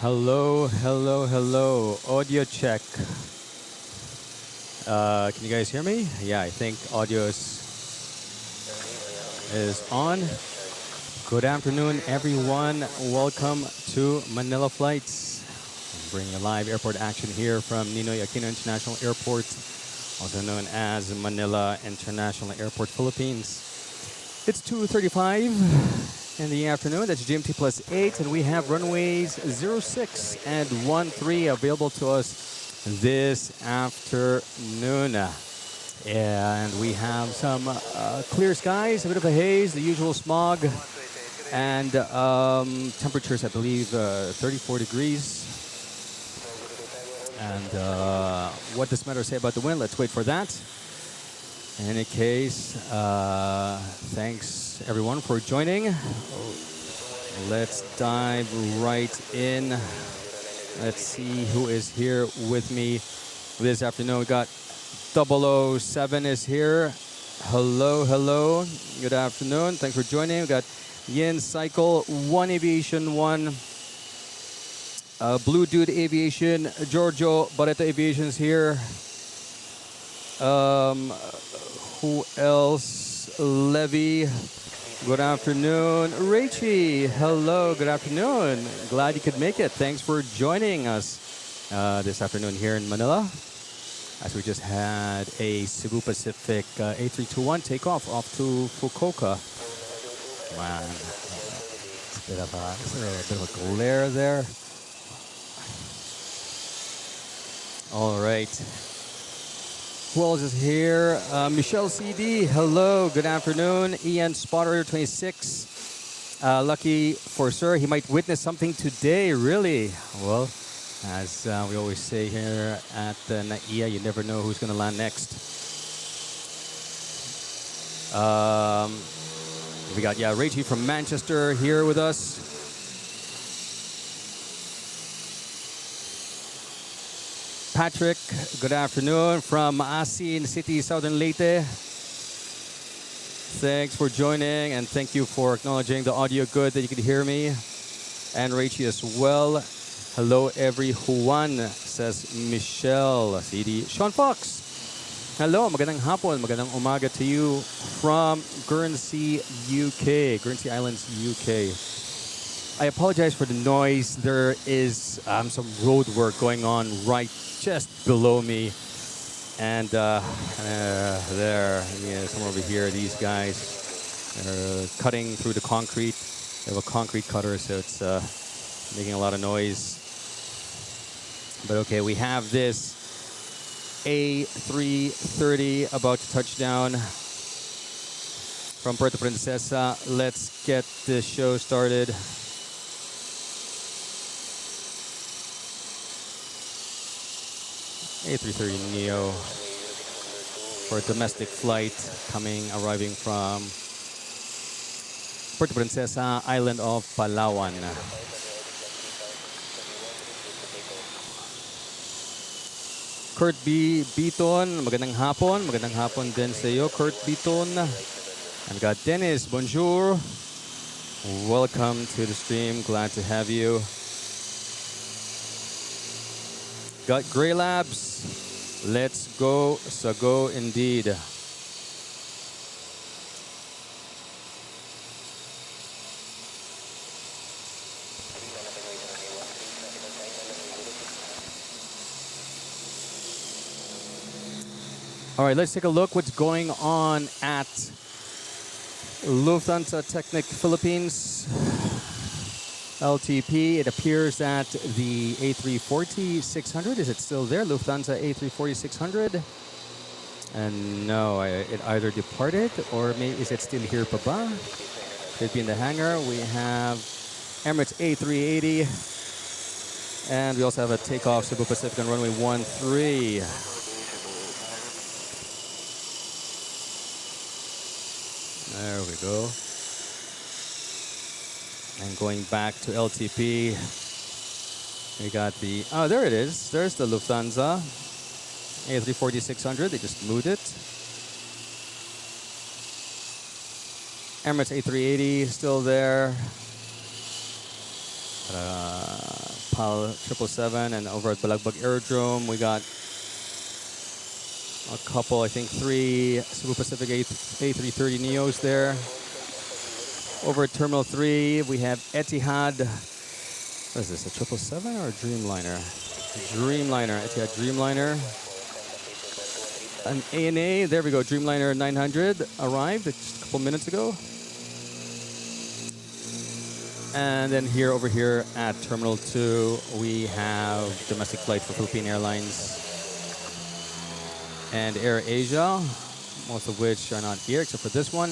Hello, hello, hello. Audio check. Can you guys hear me? Yeah, I think audio is on. Good afternoon, everyone. Welcome to Manila Flights. I'm bringing you live airport action here from Ninoy Aquino International Airport, also known as Manila International Airport, Philippines. It's 2:35 in the afternoon. That's GMT +8, and we have runways 06 and 13 available to us this afternoon. And we have some clear skies, a bit of a haze, the usual smog, and temperatures, I believe, 34 degrees. And what does Metro say about the wind? Let's wait for that. In any case, thanks everyone for joining. Let's dive right in. Let's see who is here with me this afternoon. We got 007 is here. Hello, hello. Good afternoon. Thanks for joining. We got Yin Cycle, One Aviation, One Blue Dude Aviation, Giorgio Barreto Aviation's here. Who else? Levy. Good afternoon. Rachie. Hello. Good afternoon. Glad you could make it. Thanks for joining us this afternoon here in Manila, as we just had a Cebu Pacific A321 takeoff off to Fukuoka. Man, it's a bit of a glare there. All right. Who else is here? Michelle CD, hello, good afternoon. Ian Spotter 26. Lucky for sir, he might witness something today, really. Well, as we always say here at the NAIA, you never know who's going to land next. We got, Rachie from Manchester here with us. Patrick, good afternoon from Asin City, Southern Leyte. Thanks for joining, and thank you for acknowledging the audio good that you can hear me. And Rachie as well. Hello, everyone, says Michelle CD. Sean Fox, hello, magandang hapon, magandang umaga to you from Guernsey, UK, Guernsey Islands, UK. I apologize for the noise. There is some road work going on right just below me, and there, somewhere over here, these guys are cutting through the concrete. They have a concrete cutter, so it's making a lot of noise. But okay, we have this A330 about to touch down from Puerto Princesa. Let's get this show started. A330neo for a domestic flight arriving from Puerto Princesa, island of Palawan. Kurt B. Beaton, magandang hapon din sa iyo, Kurt Beaton. And we got Dennis, bonjour. Welcome to the stream, glad to have you. Got Gray Labs. Let's go, Sago indeed. All right, let's take a look what's going on at Lufthansa Technic Philippines. LTP, it appears that the A340-600, is it still there? Lufthansa A340-600? And no, it either departed or maybe is it still here pa ba? Could be in the hangar. We have Emirates A380, and we also have a takeoff Cebu Pacific on runway 13. There we go. And going back to LTP, we got the, oh, there it is. There's the Lufthansa A340-600. They just moved it. Emirates A380 still there. PAL 777, and over at Balagbag Aerodrome, we got a couple, I think 3 Cebu Pacific A330 Neos there. Over at Terminal 3, we have Etihad. What is this, a 777 or a Dreamliner? Dreamliner, Etihad Dreamliner. An ANA, there we go, Dreamliner 900 arrived just a couple minutes ago. And then over here at Terminal 2, we have domestic flight for Philippine Airlines and Air Asia, most of which are not here except for this one.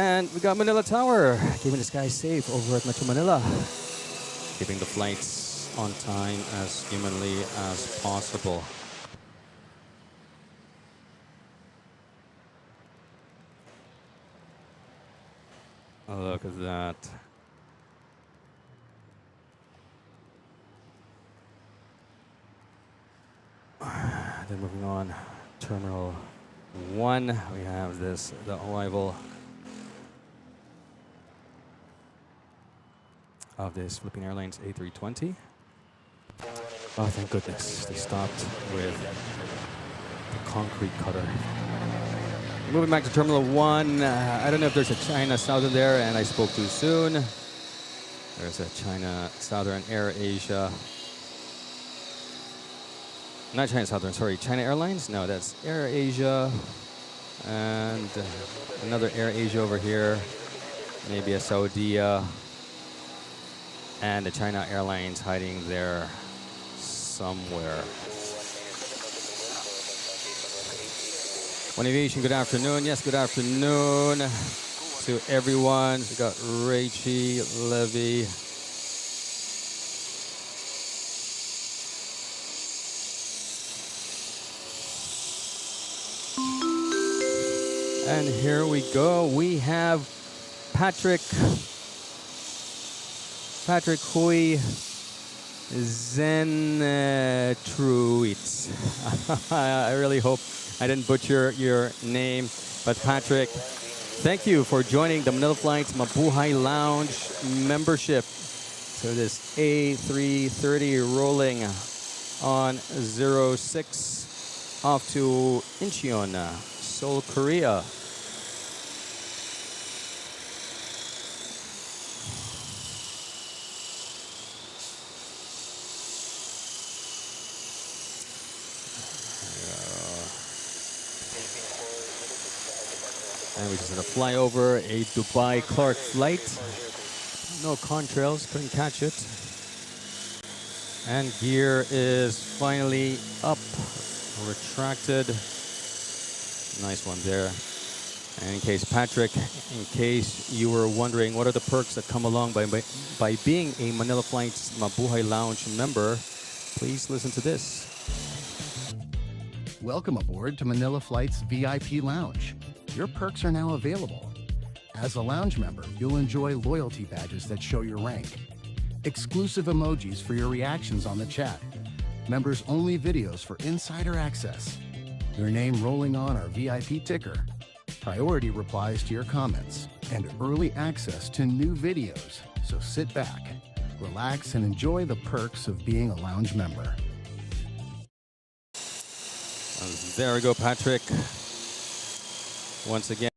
And we got Manila Tower, keeping the sky safe over at Metro Manila, keeping the flights on time as humanly as possible. Oh, look at that. Then moving on, Terminal 1, we have the arrival of this Philippine Airlines A320. Oh, thank goodness, they stopped with the concrete cutter. Moving back to Terminal 1, I don't know if there's a China Southern there, and I spoke too soon. There's a China Southern Air Asia. Not China Southern, sorry, China Airlines? No, that's Air Asia. And another Air Asia over here. Maybe a Saudia. And a China Airlines hiding there somewhere. One Aviation, good afternoon. Yes, good afternoon to everyone. We got Rachie, Levy. And here we go. We have Patrick Hui Zenetruits. I really hope I didn't butcher your name, but Patrick, thank you for joining the Manila Flights Mabuhay Lounge membership. So this A330 rolling on 06 off to Incheon, Seoul, Korea. And we just had a flyover, a Dubai Clark flight. No contrails, couldn't catch it. And gear is finally up, retracted. Nice one there. And in case, Patrick, in case you were wondering what are the perks that come along by being a Manila Flights Mabuhay Lounge member, please listen to this. Welcome aboard to Manila Flights VIP Lounge. Your perks are now available. As a lounge member, you'll enjoy loyalty badges that show your rank, exclusive emojis for your reactions on the chat, members-only videos for insider access, your name rolling on our VIP ticker, priority replies to your comments, and early access to new videos. So sit back, relax, and enjoy the perks of being a lounge member. There we go, Patrick. Once again.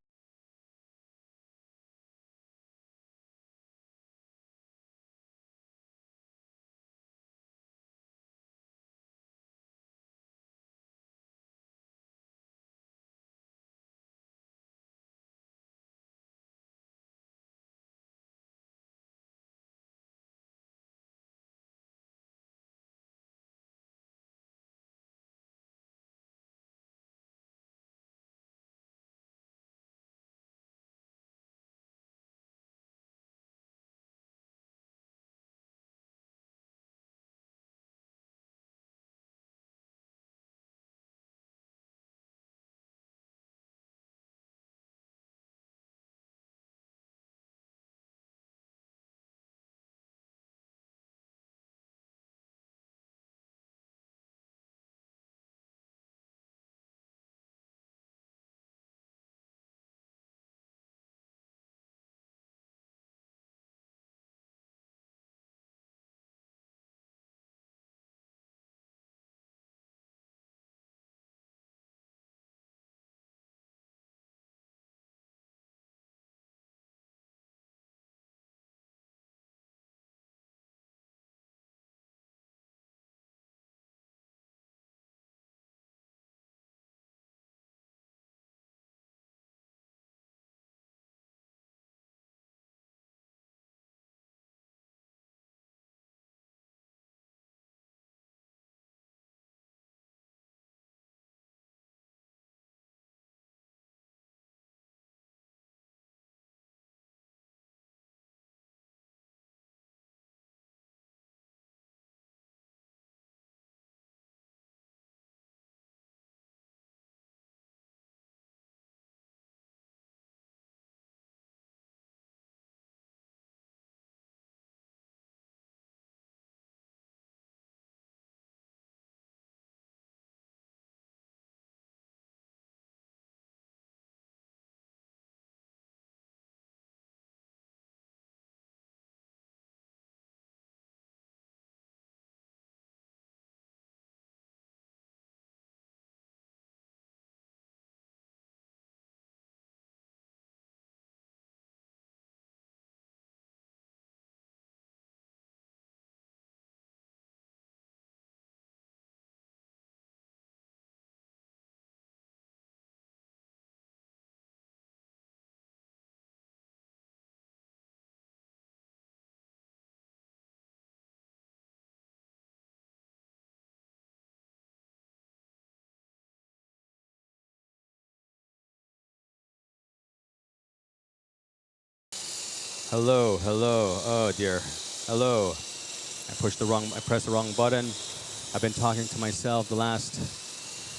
Hello, hello. Oh dear. Hello. I pressed the wrong button. I've been talking to myself the last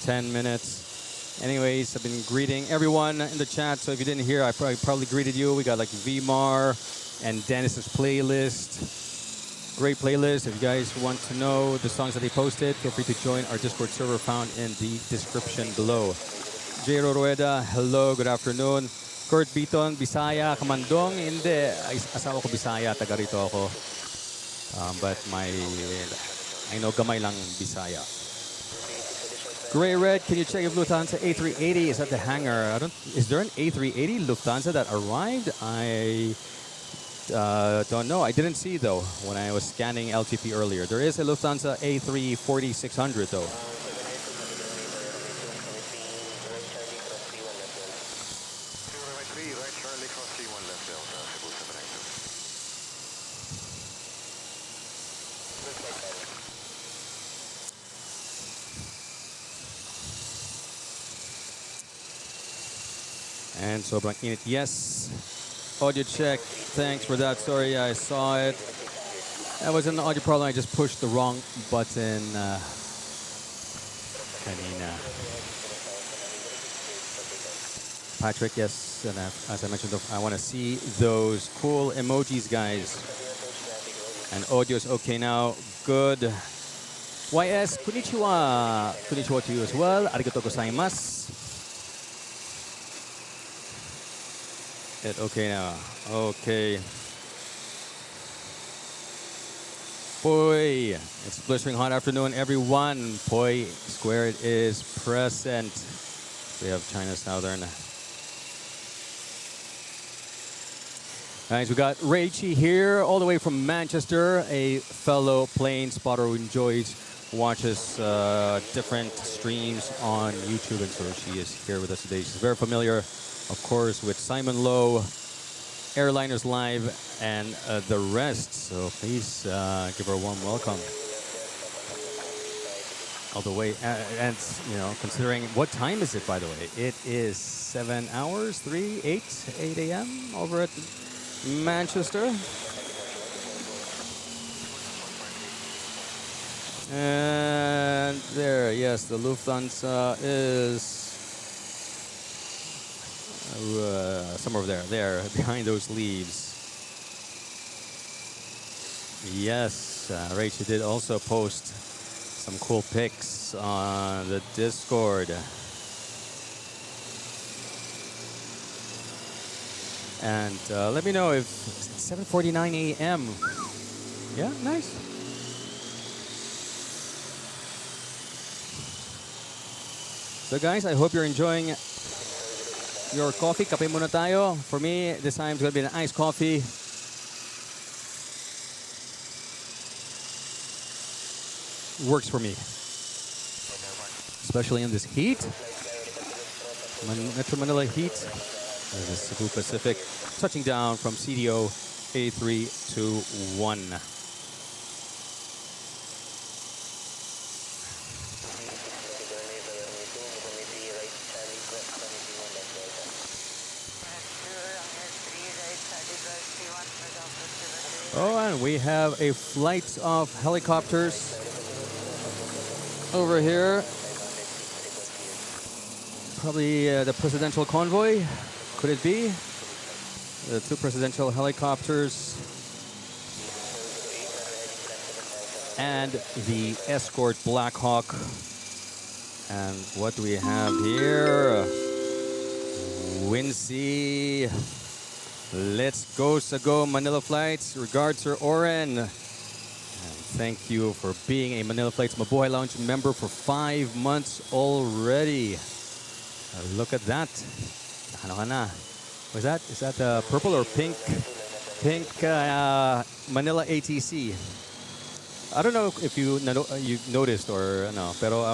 10 minutes. Anyways, I've been greeting everyone in the chat. So if you didn't hear, I probably greeted you. We got like Vmar and Dennis's playlist. Great playlist. If you guys want to know the songs that they posted, feel free to join our Discord server found in the description below. Jero Rueda, hello, good afternoon. Kurt Biton, Bisaya, Kamandong, hindi. Asawa ko Bisaya, taga rito ako. But I know gamay lang Bisaya. Gray Red, can you check if Lufthansa A380 is at the hangar? Is there an A380 Lufthansa that arrived? I don't know. I didn't see though when I was scanning LTP earlier. There is a Lufthansa A340-600 though. And sobrang init. Yes. Audio check. Thanks for that. Sorry, I saw it. That was an audio problem. I just pushed the wrong button. Patrick, yes. And as I mentioned, I want to see those cool emojis, guys. And audio is okay now. Good. YS, konnichiwa. Konnichiwa to you as well. Arigatou gozaimasu. Okay now. Okay. Boy, it's a blistering hot afternoon, everyone. Poi Squared is present. We have China Southern. Guys, we got Raichi here, all the way from Manchester, a fellow plane spotter who watches different streams on YouTube, and so she is here with us today. She's very familiar, of course, with Simon Lowe, Airliners Live, and the rest. So please give her a warm welcome. All the way, and you know, considering what time is it, by the way? It is 7 hours, 8 a.m. over at Manchester. And there, yes, the Lufthansa is somewhere over there, behind those leaves. Yes, Rachel did also post some cool pics on the Discord. And let me know if it's 7:49 a.m. Yeah, nice. So guys, I hope you're enjoying your coffee. Kape muna tayo. For me, this time it's going to be an iced coffee. Works for me. Especially in this heat. Metro Manila heat. This is Cebu Pacific. Touching down from CDO A321. Oh, and we have a flight of helicopters over here. Probably the presidential convoy. Could it be? The two presidential helicopters and the escort Black Hawk. And what do we have here? Wincy. Let's go, Sago Manila Flights. Regards, Sir Oren. And thank you for being a Manila Flights Mabuhay Lounge member for 5 months already. Look at that. Ano ka na? Was that? Is that purple or pink? Pink Manila ATC. I don't know if you noticed or no, pero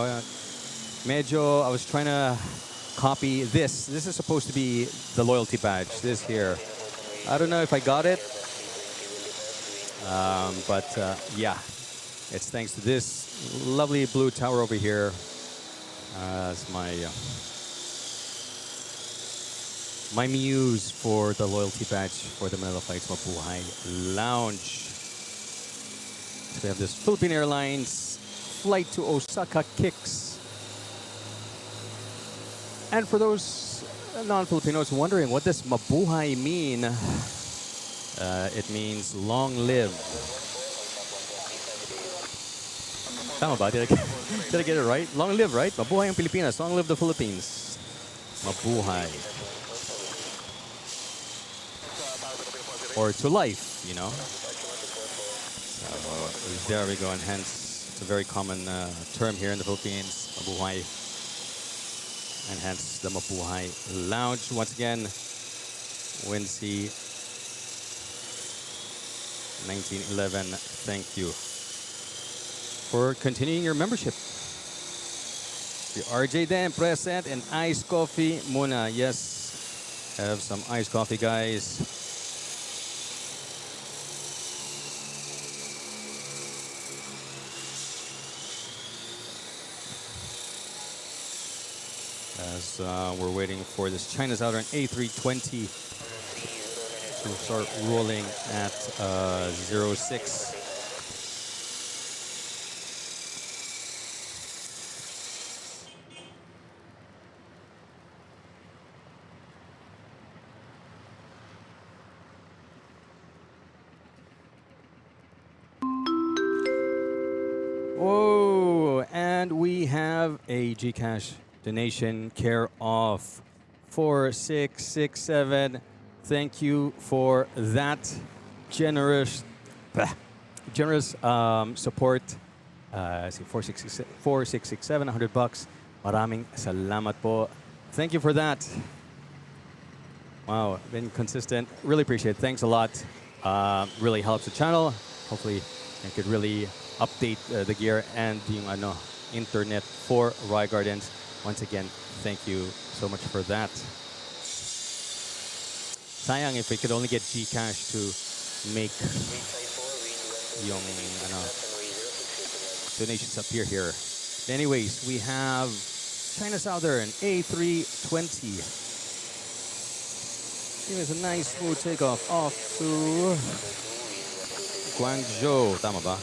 medyo I was trying to copy this. This is supposed to be the loyalty badge. This here. I don't know if I got it, but yeah, it's thanks to this lovely blue tower over here as my my muse for the loyalty badge for the Manila Flights Mabuhay Lounge. So we have this Philippine Airlines flight to Osaka kicks. And for those non-Filipinos wondering, what does mabuhay mean? It means long live. Tama ba? Did I get it right? Long live, right? Mabuhay ang Pilipinas. Long live the Philippines. Mabuhay. Or to life, you know. There we go, and hence it's a very common term here in the Philippines, mabuhay. And hence the Mabuhay Lounge. Once again, Wincy 1911, thank you for continuing your membership. The RJ then present and iced coffee muna. Yes, have some iced coffee, guys. As we're waiting for this China Southern A320 to start rolling at 06. Oh, and we have a GCash donation care of 4667. Thank you for that generous support. 4667, 100 bucks. Maraming salamat po. Thank you for that. Wow, been consistent. Really appreciate it. Thanks a lot. Really helps the channel. Hopefully, I could really update the gear and the internet for Roy Gardens. Once again, thank you so much for that. Sayang if we could only get GCash to make yung donations appear here. Anyways, we have China Southern A320. It was a nice smooth takeoff off to Guangzhou. Tama ba?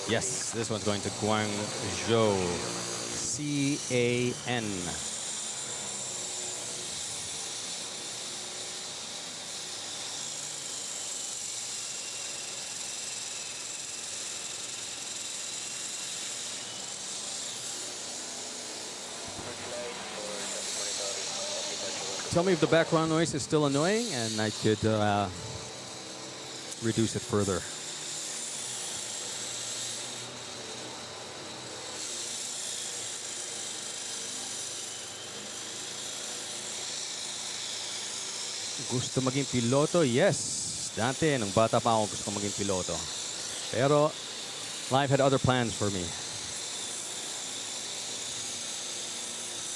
Yes, this one's going to Guangzhou. CAN. Tell me if the background noise is still annoying, and I could reduce it further. Gusto maging piloto? Yes. Dati, nung bata pa ako, gusto maging piloto. Pero, life had other plans for me.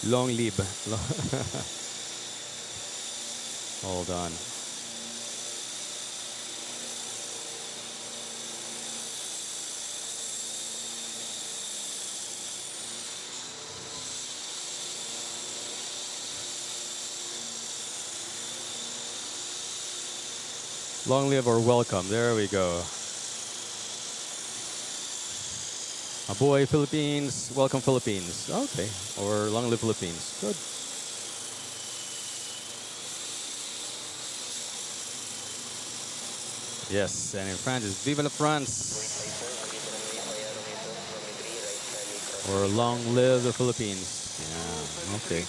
Long live. Hold on. Long live or welcome. There we go. Mabuhay Philippines. Welcome Philippines. Okay. Or long live Philippines. Good. Yes, and in French it's Vive la France. Or long live the Philippines. Yeah, okay.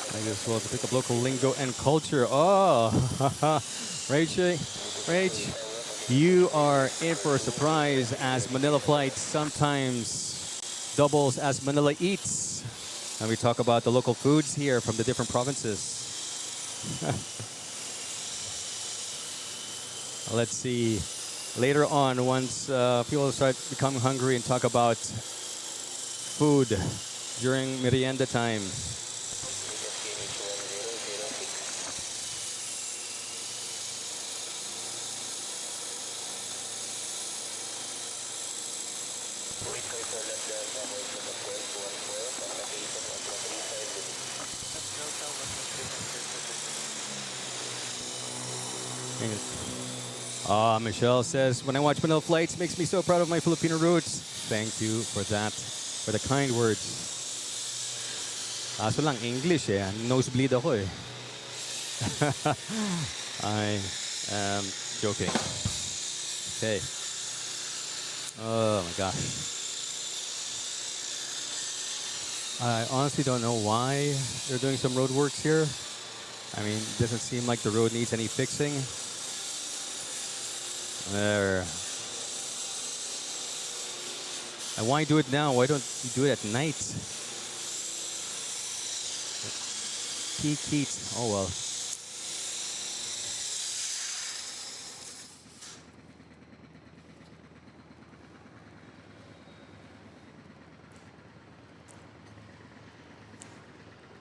I guess well to pick up local lingo and culture. Oh, Rach, you are in for a surprise, as Manila Flights sometimes doubles as Manila Eats. And we talk about the local foods here from the different provinces. Let's see. later on, once people start becoming hungry and talk about food during merienda time. Michelle says, when I watch Manila Flights, it makes me so proud of my Filipino roots. Thank you for that, for the kind words. Kaso lang, English eh. Nosebleed ako eh. I am joking. Okay. Oh my gosh. I honestly don't know why they're doing some road works here. I mean, it doesn't seem like the road needs any fixing. There. And why do it now? Why don't you do it at night? Peak heat. Oh well.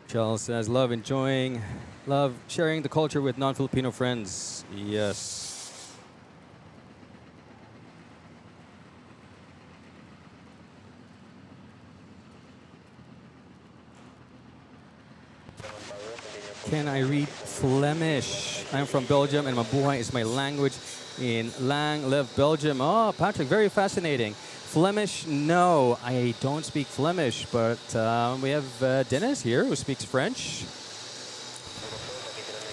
Charles says, love sharing the culture with non-Filipino friends. Yes. Can I read Flemish? I'm from Belgium and Mabuhay is my language in Lang, Live, Belgium. Oh, Patrick, very fascinating. Flemish, no, I don't speak Flemish, but we have Dennis here who speaks French.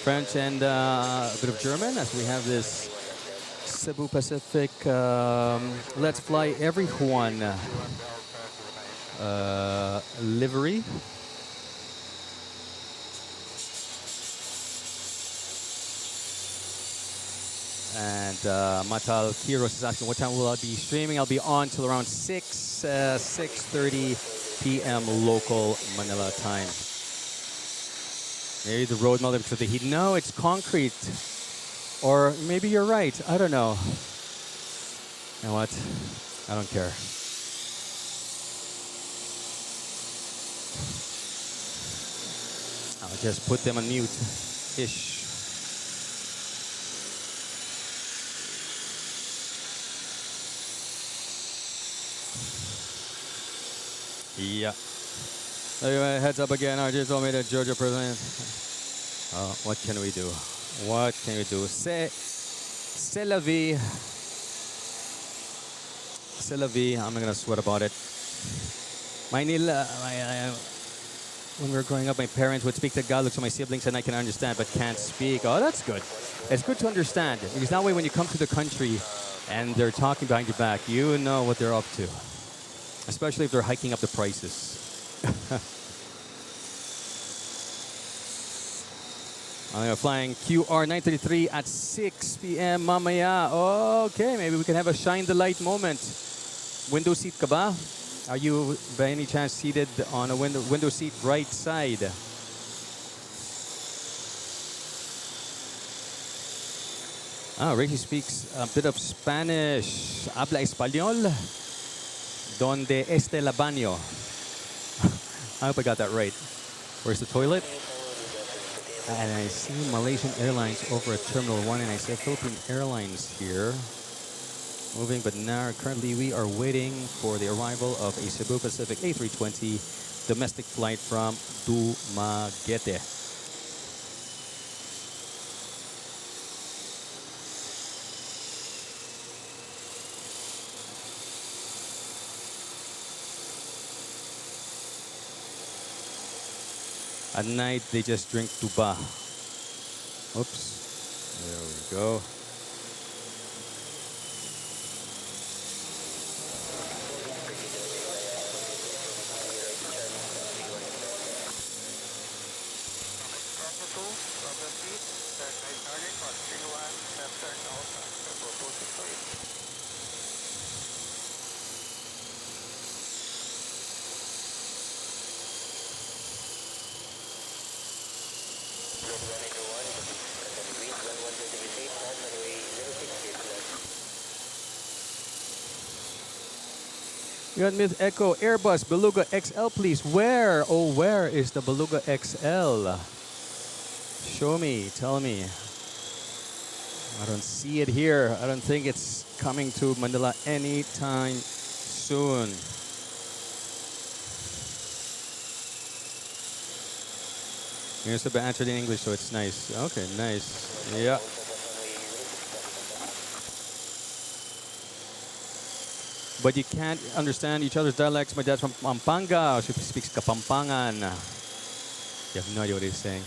French and a bit of German, as we have this Cebu Pacific Let's Fly Everyone livery. And Matal Kiros is asking what time will I be streaming. I'll be on till around 6:30 p.m. local Manila time. Maybe the road melted because of the heat. No, it's concrete. Or maybe you're right. I don't know. You know what? I don't care. I'll just put them on mute-ish. Yeah. Anyway, heads up again. RJ told me that Georgia president. What can we do? What can we do? C'est la vie. C'est la vie. I'm not gonna sweat about it. Manila. When we were growing up, my parents would speak Tagalog to my siblings, and I can understand, but can't speak. Oh, that's good. It's good to understand because that way, when you come to the country and they're talking behind your back, you know what they're up to. Especially if they're hiking up the prices. I'm flying QR 933 at 6 p.m. mamaya. Okay, maybe we can have a shine the light moment. Window seat ka ba? Are you by any chance seated on a window seat right side? Ricky speaks a bit of Spanish. Habla español. Donde este el baño? I hope I got that right. Where's the toilet? And I see Malaysian Airlines over at Terminal 1, and I see Philippine Airlines here. Moving, but now currently we are waiting for the arrival of a Cebu Pacific A320 domestic flight from Dumaguete. At night, they just drink tuba. Oops. There we go. You got Myth Echo, Airbus, Beluga XL, please. Where? Oh, where is the Beluga XL? Show me, tell me. I don't see it here. I don't think it's coming to Manila anytime soon. Here's the answered in English, so it's nice. Okay, nice. Yeah. But you can't understand each other's dialects. My dad's from Pampanga. She speaks Kapampangan. You have no idea what he's saying.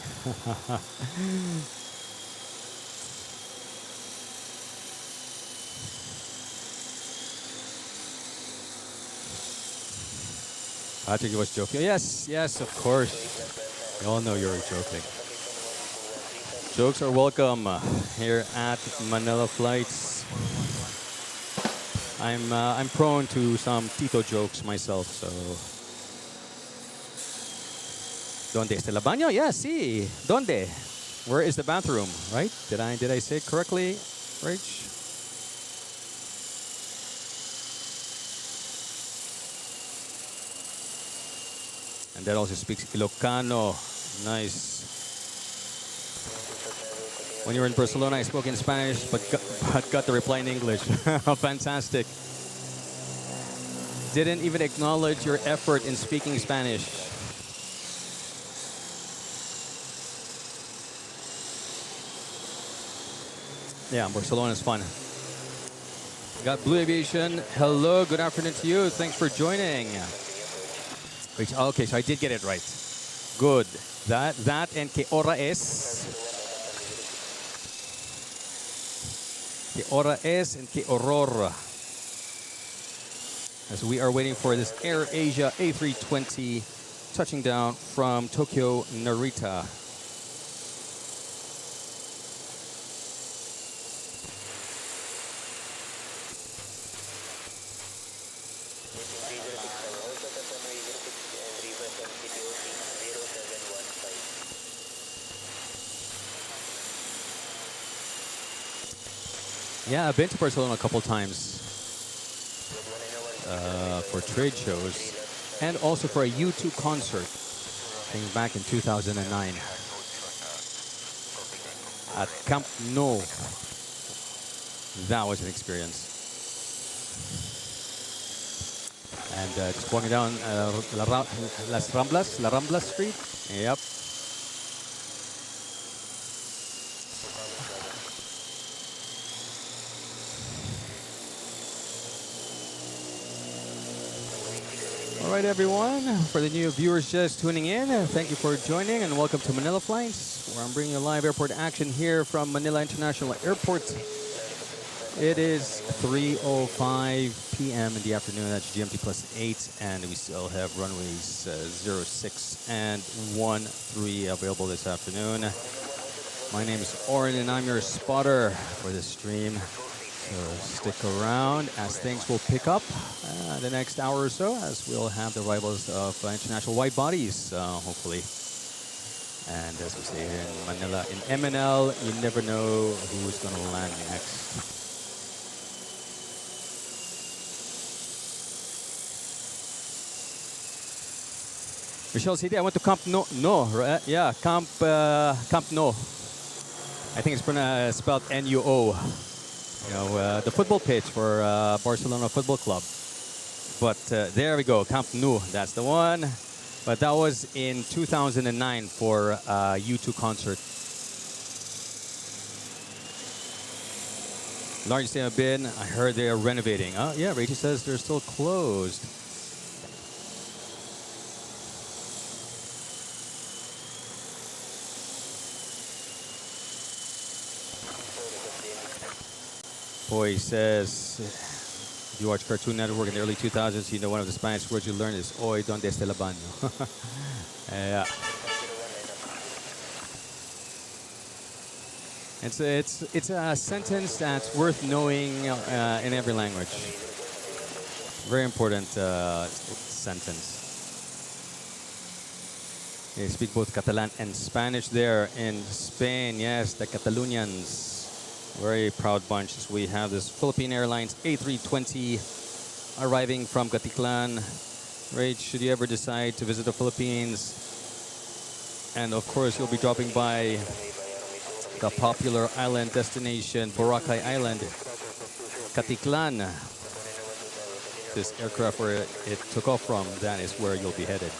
Patrick was joking. Yes, yes, of course. We all know you're joking. Jokes are welcome here at Manila Flights. I'm prone to some Tito jokes myself, so. ¿Dónde está el baño? Yeah, sí. ¿Dónde? Where is the bathroom? Right? Did I say it correctly, Rach? And that also speaks Ilocano. Nice. When you were in Barcelona, I spoke in Spanish, but got the reply in English. Fantastic. Didn't even acknowledge your effort in speaking Spanish. Yeah, Barcelona is fun. Got Blue Aviation. Hello, good afternoon to you. Thanks for joining. Okay, so I did get it right. Good. That and que hora es? Que hora es and que horror. As we are waiting for this Air Asia A320 touching down from Tokyo Narita. Yeah, I've been to Barcelona a couple times for trade shows and also for a U2 concert, I think back in 2009 at Camp Nou. That was an experience. And just walking down La Ramblas Street. Yep. All right, everyone. For the new viewers just tuning in, thank you for joining and welcome to Manila Flights, where I'm bringing you live airport action here from Manila International Airport. It is 3:05 p.m. in the afternoon. That's GMT +8, and we still have runways 06 and 13 available this afternoon. My name is Oren, and I'm your spotter for this stream. So stick around as things will pick up the next hour or so, as we'll have the arrivals of international wide bodies, hopefully. And as we say here in Manila, in MNL, you never know who's going to land next. Michelle City, I went to Camp Nou, right? Yeah, Camp Nou. I think it's spelled N-U-O. You know, the football pitch for Barcelona Football Club. But there we go, Camp Nou, that's the one. But that was in 2009 for U2 concert. Largest thing I've been, I heard they are renovating. Oh, yeah, Rachel says they're still closed. Boy says, if you watch Cartoon Network in the early 2000s, you know one of the Spanish words you learn is "Hoy donde está el baño." Yeah. It's a sentence that's worth knowing in every language. Very important sentence. They speak both Catalan and Spanish there in Spain. Yes, the Catalonians. Very proud bunch. We have this Philippine Airlines A320 arriving from Katiklan. Rach, should you ever decide to visit the Philippines? And of course, you'll be dropping by the popular island destination, Boracay Island, Katiklan. This aircraft where it took off from, that is where you'll be headed.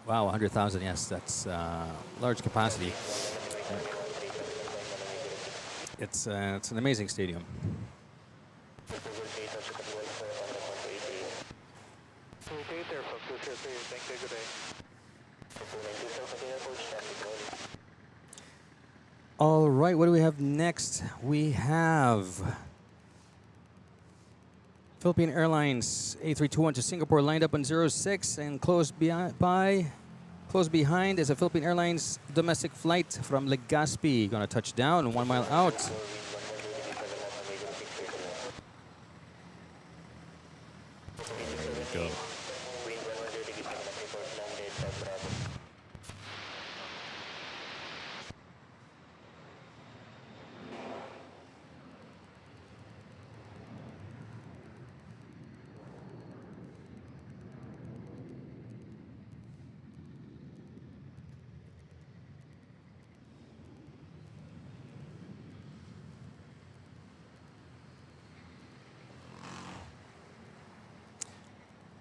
Wow, 100,000, yes, that's large capacity. It's an amazing stadium. All right, what do we have next? We have Philippine Airlines A321 to Singapore lined up on 06, and close behind is a Philippine Airlines domestic flight from Legazpi. Gonna touch down 1 mile out. There we go.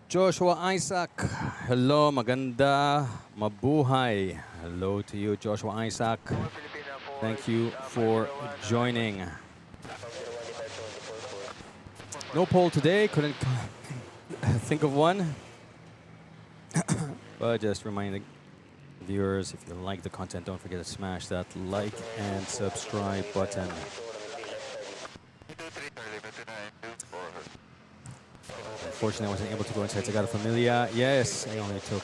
Joshua Isaac, hello, maganda, mabuhay. Hello to you, Joshua Isaac. Thank you for joining. No poll today, couldn't think of one. But just reminding viewers, if you like the content, don't forget to smash that like and subscribe button. Unfortunately, I wasn't able to go inside Sagrada Familia. Yes, I only took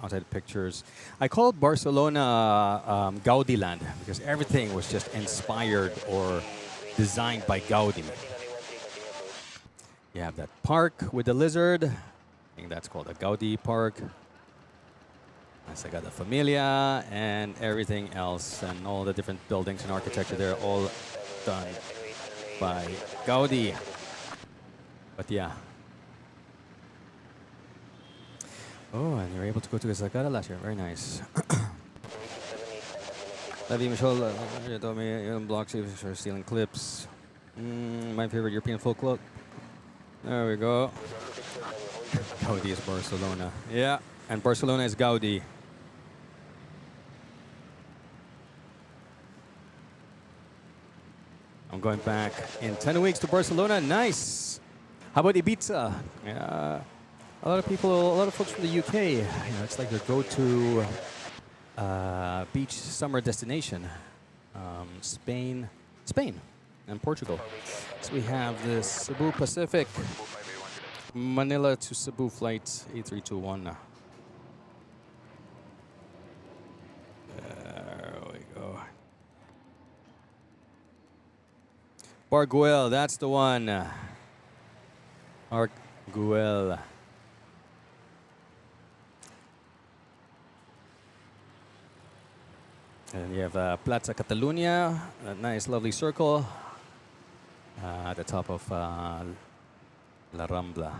outside pictures. I called Barcelona Gaudi land because everything was just inspired or designed by Gaudi. You have that park with the lizard. I think that's called a Gaudi Park. Sagrada Familia and everything else, and all the different buildings and architecture, they're all done by Gaudi. But yeah. Oh, and you're able to go to Sagrada last year. Very nice. Love you, Michelle. You told me you're on blocks for stealing clips. My favorite European folklore. There we go. Gaudi is Barcelona. Yeah, and Barcelona is Gaudi. I'm going back in 10 weeks to Barcelona. Nice. How about Ibiza? Yeah. A lot of people, a lot of folks from the UK, you know, it's like their go-to beach summer destination. Spain, and Portugal. So we have the Cebu Pacific, Manila to Cebu flight A321. There we go. Barguel, that's the one. Barguel. And you have Plaza Catalunya, a nice, lovely circle at the top of La Rambla.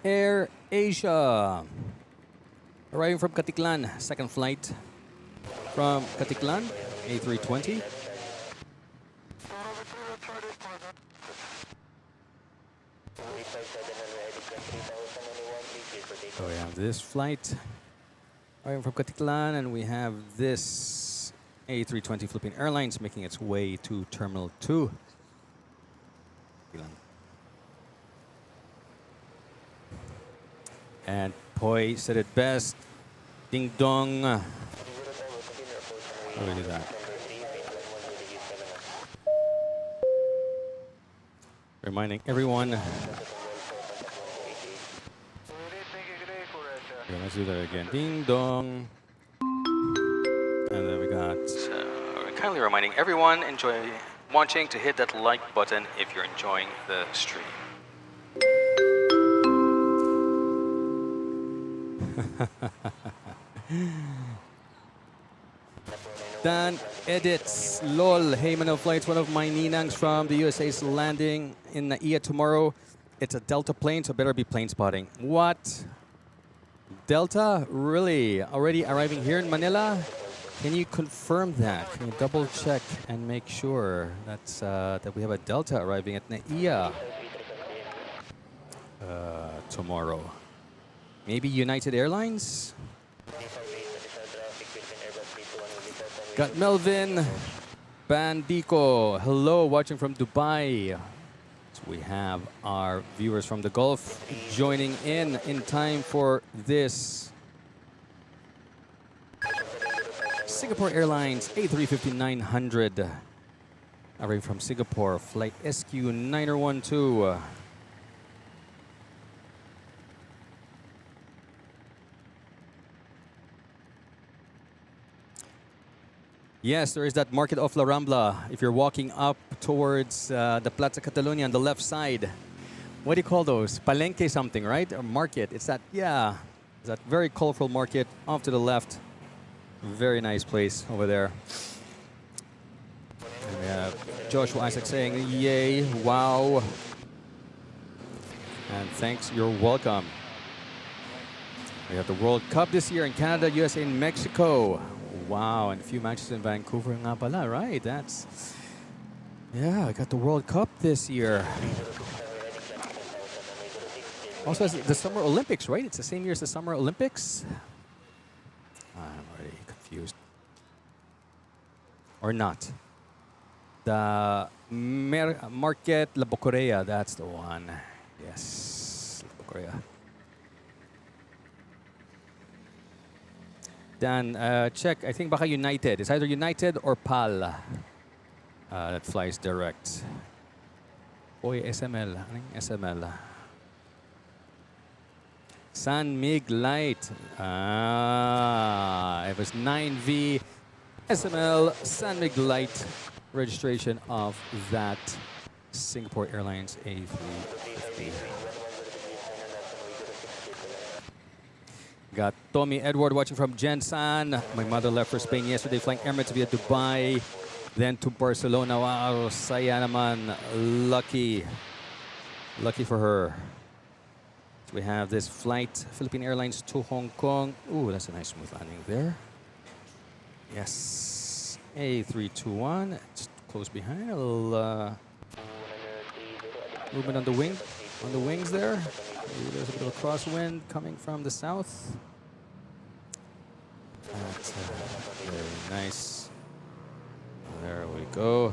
Air Asia. Arriving from Katiklan, second flight from Katiklan, A320. So we have this flight arriving from Katiklan, and we have this A320 Philippine Airlines making its way to Terminal 2. And Poi said it best. Ding dong. How do we do that? Reminding everyone. Okay, let's do that again. Ding dong. And then we got kindly reminding everyone watching to hit that like button if you're enjoying the stream. Dan edits. Lol. Hey, MNL.FLIGHTS. One of my ninangs from the USA is landing in NAIA tomorrow. It's a Delta plane, so better be plane spotting. What? Delta? Really? Already arriving here in Manila? Can you confirm that? Can you double check and make sure that's, that we have a Delta arriving at NAIA tomorrow? Maybe United Airlines? Got Melvin Bandico. Hello, watching from Dubai. So we have our viewers from the Gulf joining in time for this Singapore Airlines A350-900. Arriving from Singapore, flight SQ9012. Yes, there is that Market of La Rambla. If you're walking up towards the Plaza Catalunya on the left side, what do you call those? Palenque something, right? Or market. It's that, yeah, it's that very colorful market off to the left. Very nice place over there. And we have Joshua Isaac saying, yay, wow. And thanks, you're welcome. We have the World Cup this year in Canada, USA, and Mexico. Wow, and a few matches in Vancouver nga pala, right? That's, yeah, I got the World Cup this year. Also, the Summer Olympics, right? It's the same year as the Summer Olympics? I'm already confused. Or not. The Market La Bocorea, that's the one. Yes, La Bocorea. Dan, check. I think baka United. It's either United or PAL that flies direct. Oy, SML. Anong SML? San Mig Light. Ah, it was 9V SML San Mig Light registration of that Singapore Airlines A350. Got Tommy Edward watching from Jensan. My mother left for Spain yesterday, flying Emirates via Dubai, then to Barcelona. Wow, saya naman. Lucky. Lucky for her. So we have this flight, Philippine Airlines to Hong Kong. Ooh, that's a nice smooth landing there. Yes. A321. It's close behind. A little movement on the wing, on the wings there. There's a bit of a crosswind coming from the south. That's very nice. There we go.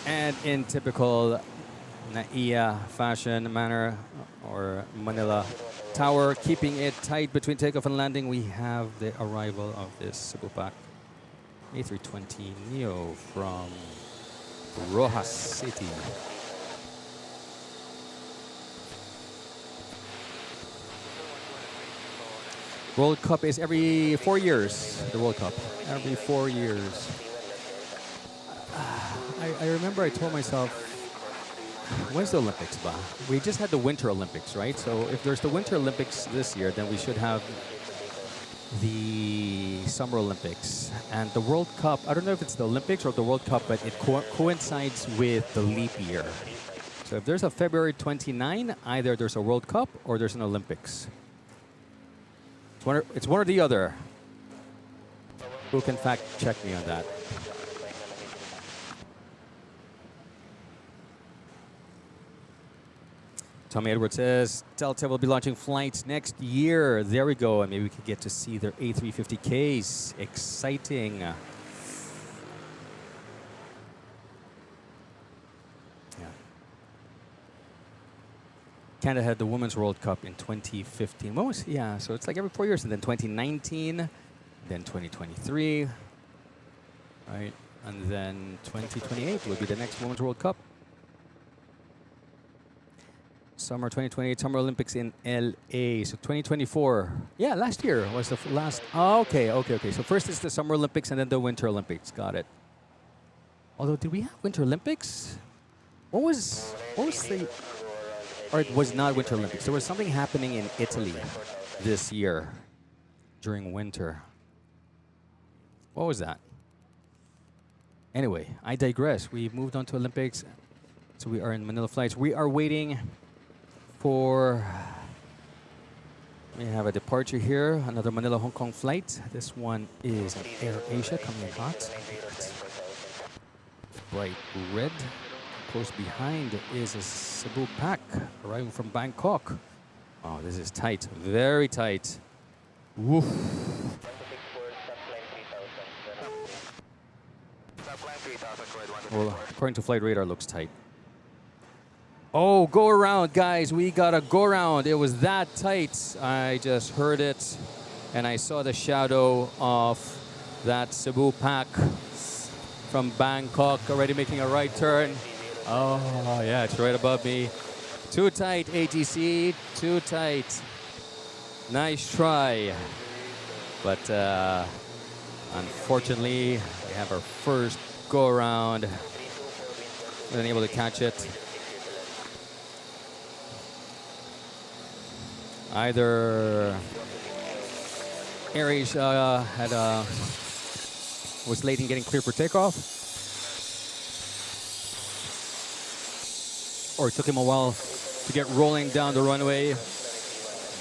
And in typical NAIA fashion manner, or Manila Tower, keeping it tight between takeoff and landing, we have the arrival of this Subupak A320 Neo from Rojas City. World Cup is every 4 years. The World Cup, every 4 years. I remember I told myself, when's the Olympics, ba? We just had the Winter Olympics, right? So if there's the Winter Olympics this year, then we should have the Summer Olympics. And the World Cup, I don't know if it's the Olympics or the World Cup, but it coincides with the leap year. So if there's a February 29, either there's a World Cup or there's an Olympics. It's one or the other. Who can fact check me on that? Tommy Edwards says, Delta will be launching flights next year. There we go. And maybe we can get to see their A350Ks. Exciting. Yeah. Canada had the Women's World Cup in 2015. When was, yeah, so it's like every 4 years. And then 2019, then 2023, right? And then 2028 will be the next Women's World Cup. Summer 2028, Summer Olympics in LA. So 2024, yeah, last year was the last. Oh, okay. So first is the Summer Olympics and then the Winter Olympics. Got it. Although, did we have Winter Olympics? What was the, or it was not Winter Olympics. There was something happening in Italy this year during winter. What was that? Anyway, I digress. We moved on to Olympics. So we are in Manila Flights. We are waiting for, we have a departure here, another Manila-Hong Kong flight. This one is an AirAsia coming in hot. Bright red. Close behind is a Cebu pack arriving from Bangkok. Oh, this is tight, very tight. Woof. Well, according to flight radar, looks tight. Oh, go around, guys. We got a go around. It was that tight. I just heard it, and I saw the shadow of that Cebu pack from Bangkok already making a right turn. Oh, yeah, it's right above me. Too tight, ATC. Too tight. Nice try. But unfortunately, we have our first go around. Wasn't able to catch it. Either AirAsia was late in getting clear for takeoff, or it took him a while to get rolling down the runway.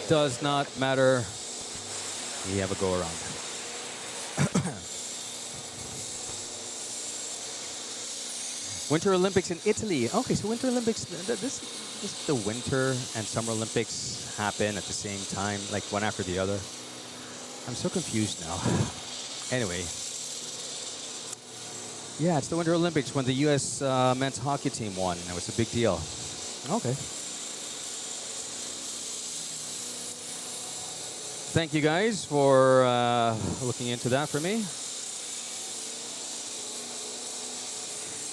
Does not matter. We have a go around. Winter Olympics in Italy. Okay, so Winter Olympics, this the Winter and Summer Olympics happen at the same time, like one after the other. I'm so confused now. Anyway. Yeah, it's the Winter Olympics when the U.S. men's hockey team won. It was a big deal. Okay. Thank you guys for looking into that for me.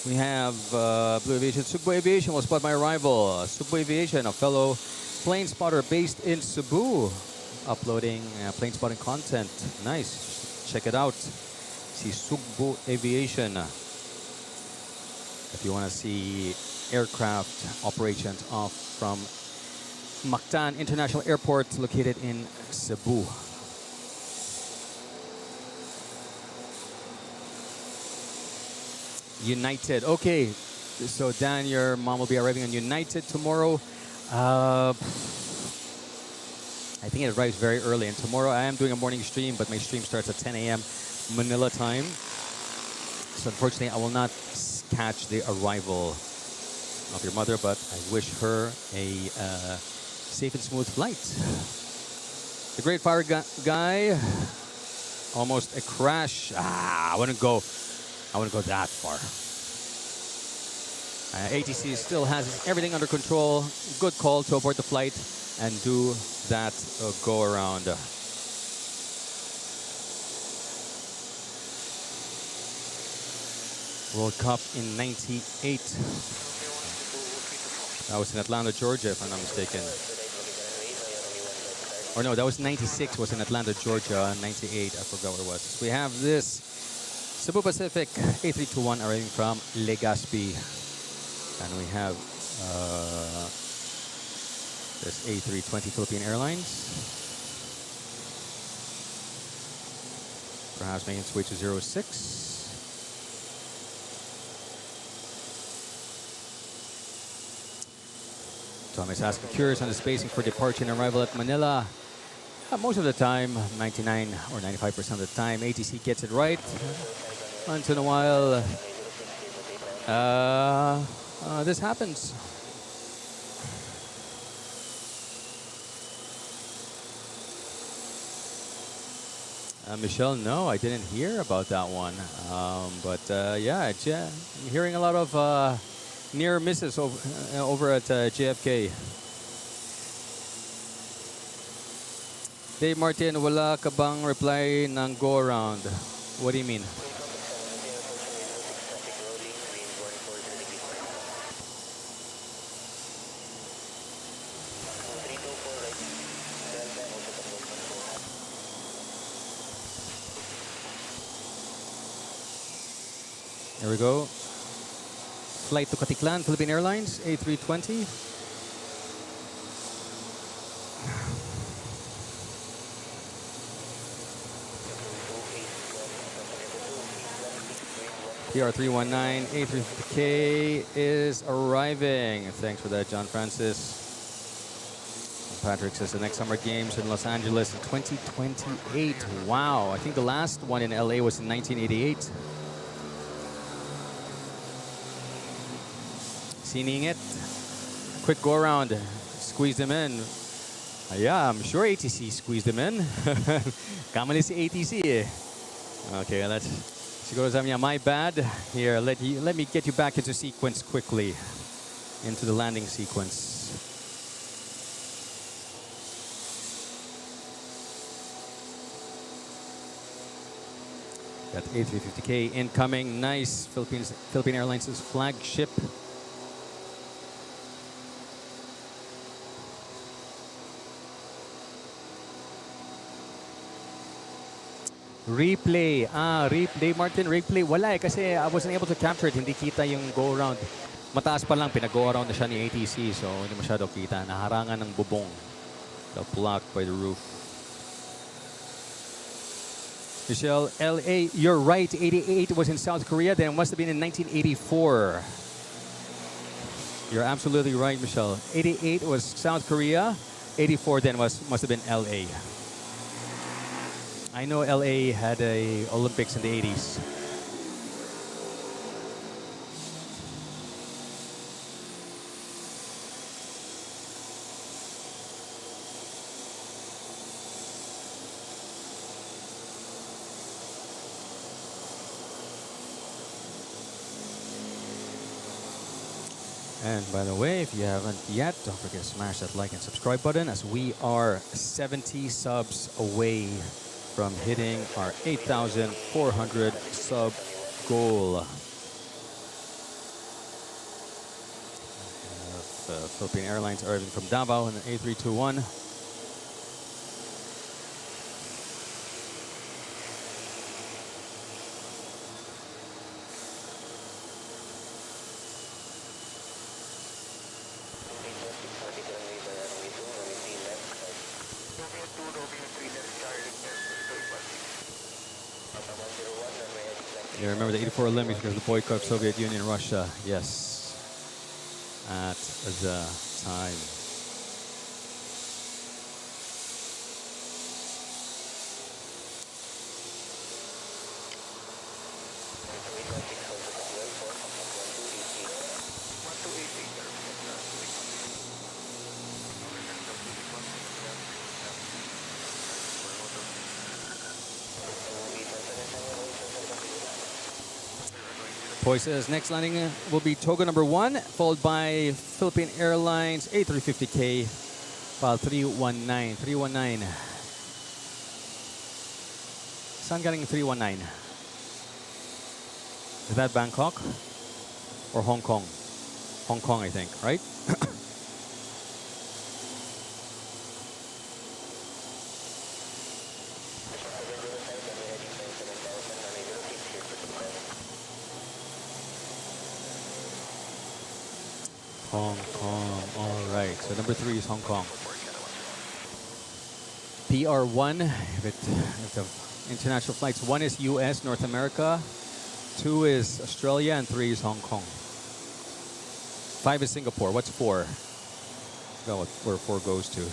We have Blue Aviation. Cebu Aviation will spot my arrival. Cebu Aviation, a fellow plane spotter based in Cebu, uploading plane spotting content. Nice. Check it out. See Cebu Aviation. If you want to see aircraft operations off from Mactan International Airport, located in Cebu. United. Okay, so Dan, your mom will be arriving on United tomorrow. I think it arrives very early, and tomorrow I am doing a morning stream, but my stream starts at 10 a.m. Manila time. So unfortunately, I will not catch the arrival of your mother, but I wish her a safe and smooth flight. The Great Fire Guy, almost a crash. I wouldn't go that far. ATC still has everything under control. Good call to abort the flight and do that go around. World Cup in '98. That was in Atlanta, Georgia, if I'm not mistaken. Or no, that was '96. Was in Atlanta, Georgia. '98, I forgot what it was. We have this Cebu Pacific A321 arriving from Legazpi, and we have this A320 Philippine Airlines, perhaps making its way to 06. Thomas asking, curious on the spacing for departure and arrival at Manila. Most of the time, 99 or 95% of the time, ATC gets it right. Once in a while, this happens. Michelle, no, I didn't hear about that one. Yeah, I'm hearing a lot of near misses over at JFK. Dave Martin, wala ka bang reply ng go around? What do you mean? There we go. Flight to Katiklan, Philippine Airlines, A320. PR319, A350K is arriving. Thanks for that, John Francis. Patrick says the next Summer Games in Los Angeles in 2028. Wow, I think the last one in LA was in 1988. Seeing it. Quick go around. Squeeze them in. Yeah, I'm sure ATC squeezed them in. Kamali si ATC eh. Okay, let's siguro sabi niya, my bad. Here, let me get you back into sequence quickly. Into the landing sequence. Got A350K incoming. Nice. Philippine Airlines' Flagship. Replay. Replay, Martin. Replay. Wala eh, kasi I wasn't able to capture it. Hindi kita yung go around. Mataas pa lang, pinag-go around na siya ni ATC. So, hindi masyado kita. Naharangan ng bubong. Blocked by the roof. Michelle, LA, you're right. 88 was in South Korea. Then it must have been in 1984. You're absolutely right, Michelle. 88 was South Korea. 84 then must have been LA. I know LA had a Olympics in the 80s. And by the way, if you haven't yet, don't forget to smash that like and subscribe button, as we are 70 subs away from hitting our 8,400 sub goal. Philippine Airlines arriving from Davao in the A321. Yeah, remember the 84 Olympics because of the boycott of Soviet Union, Russia. Yes, at the time. Poy says next landing will be Togo number 1, followed by Philippine Airlines A350K, file 319. 319. Saan galing 319? Is that Bangkok or Hong Kong? Hong Kong, I think, right? Hong Kong, all right. So number 3 is Hong Kong. PR1, if the international flights, 1 is US, North America, 2 is Australia, and 3 is Hong Kong. 5 is Singapore. What's 4? I forgot where 4 goes to.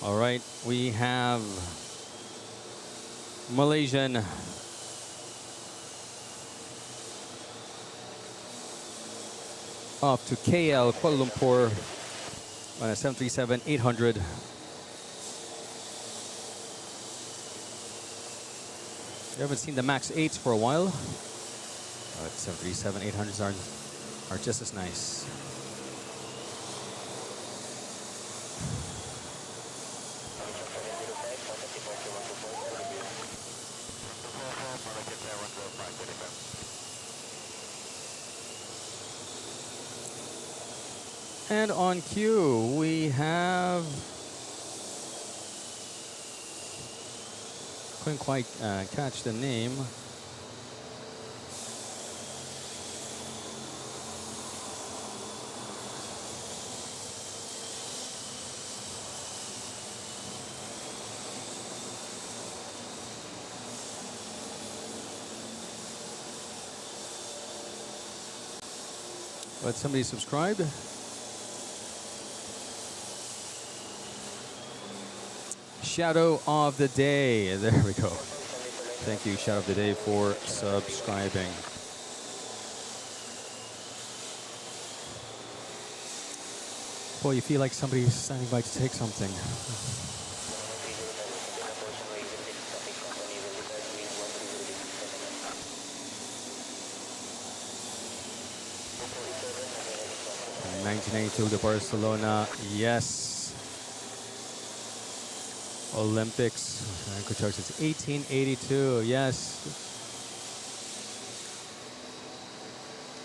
All right, we have Malaysian off to KL, Kuala Lumpur, on a 737-800. We haven't seen the MAX 8s for a while. 737-800s are just as nice. And on cue, we have... Couldn't quite catch the name. But somebody subscribed. Shadow of the Day. There we go. Thank you, Shadow of the Day, for subscribing. Boy, you feel like somebody's standing by to take something. In 1992, the Barcelona, yes. Olympics, it's 1882, yes.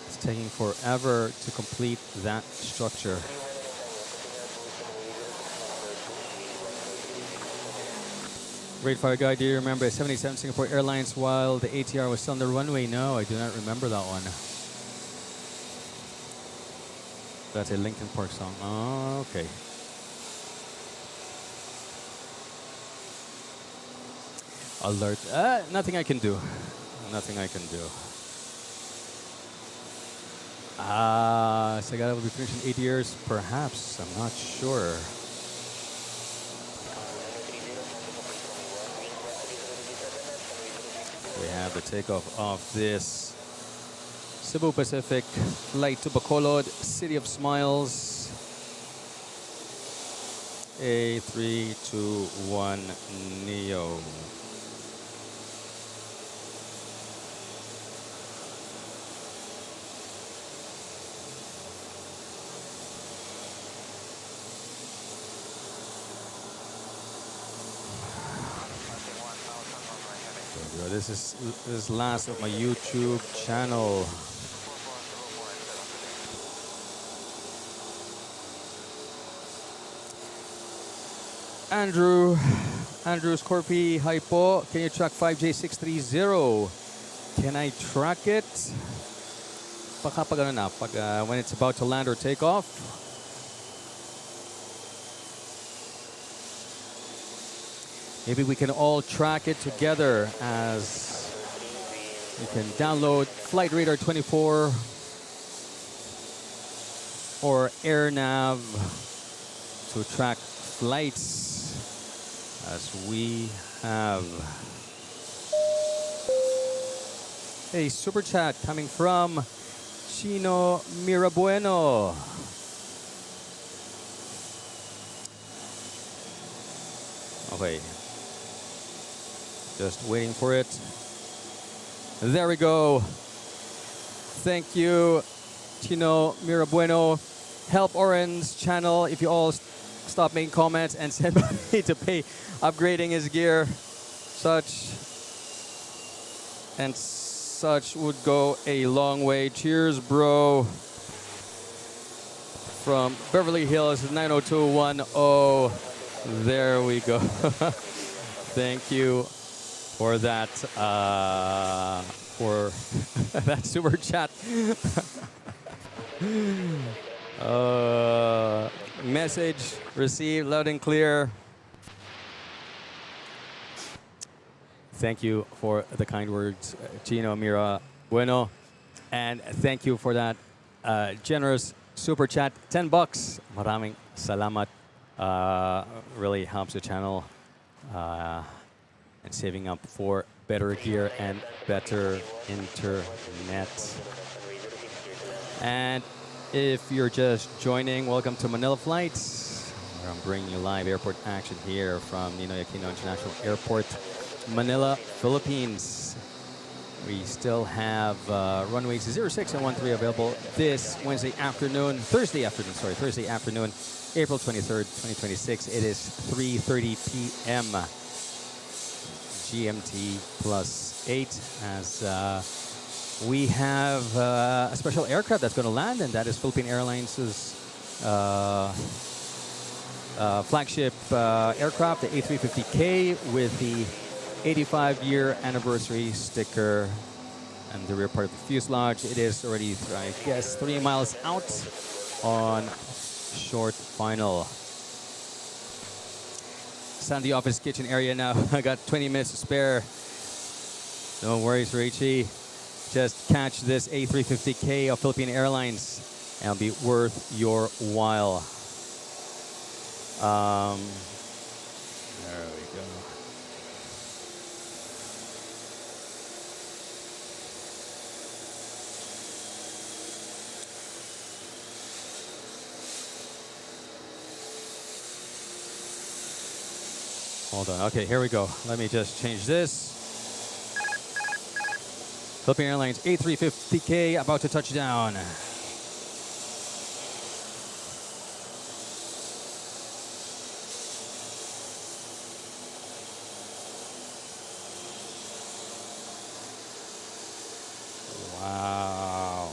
It's taking forever to complete that structure. Great Fire Guy, do you remember 77 Singapore Airlines while the ATR was still on the runway? No, I do not remember that one. That's a Linkin Park song. Oh, okay. Alert. Nothing I can do. Nothing I can do. Sagada will be finished in 8 years, perhaps. I'm not sure. We have the takeoff of this Cebu Pacific flight to Bacolod, City of Smiles. A321 Neo. This is last of my YouTube channel. Andrew Scorpy, hi po. Can you track 5J630? Can I track it? When it's about to land or take off. Maybe we can all track it together as you can download Flight Radar 24 or AirNav to track flights as we have a super chat coming from Chino Mirabueno. Okay. Just waiting for it. There we go. Thank you, Chino Mirabueno. Help Oren's channel if you all stop making comments and send money to pay upgrading his gear. Such would go a long way. Cheers, bro. From Beverly Hills 90210. There we go. Thank you for that that super chat. Message received loud and clear. Thank you for the kind words, Chino Mira Bueno, and thank you for that generous super chat. $10. Maraming salamat. Really helps the channel. And saving up for better gear and better internet. And if you're just joining, welcome to Manila Flights, where I'm bringing you live airport action here from Ninoy Aquino International Airport, Manila, Philippines. We still have runways 06 and 13 available this Thursday afternoon, April 23rd, 2026. It is 3:30 p.m. GMT +8 as we have a special aircraft that's going to land, and that is Philippine Airlines' flagship aircraft, the A350K, with the 85-year anniversary sticker and the rear part of the fuselage. It is already, I guess, 3 miles out on short final. Stand the office kitchen area now. I got 20 minutes to spare. No worries, Richie. Just catch this A350K of Philippine Airlines and it'll be worth your while. There we go. Hold on. Okay, here we go. Let me just change this. Philippine Airlines A350K about to touch down. Wow.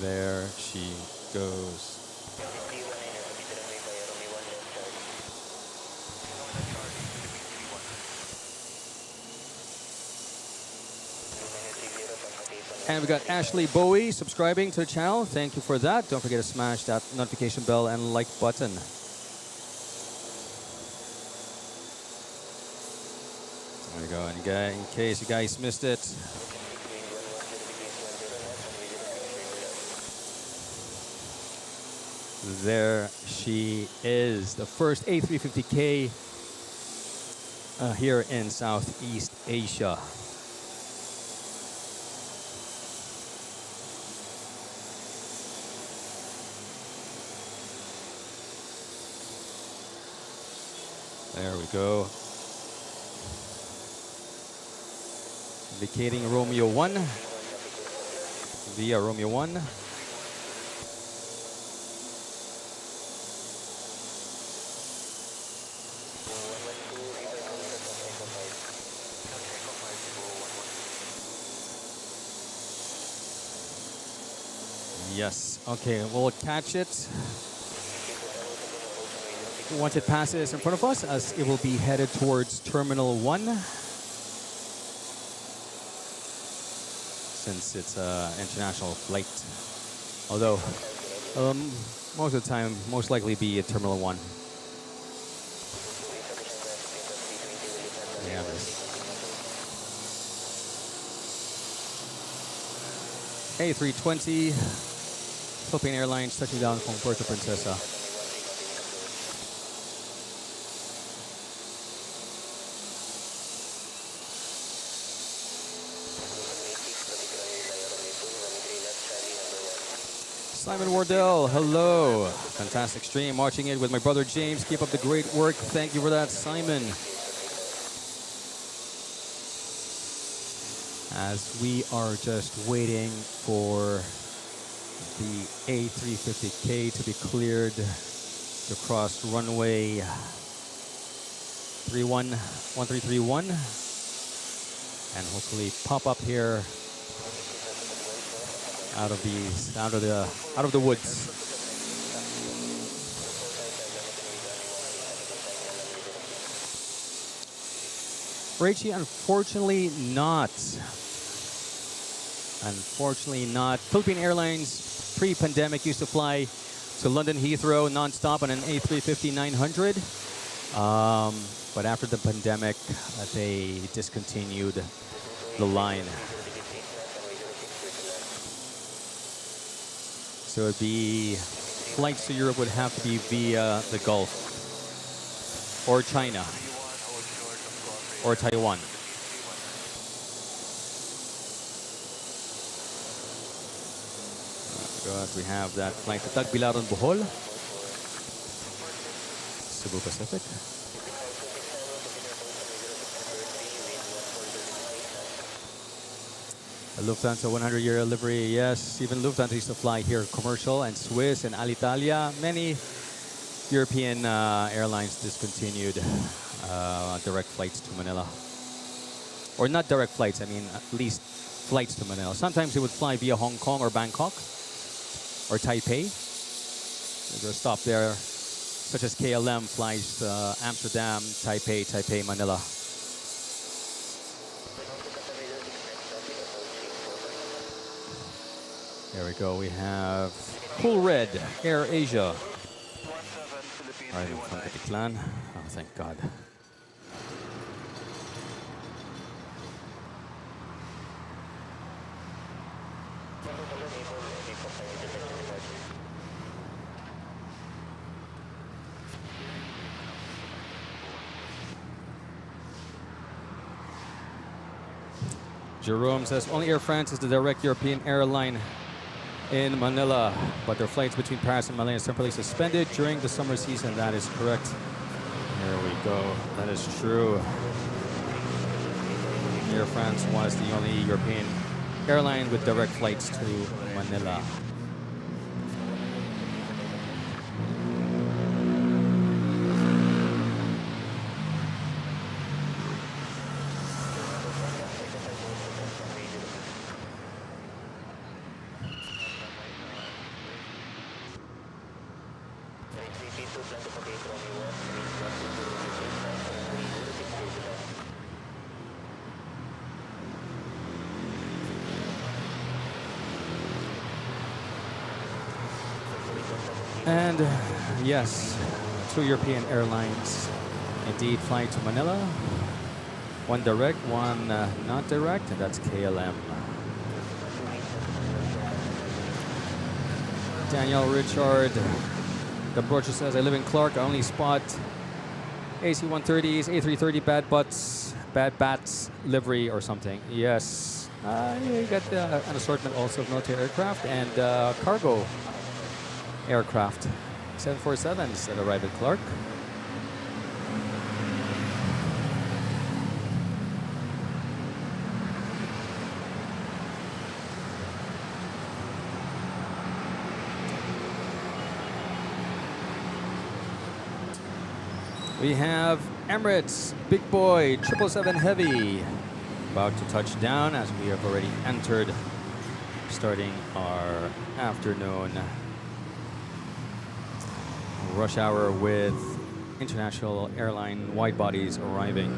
There she goes. And we got Ashley Bowie subscribing to the channel. Thank you for that. Don't forget to smash that notification bell and like button. There we go. And in case you guys missed it, there she is, the first A350K here in Southeast Asia. There we go. Indicating Romeo 1 via Romeo 1. Yes, okay, we'll catch it once it passes in front of us, as it will be headed towards Terminal 1. Since it's an international flight. Although, most of the time, most likely be at Terminal 1. Yeah, A320, Philippine Airlines touching down from Puerto Princesa. Simon Wardell, hello. Fantastic stream, watching it with my brother James. Keep up the great work. Thank you for that, Simon. As we are just waiting for the A350K to be cleared to cross runway 1331 and hopefully pop up here out of the woods. Rachie, unfortunately not. Unfortunately not. Philippine Airlines pre-pandemic used to fly to London Heathrow non-stop on an A350-900. But after the pandemic, they discontinued the line. So it'd be flights to Europe would have to be via the Gulf or China or Taiwan. God, we have that flight to Tagbilaran, Bohol, Cebu Pacific. A Lufthansa 100-year livery, yes. Even Lufthansa used to fly here, commercial, and Swiss and Alitalia. Many European airlines discontinued direct flights to Manila. or not direct flights, I mean at least flights to Manila. Sometimes they would fly via Hong Kong or Bangkok or Taipei. There's a stop there, such as KLM flies Amsterdam, Taipei, Manila. There we go. We have Cool Red, Air Asia. Right in front of the clan. Oh, thank God. Jerome says only Air France is the direct European airline in Manila, but their flights between Paris and Manila is temporarily suspended during the summer season. That is correct. There we go. That is true. Air France was the only European airline with direct flights to Manila. And yes, 2 European airlines indeed fly to Manila. One direct, one not direct, and that's KLM. Daniel Richard, the brocher says, I live in Clark, I only spot AC-130s, A330 bad bats livery or something. Yes, you got an assortment also of military aircraft and cargo aircraft. 747s that arrive at Clark. We have Emirates Big Boy 777 Heavy about to touch down as we have already entered, starting our afternoon rush hour with international airline wide bodies arriving.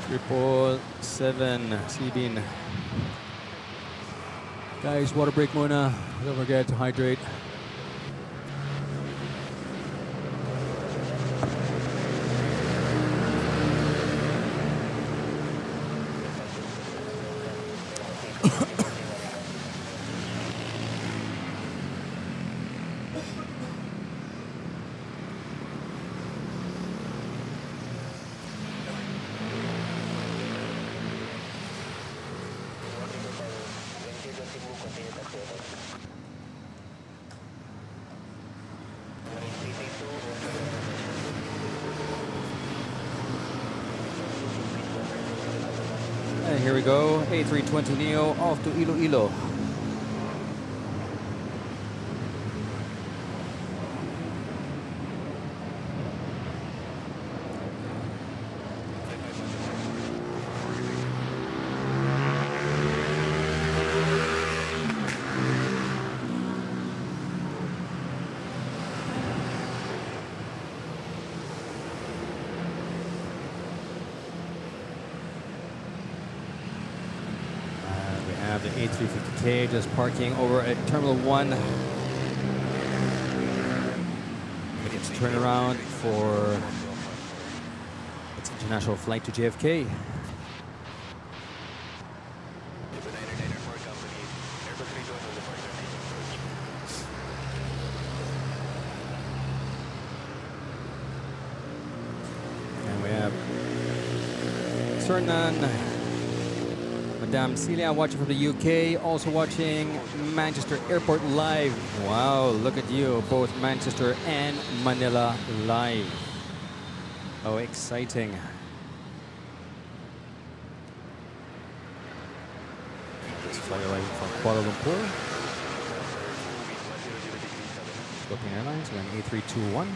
Triple 7 Sibin. Guys, water break muna. Don't forget to hydrate. And here we go, A320neo off to Iloilo. The A350K just parking over at Terminal 1. It's turnaround for its international flight to JFK. Cernan, Madame Celia watching from the UK, also watching Manchester Airport live. Wow, look at you, both Manchester and Manila live. Oh, exciting. Let's fly away from Kuala Lumpur. Philippine Airlines, we're on A321.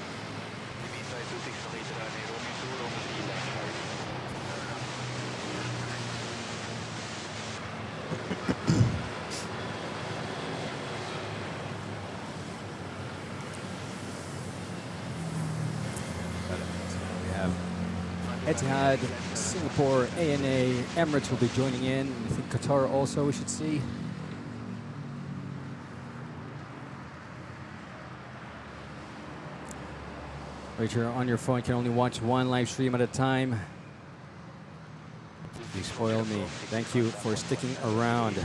Etihad, Singapore, ANA, Emirates will be joining in. I think Qatar also we should see. Right here on your phone, you can only watch one live stream at a time. You spoil me. Thank you for sticking around.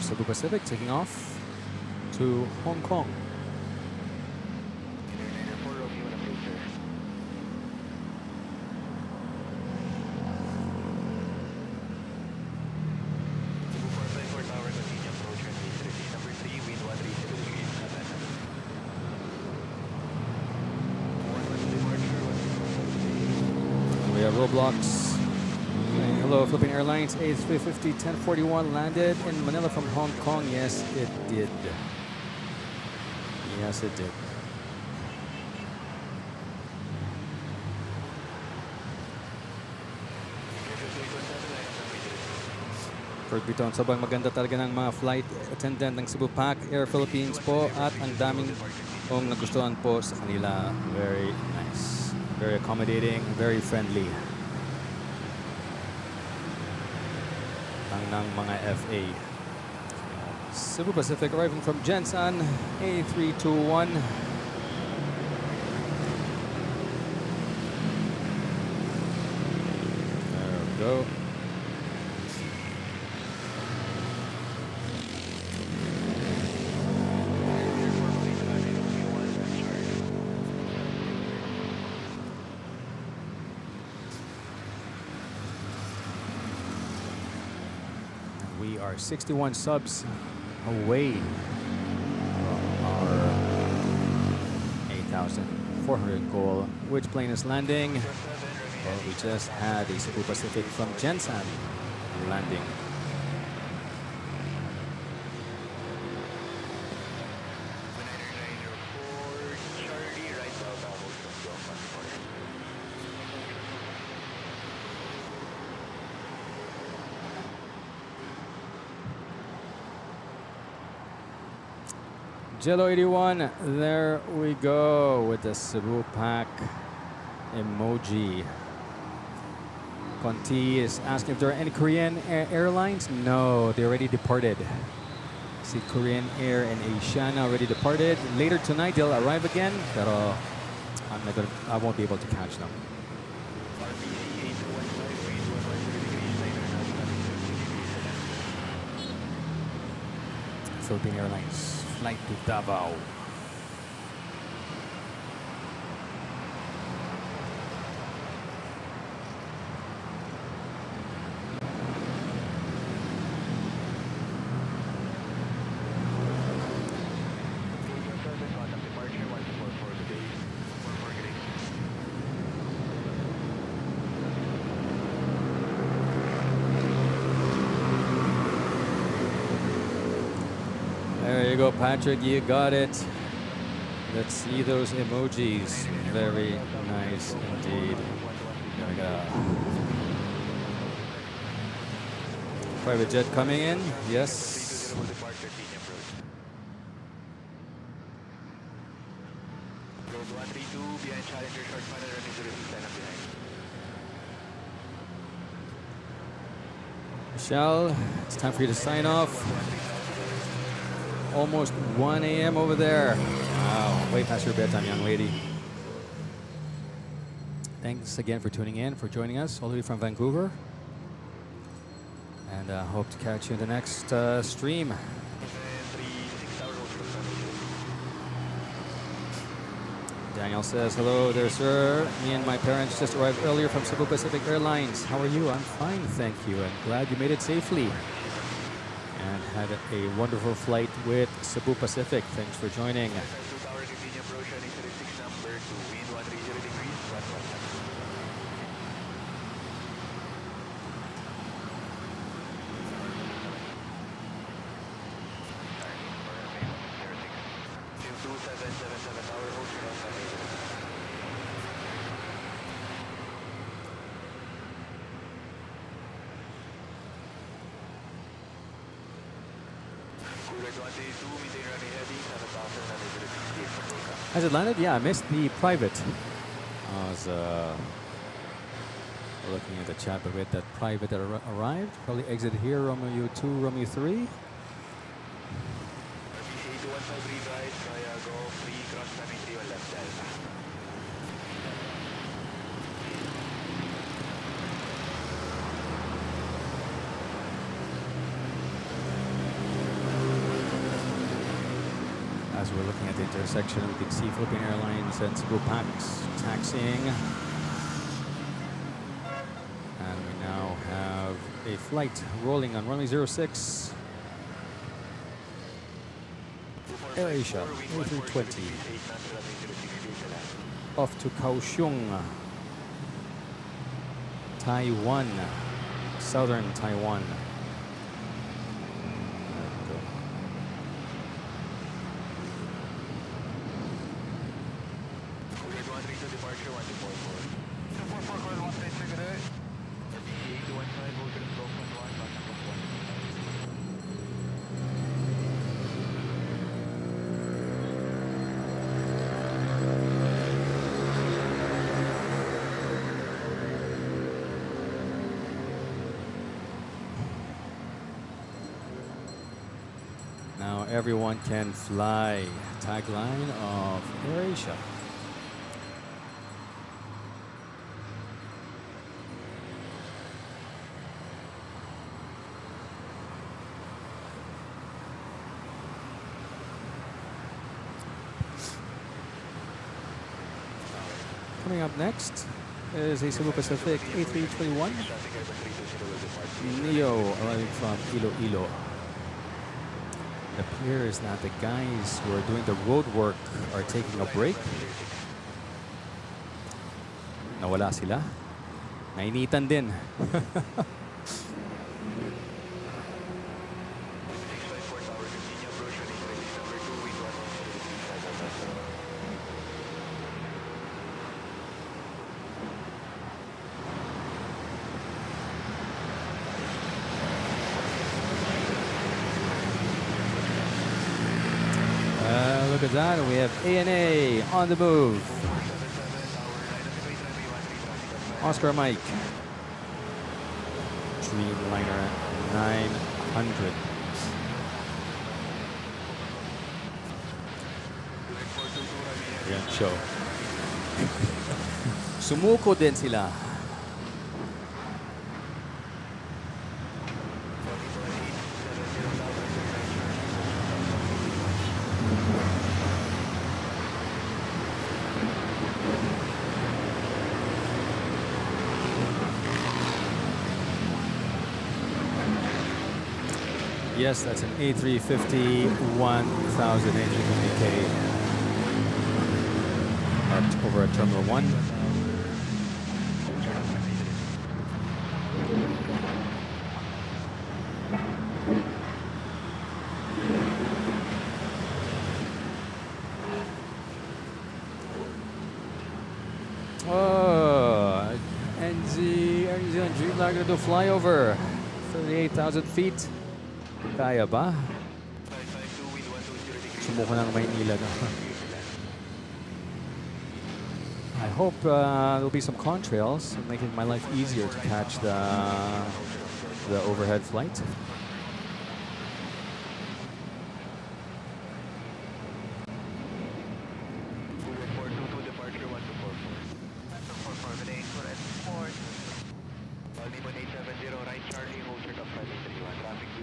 Cebu Pacific taking off to Hong Kong. We have roadblocks. Hello, Philippine Airlines, A350 1041 landed in Manila from Hong Kong. Yes, it did. Yes, it did. Kurt Biton, sobrang maganda talaga ng mga flight attendant ng Cebu Pac Air Philippines po at ang daming nagustuhan po sa kanila. Very nice. Very accommodating, very friendly. Ng mga FA. Cebu Pacific arriving from Jensan, A321. There we go. We are 61 subs away from our 8,400 goal. Which plane is landing? Well, we just had a Cebu Pacific from Jensan landing. Jello 81, there we go with the Cebu Pac emoji. Conti is asking if there are any Korean airlines. No, they already departed. See, Korean Air and Asiana already departed. Later tonight they'll arrive again, pero I won't be able to catch them. Philippine Airlines flight to Davao. There you go, Patrick, you got it. Let's see those emojis. Very nice indeed. There we go. Private jet coming in, yes. Michelle, it's time for you to sign off. Almost 1 a.m. over there. Wow, way past your bedtime, young lady. Thanks again for tuning in, for joining us all the way from Vancouver. And hope to catch you in the next stream. Daniel says, hello there, sir. Me and my parents just arrived earlier from Cebu Pacific Airlines. How are you? I'm fine, thank you. And glad you made it safely. And had a wonderful flight with Cebu Pacific. Thanks for joining. Has it landed? Yeah, I missed the private. I was looking at the chat, but we had that private that arrived. Probably exited here, Romeo 2, Romeo 3. As we're looking at the intersection, we can see Philippine Airlines and Cebu Pax taxiing. And we now have a flight rolling on runway 06. AirAsia A320 off to Kaohsiung, Taiwan, southern Taiwan. Now everyone can fly. Tagline of AirAsia. Coming up next is a Cebu Pacific A321 Neo arriving from Iloilo. It appears that the guys who are doing the road work are taking a break. Nawala sila. Nainitan din. Look at that, we have ANA on the move. Oscar Mike. Dreamliner 900. Yan, show. Sumuko din sila. Yes, that's an A350 1000 A350K. Parked over at Terminal 1. Oh, NZ and Dreamliner gonna do flyover. 38,000 feet. Kaya ba? Sumuko ng Maynila na. I hope there'll be some contrails, making my life easier to catch the overhead flight.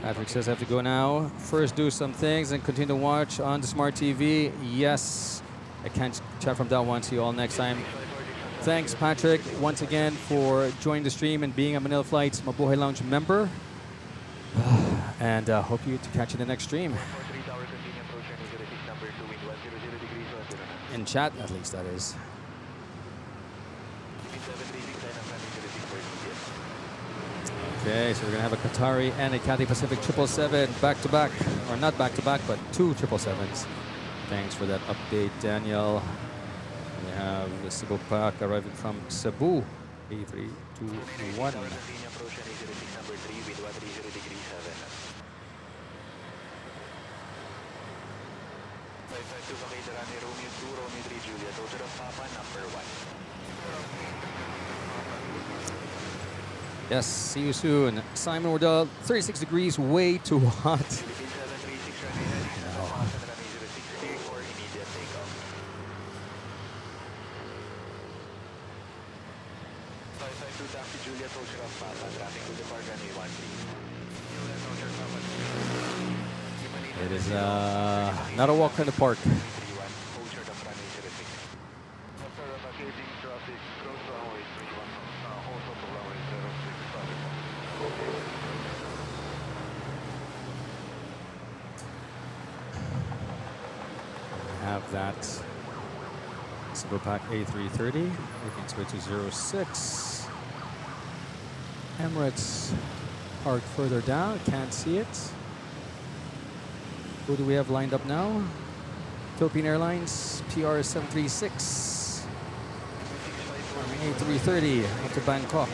Patrick says I have to go now. First do some things and continue to watch on the smart TV. Yes, I can't chat from that one. See you all next time. Thanks, Patrick, once again for joining the stream and being a Manila Flights Mabuhay Lounge member. And hope you to catch you in the next stream. In chat, at least, that is. Okay, so we're going to have a Qatari and a Cathay Pacific 777 back-to-back. Or not back-to-back, but two 777s. Thanks for that update, Daniel. We have the Cebu pack arriving from Cebu, A321. Yes, see you soon. Simon Wardell, 36 degrees, way too hot. It is not a walk in the park. Have that Cebu pack A330. We can switch to 06. Emirates parked further down. Can't see it. Who do we have lined up now? Philippine Airlines PR 736. A330 up to Bangkok.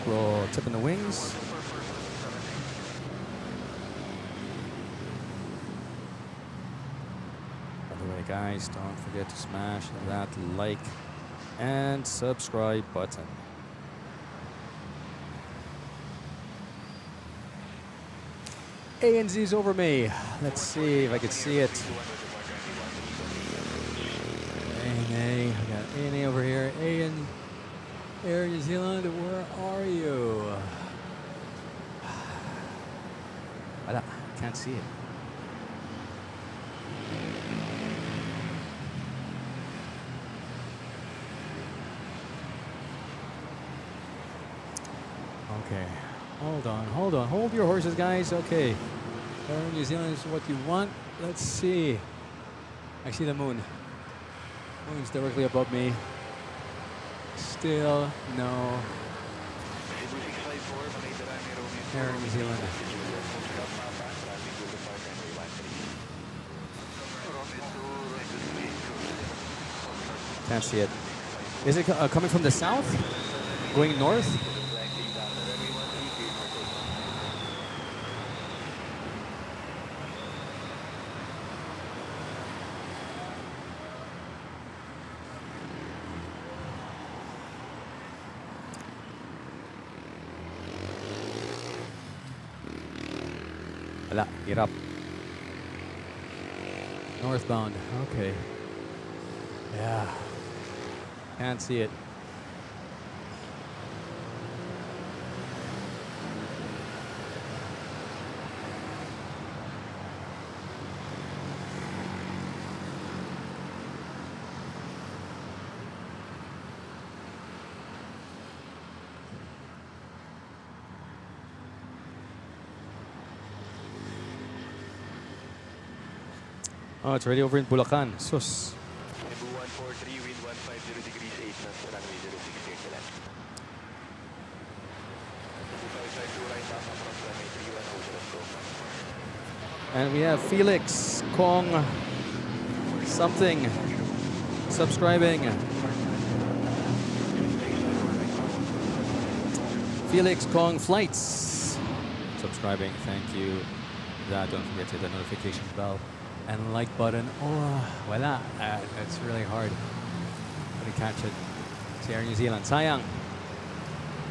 Roll, tipping the wings. By the way, guys, don't forget to smash that like and subscribe button. ANZ's over me. Let's see if I can see it. ANA, I got ANA over here. Air New Zealand, where are you? Can't see it. Okay, hold your horses, guys. Okay, Air New Zealand is what you want. Let's see. I see the moon. Moon's directly above me. Still no Air New Zealand. Can't see it. Is it coming from the south? Going north? Wala, hirap. Northbound, okay. Yeah, can't see it. Oh, it's already over in Bulacan. Sus. Cebu 143, wind 150 degrees 8 knots, runway 06 clear to land. Cebu 552, right down from runway 31, hold us go. And we have Felix Kong something subscribing. Felix Kong Flights subscribing. Thank you. That, don't forget to hit the notification bell and like button. Oh, wala. It's really hard to catch it. It's Air New Zealand. Sayang.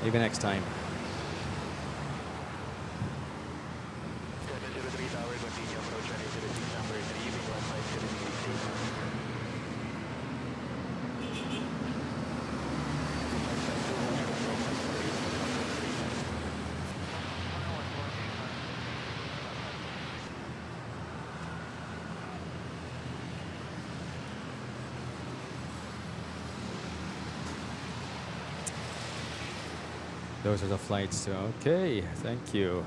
Maybe next time. 703 tower, continue approach runway 06 number 3, wind 150 degrees 8 knots. Those are the flights too. Okay, thank you.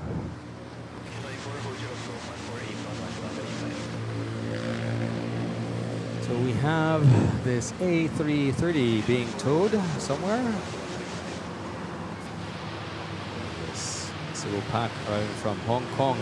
So we have this A330 being towed somewhere. This Cebu pack arriving from Hong Kong.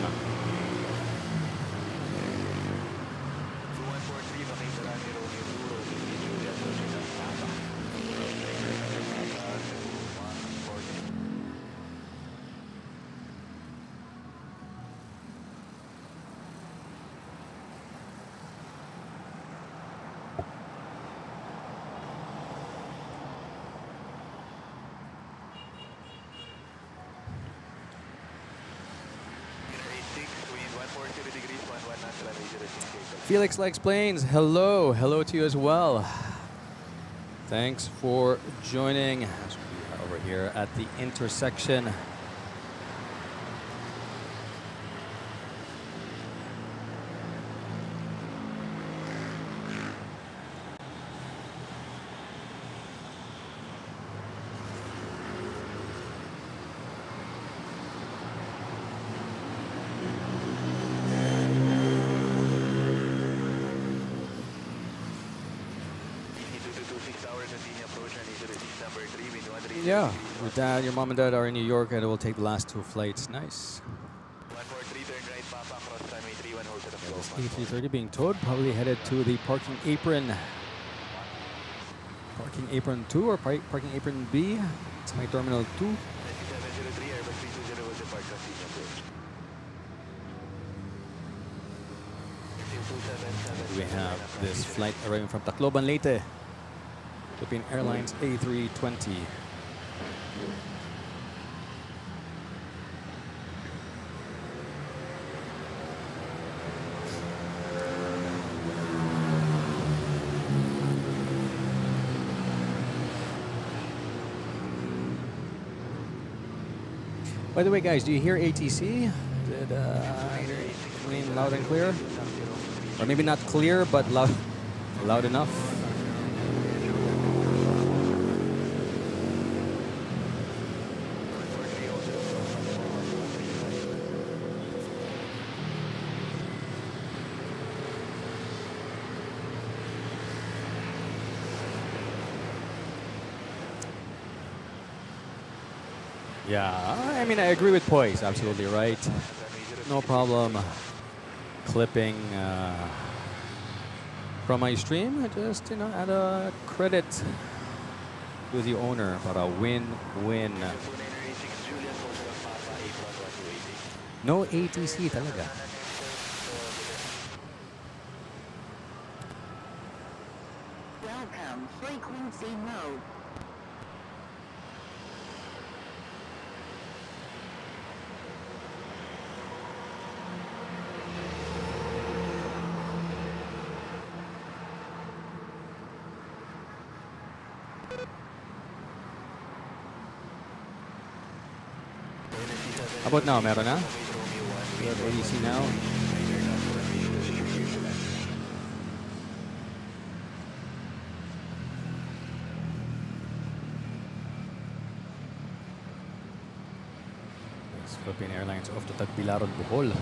Felix likes planes. Hello. Hello to you as well. Thanks for joining as we are over here at the intersection. Yeah, your dad, your mom and dad are in New York and we'll take the last two flights. Nice. 143, turn right, Papa, cross runway 31, hold to the Yeah, floor. this A330 being towed, probably headed to the parking apron. Parking apron 2 or parking apron B. It's my terminal 2. 703, Airbus 320 will depart, continue approach. We have this flight arriving from Tacloban, Leyte. Philippine Airlines A320. By the way, guys, do you hear ATC? Did coming in loud and clear? Or maybe not clear, but loud enough? Yeah, I mean, I agree with Poise. Absolutely right. No problem clipping from my stream. I just, add a credit to the owner para win-win. No ATC talaga. Welcome, frequency mode. How about now? Meron na? We have ATC now. This Philippine Airlines off to Tagbilaran, Bohol.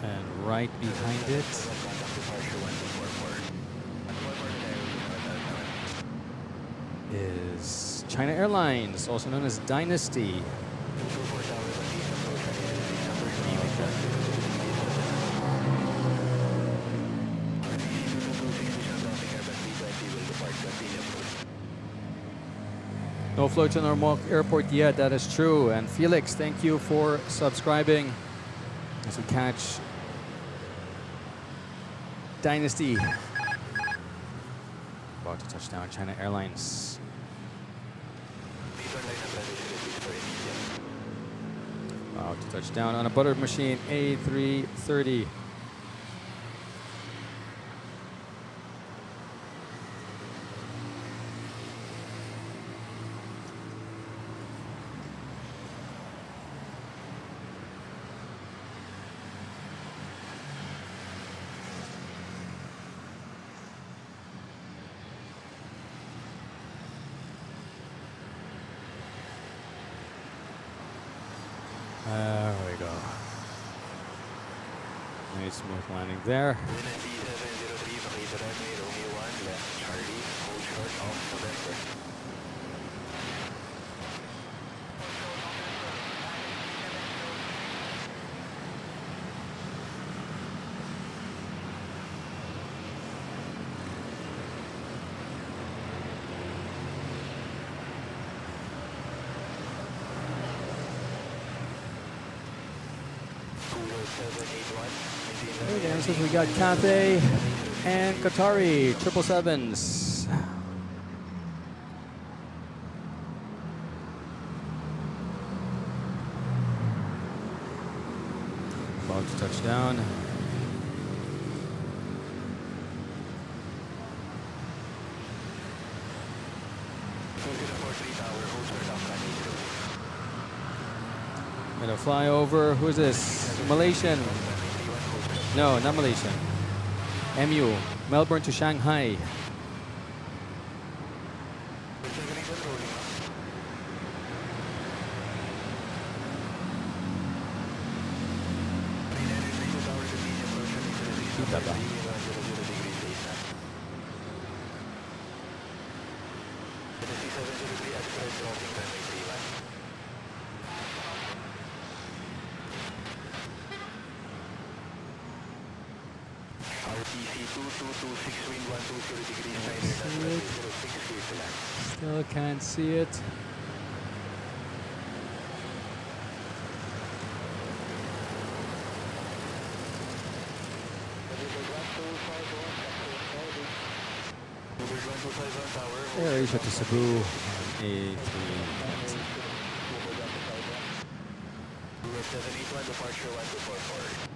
And right behind it is China Airlines, also known as Dynasty. No floats in our mock airport yet, that is true. And Felix, thank you for subscribing as we catch Dynasty. About to touch down China Airlines. About to touch down on a butter machine A330. There we go. Nice smooth landing there. Okay, and so we got Cathay and Qatari 777s. About to touch down. Gonna fly over. Who's this? Malaysian. No, not Malaysian. MU. Melbourne to Shanghai. Kita ba? Still can't see it. AirAsia to Cebu on A3. Departure 1244.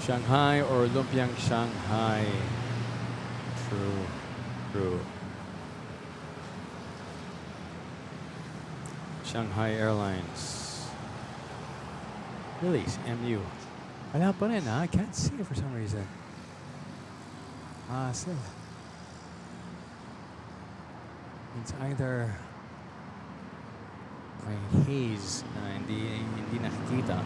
Shanghai or Lumpiang Shanghai. True, true. Shanghai Airlines. Really, MU. Wala pa rin, I can't see it for some reason. Still. It's either may haze na hindi nakikita.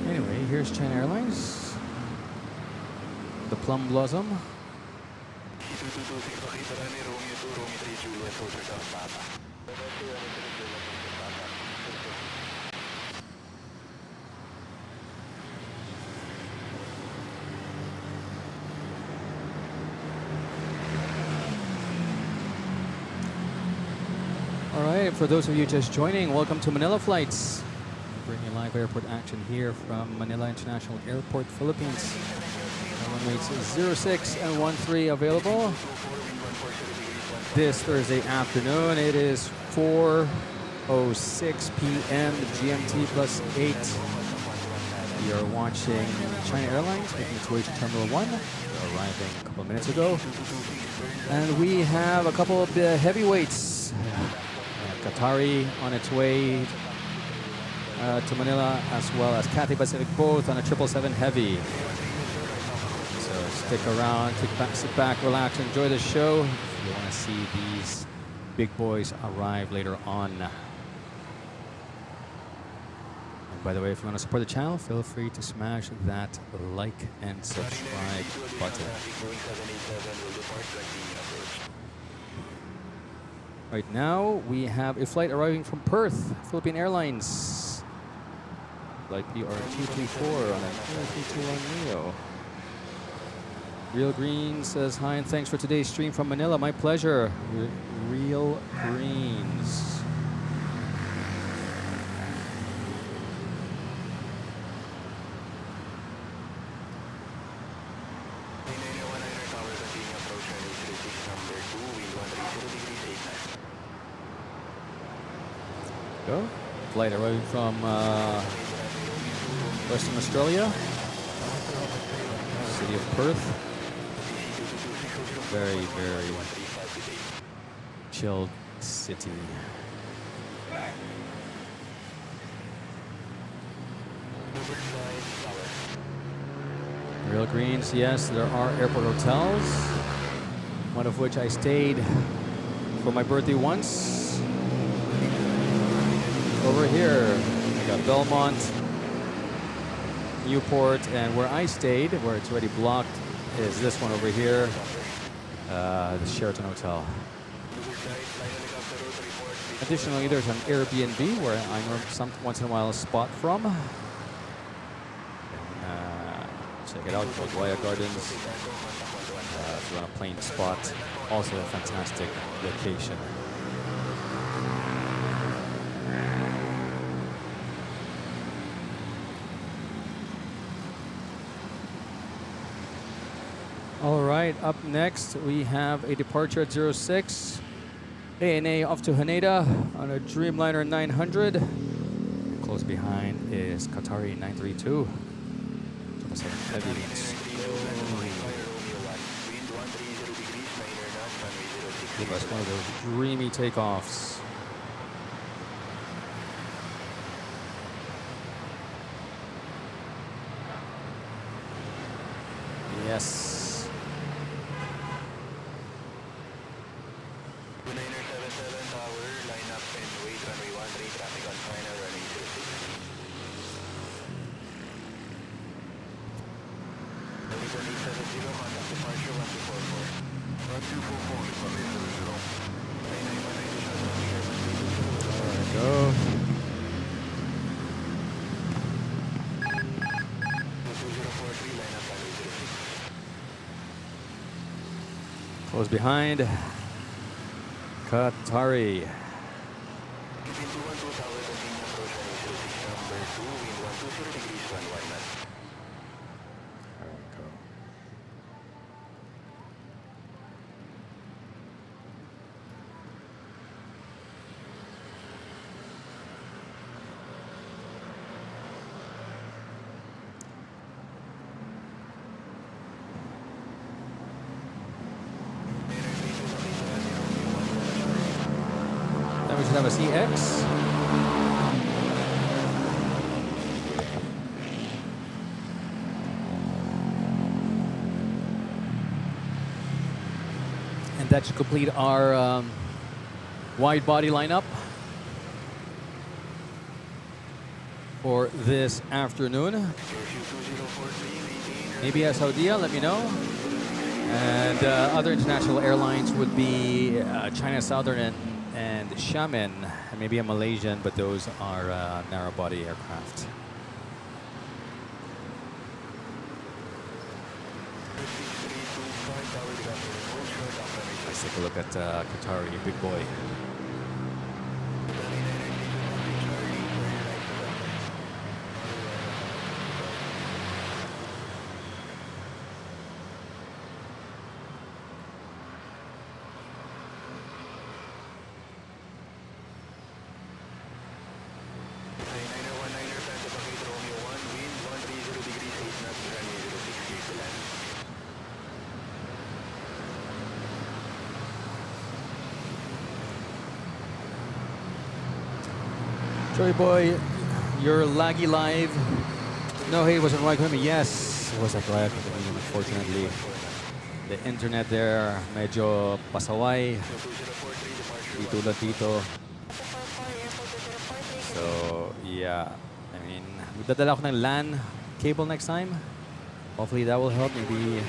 Anyway, here's China Airlines. The Plum Blossom. All right, for those of you just joining, welcome to Manila Flights. Bringing live airport action here from Manila International Airport, Philippines. Runways 06 and 13 available. This Thursday afternoon, it is 4:06 p.m. GMT plus 8. We are watching China Airlines making its way to Terminal 1. They're arriving a couple of minutes ago. And we have a couple of the heavyweights. Qatari on its way to Manila, as well as Cathay Pacific, both on a 777 Heavy. So stick around, sit back, relax, enjoy the show. If you want to see these big boys arrive later on. And by the way, if you want to support the channel, feel free to smash that like and subscribe button. Right now, we have a flight arriving from Perth, Philippine Airlines. Flight PR234 on an Air321 Neo. Real Green says hi and thanks for today's stream from Manila. My pleasure. Real Greens. Go. Flight arriving from Western Australia, city of Perth. Very, very chilled city. Real Greens, yes, there are airport hotels, one of which I stayed for my birthday once. Over here, I got Belmont, Newport, and where I stayed, where it's already blocked, is this one over here, the Sheraton Hotel. Additionally, there's an Airbnb where I once in a while spot from. Check it out, Goya Gardens. If you want a plain spot, also a fantastic location. All right, up next we have a departure at 06. ANA off to Haneda on a Dreamliner 900. Close behind is Qatari 932. Give us one of those dreamy takeoffs. Yes. Go. Close behind. Qatari. Then we should have a CX. And that should complete our wide body lineup for this afternoon. Maybe a Saudia, let me know. And other international airlines would be China Southern and Xiamen, and maybe a Malaysian, but those are narrow body aircraft. Let's take a look at Qatari, big boy. Joey boy, you're laggy live. No, hey, it wasn't right with me. Yes, it was a right with me, unfortunately. The internet there, medyo pasaway. Dito. So, yeah. I mean, dadala ko ng LAN cable next time. Hopefully that will help maybe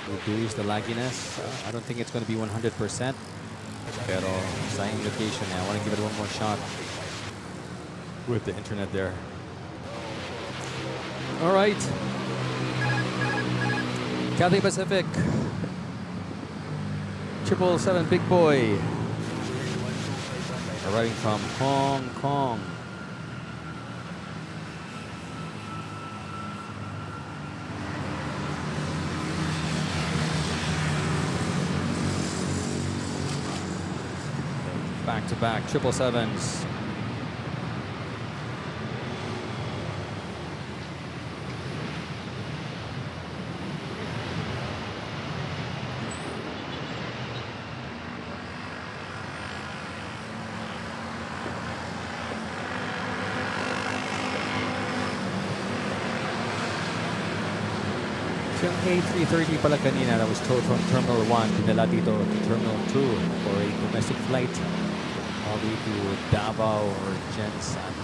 reduce the lagginess. I don't think it's going to be 100%. Pero sayang location. I want to give it one more shot with the internet there. All right. Cathay Pacific. 777 Big Boy. Arriving from Hong Kong. Back-to-back 777s. Yung A330 pala kanina that was towed from Terminal 1, dinala dito to Terminal 2 for a domestic flight all the way to Davao or Jensan.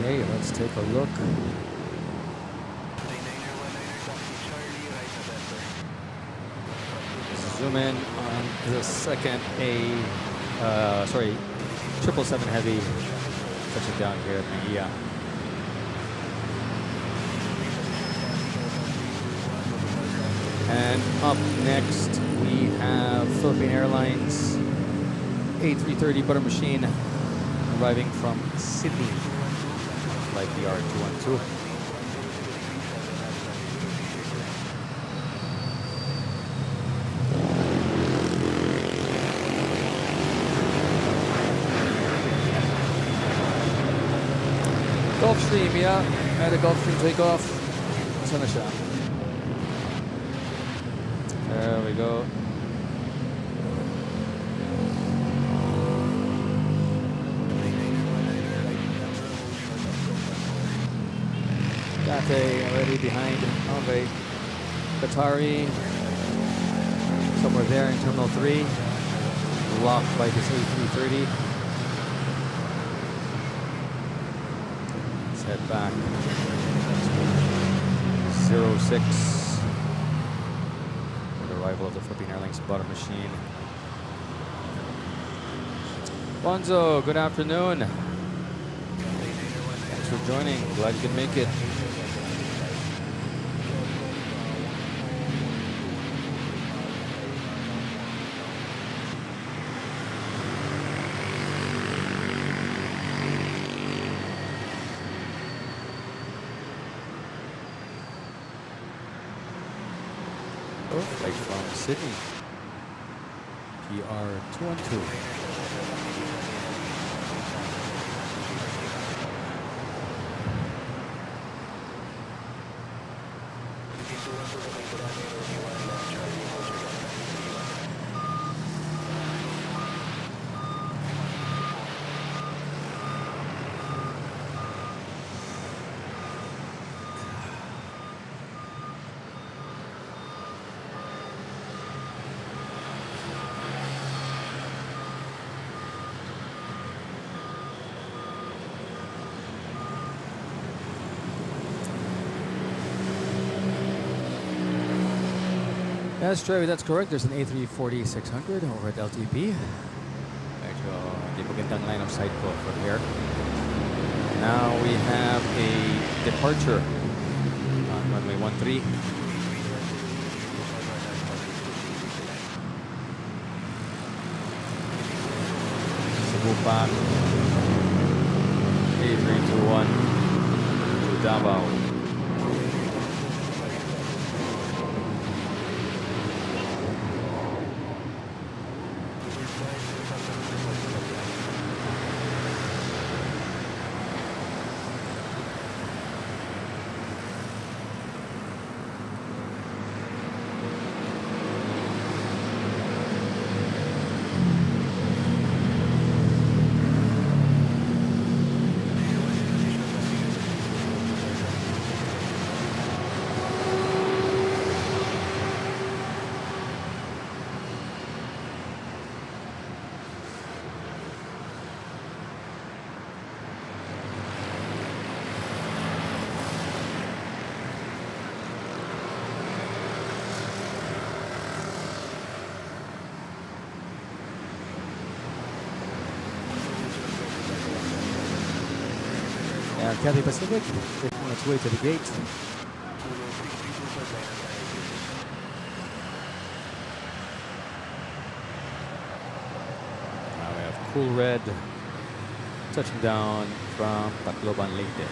Okay, let's take a look. Zoom in on the second 777 Heavy touching down here at NAIA. And up next, we have Philippine Airlines A330 butter machine arriving from Sydney. Flight BR212. Gulfstream, yeah. Had a Gulfstream takeoff. Saan na siya? There we go. Cathay already behind. Okay. Qatari somewhere there in Terminal 3. Locked by this A330. Let's head back. 06. For the arrival of the Philippine Airlines butter machine. Bonzo, good afternoon. Thanks for joining. Glad you could make it. Flight from Sydney, PR212. Yes, Trevi, that's correct. There's an A340-600 over at LTP. Medyo di magandang line of sight po from here. Now we have a departure on runway 13. Cebu A321 to Davao. Cathay Pacific, on its way to the gate. Now we have Cool Red touching down from Tacloban, Leyte.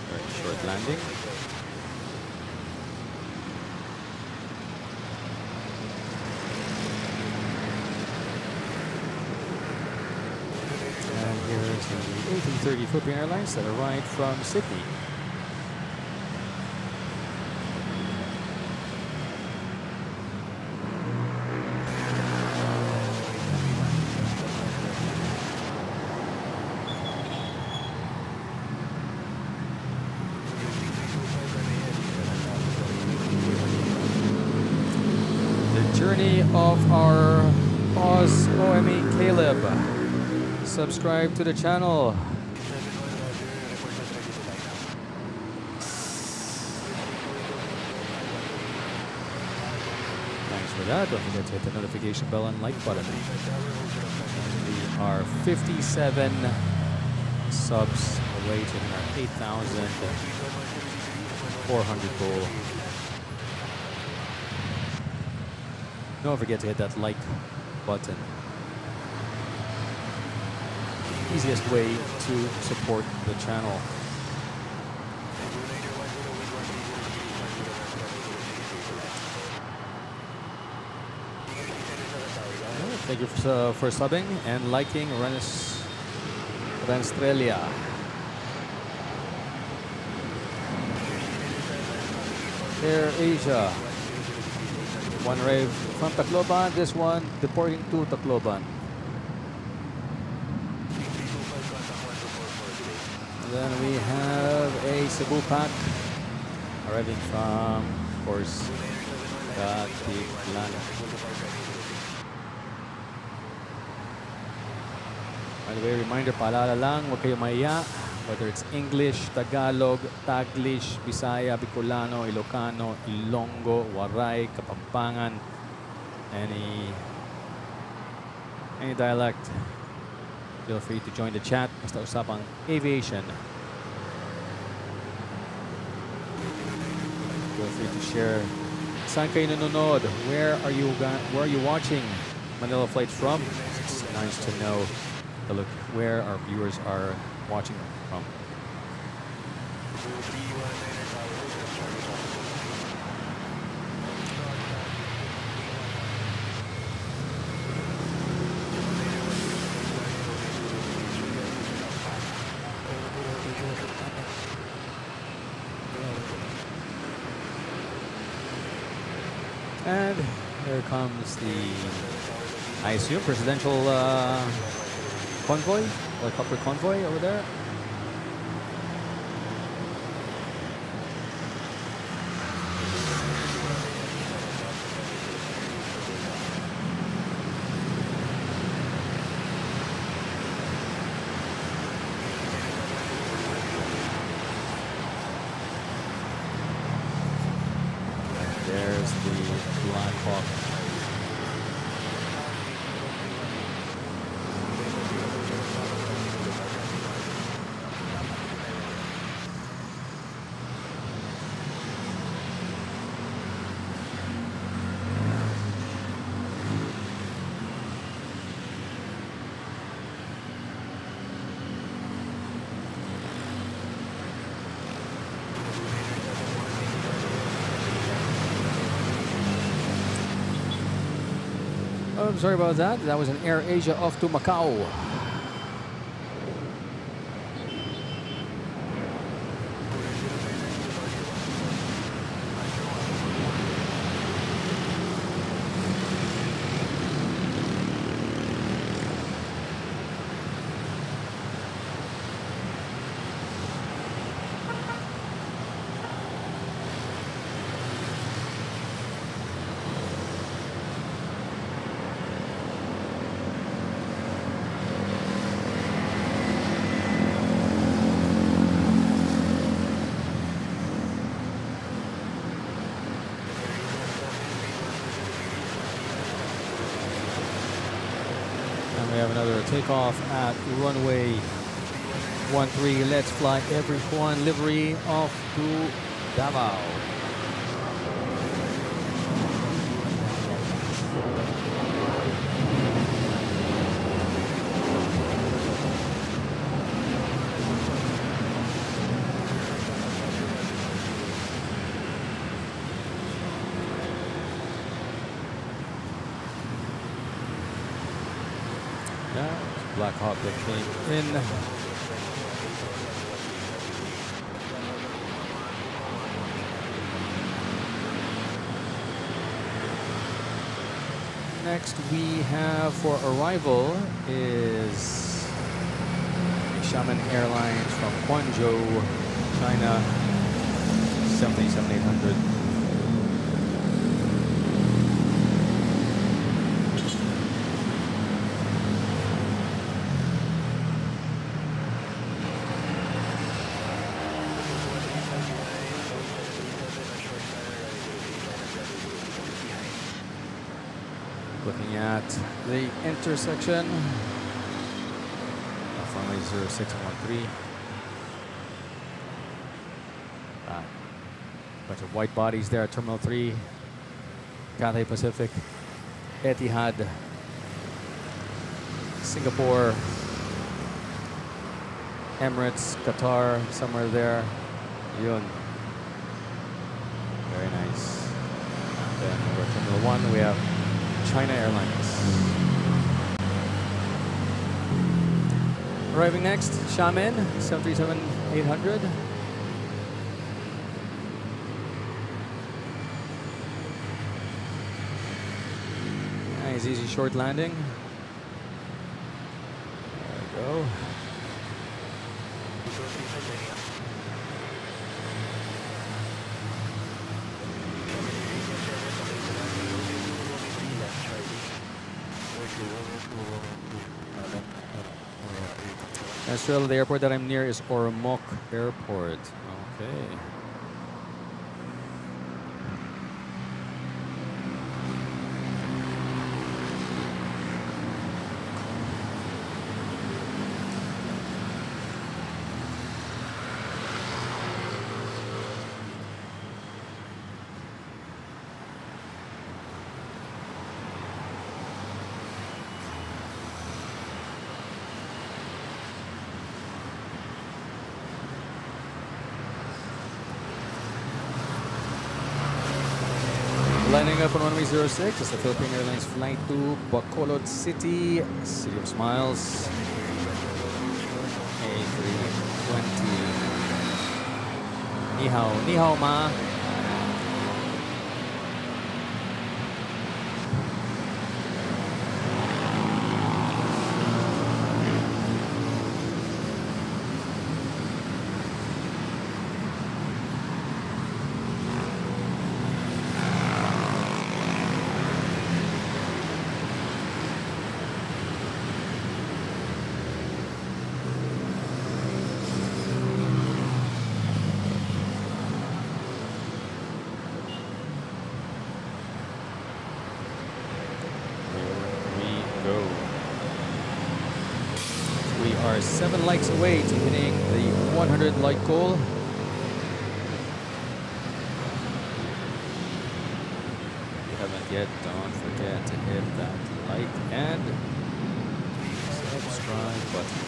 Very short landing. And here's the A330 Philippine Airlines that arrived from Sydney. Journey of our Oz OME Caleb. Subscribe to the channel. Thanks for that. Don't forget to hit the notification bell and like button. We are 57 subs away to our 8,400 goal. Don't forget to hit that like button. Easiest way to support the channel. Thank you for subbing and liking Renstrelia. Air Asia. One rave from Tacloban, this one deporting to Tacloban. And then we have a Cebu pack arriving from, of course, Katilan. By the way, reminder, paalala lang, huwag kayo mahiya. Whether it's English, Tagalog, Taglish, Bisaya, Bicolano, Ilocano, Ilonggo, Waray, Kapampangan, any dialect, feel free to join the chat. Basta usapang aviation. Feel free to share. Saan kayo nanonood? Where are you watching Manila Flights from? It's nice to know where our viewers are watching from. And here comes the, I assume, presidential convoy, helicopter convoy over there. There's the Black Hawk. Oh, I'm sorry about that. That was an Air Asia off to Macau. We have another takeoff at runway 13. Let's fly everyone. Livery off to Davao. Black Hawk that came in. Next we have for arrival is Xiamen Airlines from Guangzhou, China, 787-800. Looking at the intersection of runway 0613. Bunch of white bodies there at Terminal 3. Cathay Pacific, Etihad, Singapore, Emirates, Qatar, somewhere there. Yun. Very nice. And then over at Terminal 1 we have China Airlines. Arriving next, Xiamen, 737-800. Nice, easy short landing. There we go. Astral, the airport that I'm near is Ormoc Airport. Okay. Lining up on runway 06 is the Philippine Airlines flight to Bacolod City, City of Smiles. A320. Ni hao, ni hao ma. We are 7 likes away to hitting the 100 like goal. If you haven't yet, don't forget to hit that like and subscribe button.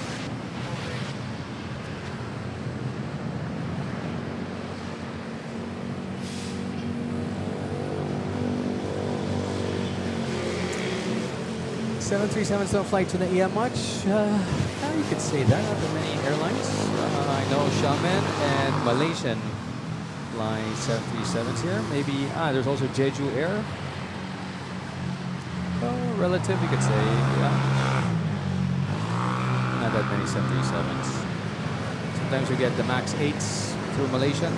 $737 don't fly to NAIA much. You could say that. Not that many airlines. I know Xiamen and Malaysian fly 737s here. Maybe there's also Jeju Air. Relative, you could say. Yeah. Not that many 737s. Sometimes you get the MAX 8s through Malaysian.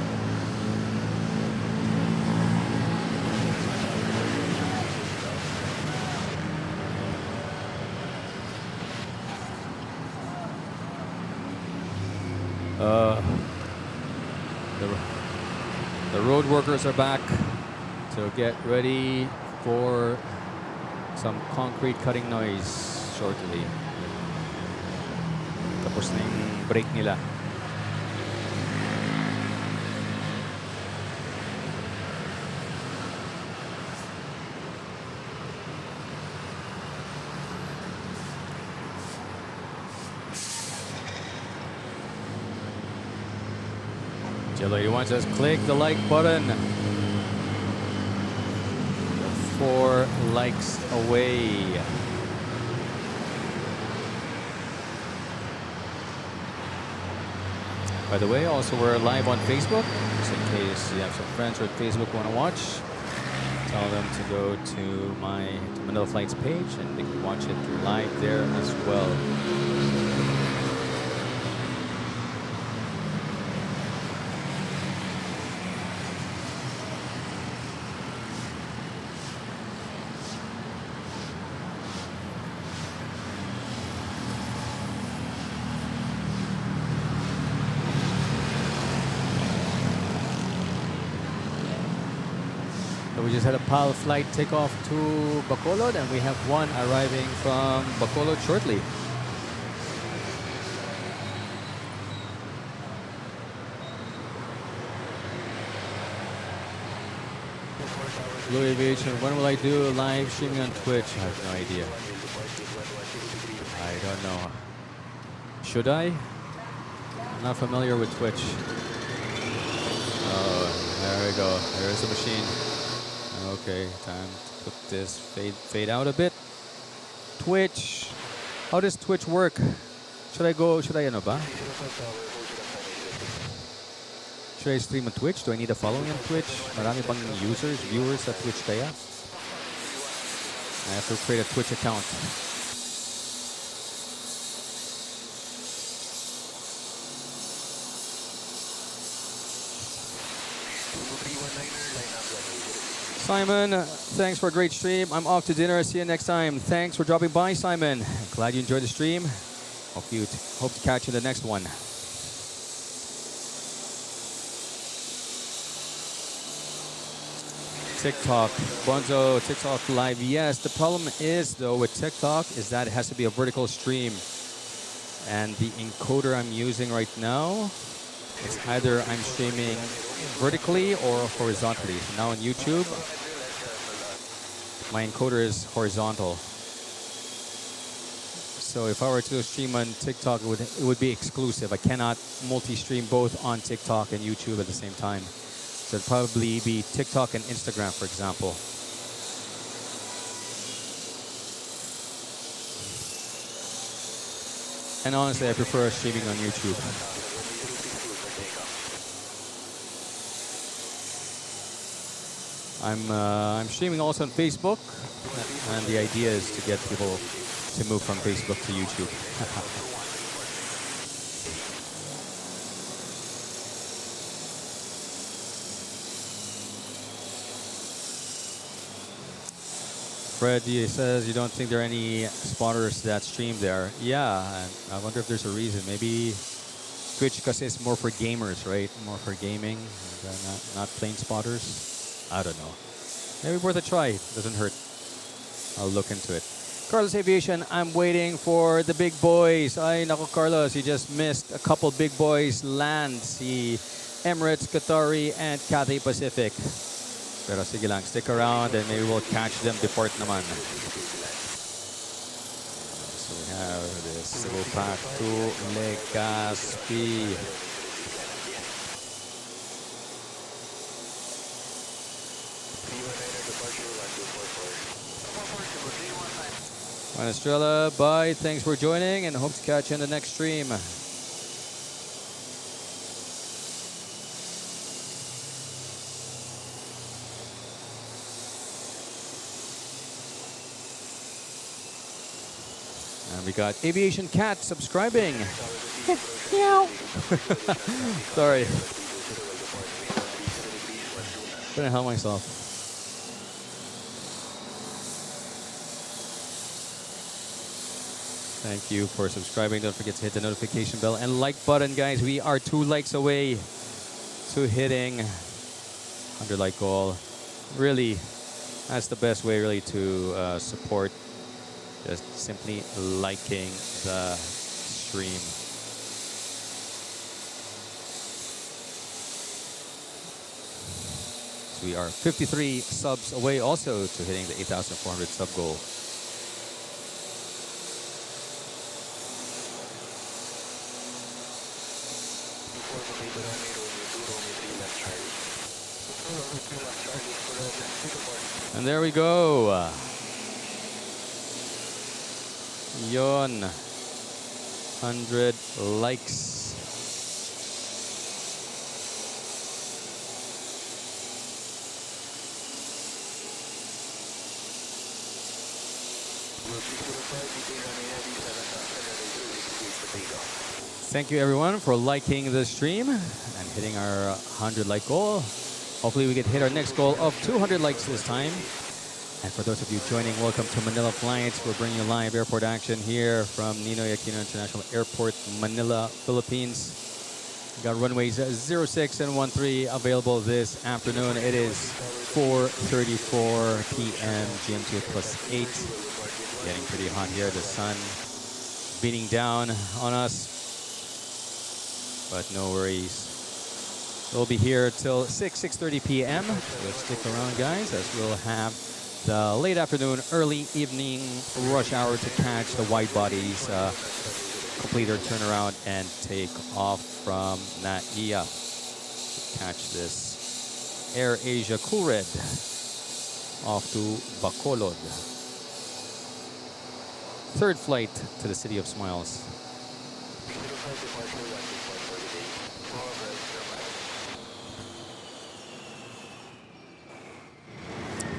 The road workers are back, so get ready for some concrete cutting noise shortly. Tapos na yung break nila. Jello, you want to just click the like button. 4 likes away. By the way, also we're live on Facebook. Just in case you have some friends on Facebook who want to watch, tell them to go to my Manila Flights page and they can watch it live there as well. So we just had a PAL flight takeoff to Bacolod, and we have one arriving from Bacolod shortly. Blue Aviation, when will I do live streaming on Twitch? I have no idea. I don't know. Should I? I'm not familiar with Twitch. Oh, there we go. There's the machine. Okay, time to put this fade out a bit. Twitch. How does Twitch work? Should I ano ba? Should I stream on Twitch? Do I need a following on Twitch? Marami bang viewers sa Twitch kaya? I have to create a Twitch account. Simon, thanks for a great stream. I'm off to dinner. See you next time. Thanks for dropping by, Simon. Glad you enjoyed the stream. Hope to catch you in the next one. TikTok, Bonzo, TikTok live. Yes, the problem is though with TikTok is that it has to be a vertical stream, and the encoder I'm using right now, it's either I'm streaming vertically or horizontally. So now on YouTube, my encoder is horizontal. So if I were to stream on TikTok, it would be exclusive. I cannot multi-stream both on TikTok and YouTube at the same time. So it'd probably be TikTok and Instagram, for example. And honestly, I prefer streaming on YouTube. I'm streaming also on Facebook, and the idea is to get people to move from Facebook to YouTube. Fred says you don't think there are any spotters that stream there. Yeah, I wonder if there's a reason. Maybe Twitch because it's more for gamers, right? More for gaming, not plane spotters. I don't know. Maybe worth a try. Doesn't hurt. I'll look into it. Carlos Aviation, I'm waiting for the big boys. Ay, nako Carlos, you just missed a couple big boys land. Si Emirates, Qatari, and Cathay Pacific. Pero sige lang, stick around and maybe we'll catch them depart naman. So we have this Pack to Legazpi. Estrella, bye. Thanks for joining and hope to catch you in the next stream. And we got Aviation Cat subscribing. Meow. Sorry. Couldn't help myself. Thank you for subscribing. Don't forget to hit the notification bell and like button, guys. We are 2 likes away to hitting 100 like goal. Really, that's the best way really to support just simply liking the stream. So we are 53 subs away also to hitting the 8,400 sub goal. And there we go. Yon. 100 likes. Thank you everyone for liking the stream and hitting our 100 like goal. Hopefully we can hit our next goal of 200 likes this time. And for those of you joining, welcome to Manila Flights. We're bringing you live airport action here from Ninoy Aquino International Airport, Manila, Philippines. We got runways 06 and 13 available this afternoon. It is 4:34 p.m. GMT +8. Getting pretty hot here. The sun beating down on us. But no worries. We'll be here till 6:30 p.m. So stick around, guys, as we'll have the late afternoon, early evening rush hour to catch the wide bodies, complete their turnaround, and take off from NAIA. Catch this Air Asia Cool Red off to Bacolod. Third flight to the City of Smiles.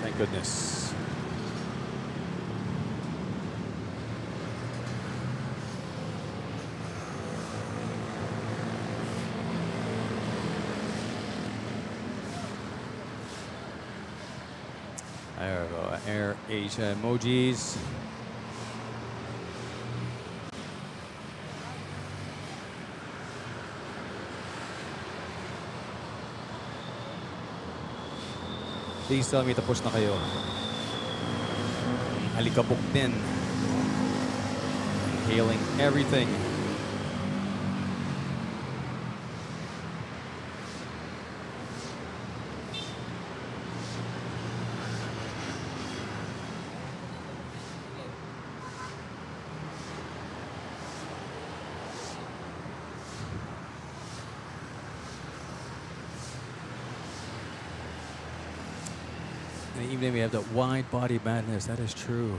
Thank goodness. There we go. Air Asia emojis. Please tell me tapos na kayo. Alikabok din. Inhaling everything. In the evening, we have the wide body madness. That is true.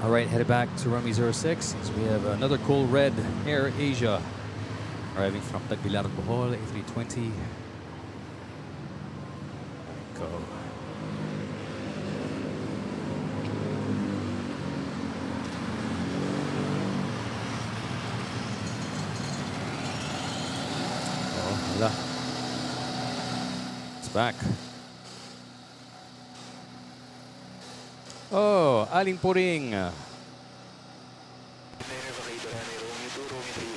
All right, headed back to runway 06. As we have another cool red Air Asia arriving from Tagbilaran, Bohol, A320. Go. Oh, hala. It's back. Oh, Aling Puring.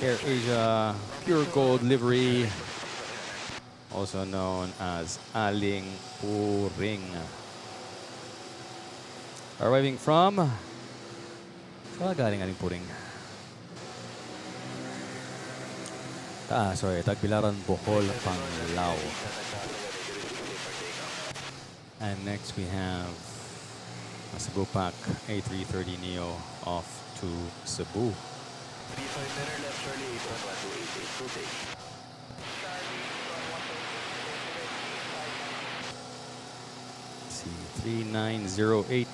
Air Asia Pure Gold livery, also known as Aling Puring. Arriving from saan galing Aling Puring? Sorry, Tagbilaran, Bohol, Panglao. And next we have a Cebu Pack A330neo off to Cebu. Let's see, 3908.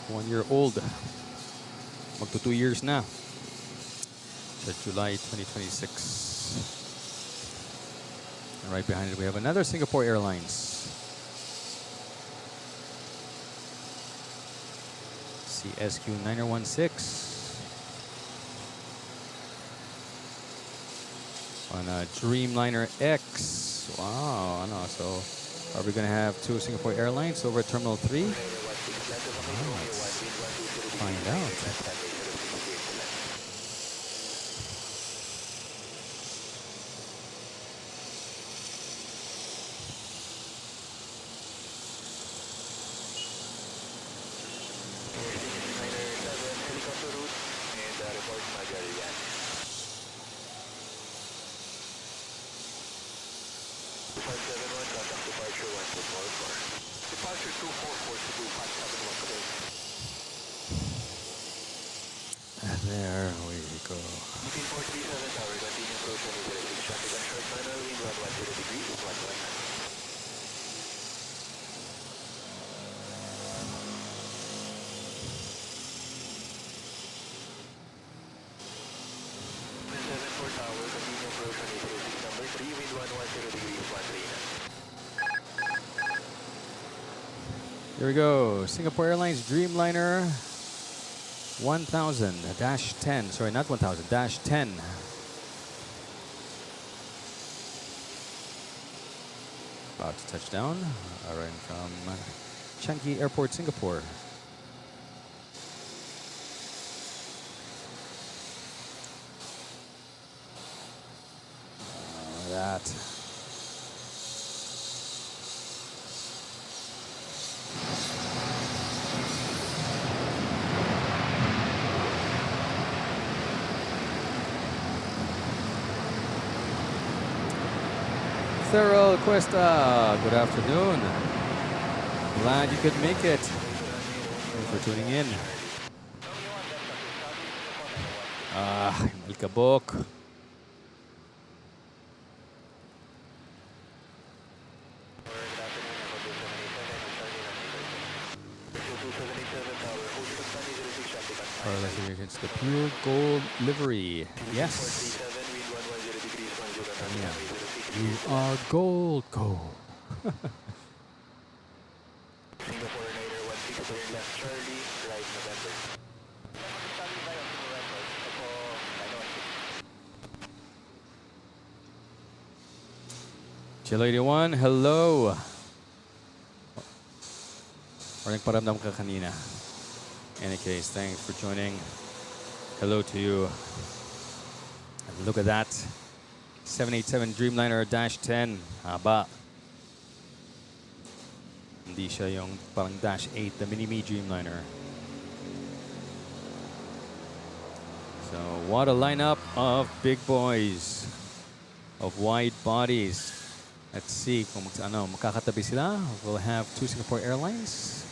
1 year old. Magto 2 years na. So July 2026. And right behind it we have another Singapore Airlines. SQ 9016 on a Dreamliner X. Wow, I know. So are we gonna have two Singapore Airlines over at Terminal 3? Find out. Helicopter route and report Magarian. Contact departure 1244. Departure 2442, 571 today. And there we go. 18437 tower, continue approach 106, traffic on short tunnel, wind 110 degrees, 119. Tower, continue approach 106, number 3, wind 110 degrees, 139. Here we go. Singapore Airlines Dreamliner 1000-10. Sorry, not 1000-10. About to touch down. Arriving from Changi Airport, Singapore. That. Cyril Cuesta, good afternoon. Glad you could make it. Thanks for tuning in. Ilkabok. It's the pure gold livery. Yes. Yeah. You are gold. Go. Singapore Niner 16 turn left Charlie, right November. Chilo 81, hello. Or nagparamdam ka kanina. Any case, thanks for joining. Hello to you. And look at that. 787 Dreamliner-10. Haba. Hindi siya yung parang -8, the mini-me Dreamliner. So, what a lineup of big boys. Of wide bodies. Let's see kung makakatabi sila. We'll have 2 Singapore Airlines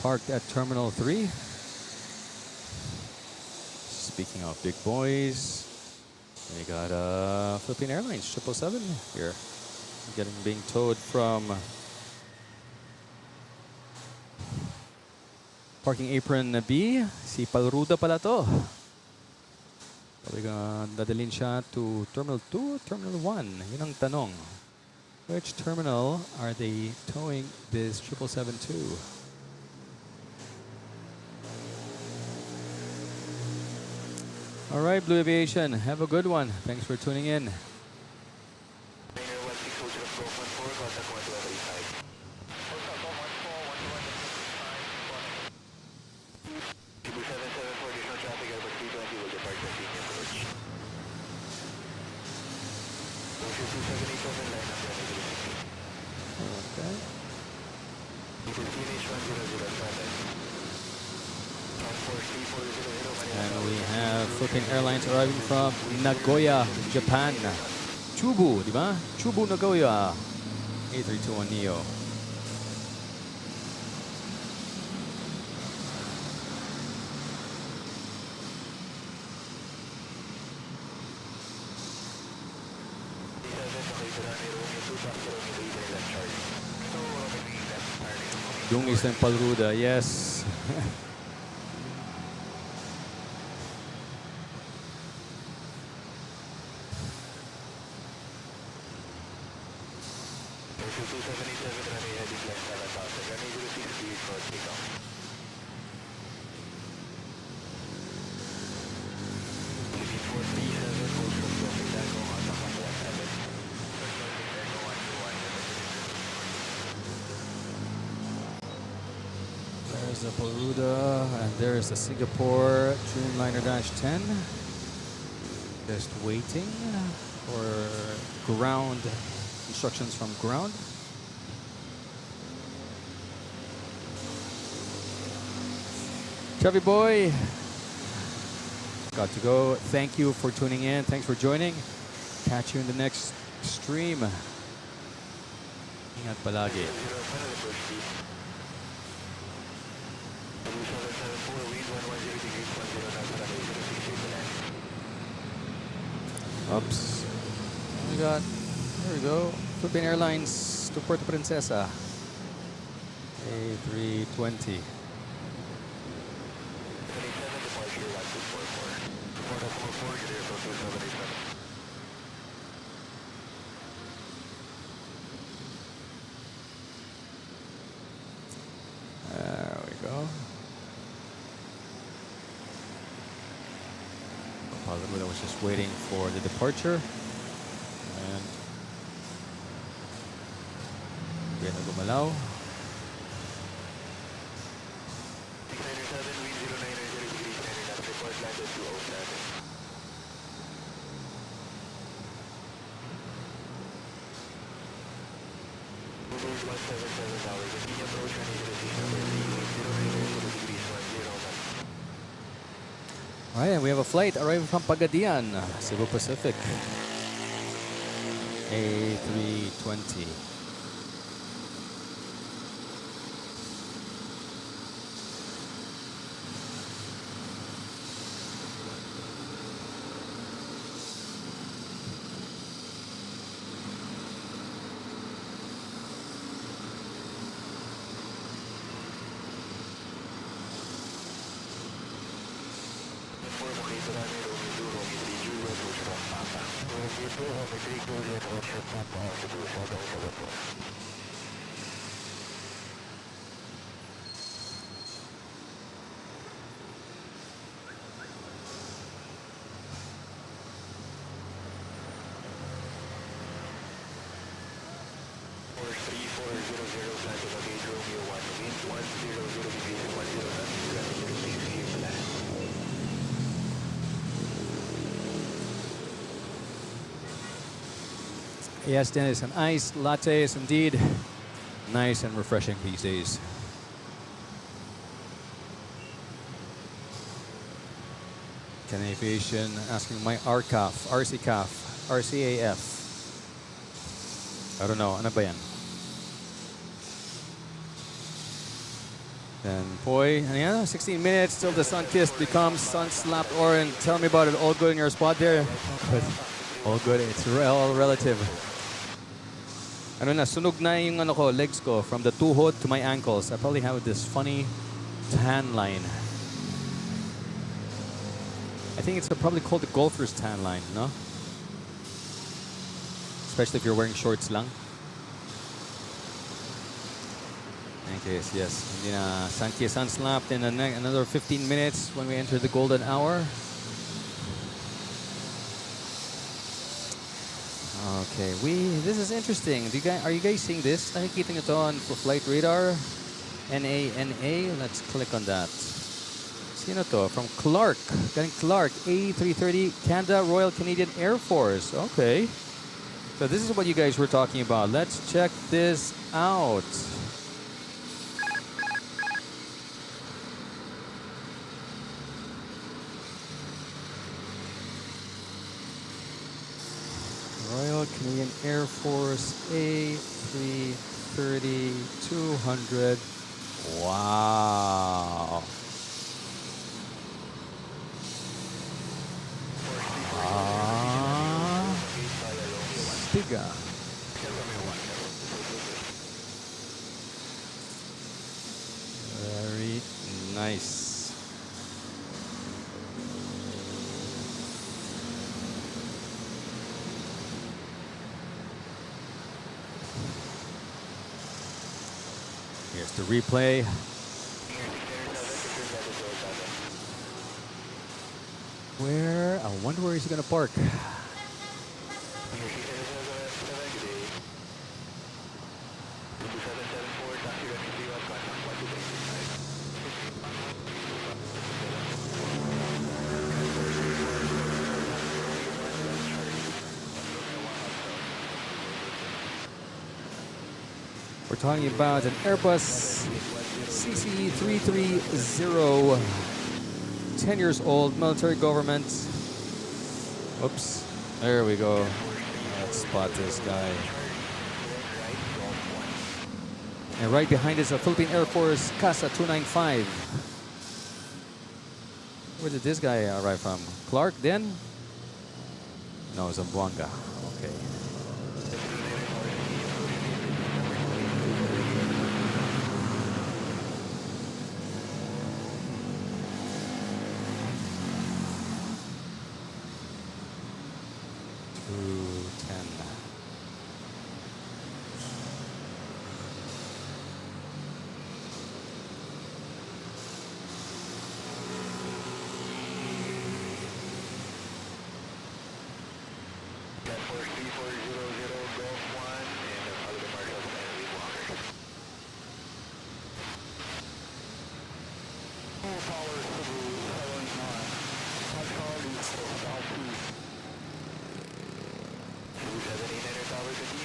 parked at Terminal 3. Speaking of big boys, we got Philippine Airlines 777 here, being towed from parking apron B. Si Palruda pala to. Dadalhin siya to Terminal 2 or Terminal 1? Yun ang tanong. Which terminal are they towing this 777 to? All right, Blue Aviation, have a good one. Thanks for tuning in. Okay. And we have Philippine Airlines arriving from Nagoya, Japan. Chubu, di ba? Chubu, Nagoya. A321neo. Dungis ng Palruda, yes. the Peruda, and there's the Singapore Dreamliner -10. Just waiting for ground instructions from ground. Chubby boy, got to go. Thank you for tuning in. Thanks for joining. Catch you in the next stream. Ingat palagi. Oops. We got, there we go. Philippine Airlines to Puerto Princesa. A320. There we go. Pilot was just waiting for the departure. And yan na gumalaw. Alright, we have a flight arriving from Pagadian, Cebu Pacific. A320. Yes, Dennis, an iced latte is indeed nice and refreshing these days. Can Aviation asking my RCAF, RCCAF, RCAF. I don't know, ano ba yan? Then, boy, ano yan? 16 minutes till the sun-kissed becomes sun-slapped orange. Tell me about it. All good in your spot there? Good. All good. It's all relative. Ano na, sunog na yung ano ko, legs ko from the tuhod to my ankles. I probably have this funny tan line. I think it's probably called the golfer's tan line, no? Especially if you're wearing shorts lang. Okay, yes. Hindi na sun slapped in another 15 minutes when we enter the golden hour. Okay, this is interesting. Are you guys seeing this? Nakikita nyo to on for flight radar? NAIA. Let's click on that. Sino to? From Clark. Galing Clark. A330 Canada Royal Canadian Air Force. Okay. So this is what you guys were talking about. Let's check this out. Royal Canadian Air Force A330-200. Wow. Stiga. Very nice. Here's the replay. I wonder where he's going to park. We're talking about an Airbus CC330, 10 years old, military government. Oops, there we go. Let's spot this guy. And right behind is a Philippine Air Force Casa 295. Where did this guy arrive from? Clark then? No, Zamboanga. Okay.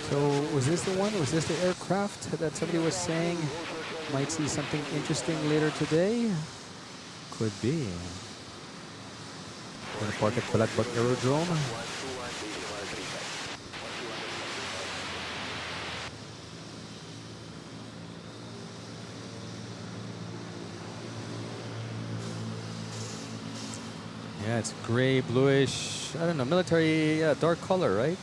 So was this the one? Was this the aircraft that somebody was saying might see something interesting later today? Could be. Gonna park at Balakbag Aerodrome. Yeah, it's gray, bluish. I don't know, military, dark color, right?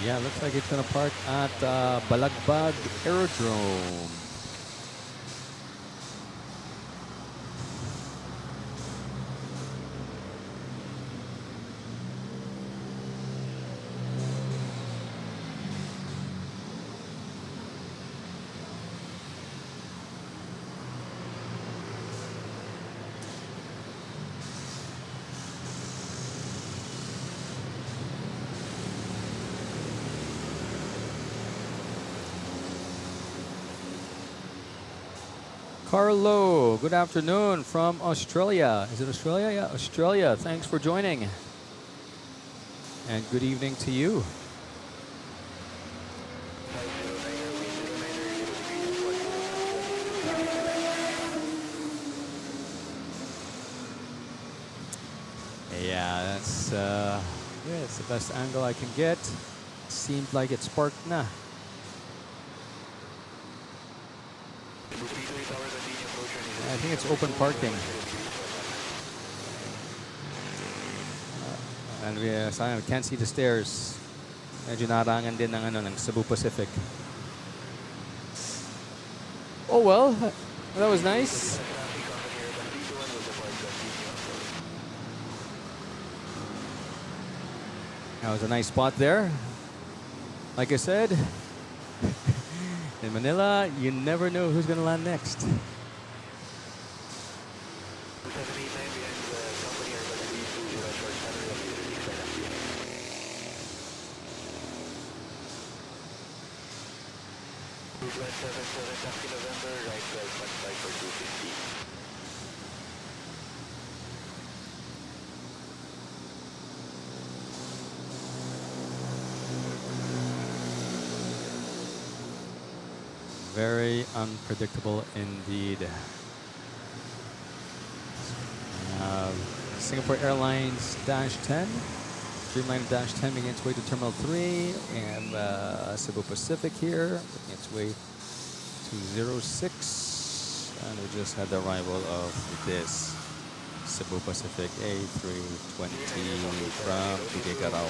Yeah, looks like it's gonna park at Balakbag Aerodrome. Carlo, good afternoon from Australia. Is it Australia? Yeah, Australia. Thanks for joining. And good evening to you. Yeah, that's it's the best angle I can get. Seems like it's parked na. I think it's open parking. And we can't see the stairs. Medyo narangan din ng Cebu Pacific. Oh well, that was nice. That was a nice spot there. Like I said, in Manila, you never know who's going to land next. Very unpredictable indeed. Singapore Airlines -10, Dreamliner -10 making its way to Terminal 3, and Cebu Pacific here making its way to 06, and we just had the arrival of this Cebu Pacific A320 from Igigaraw.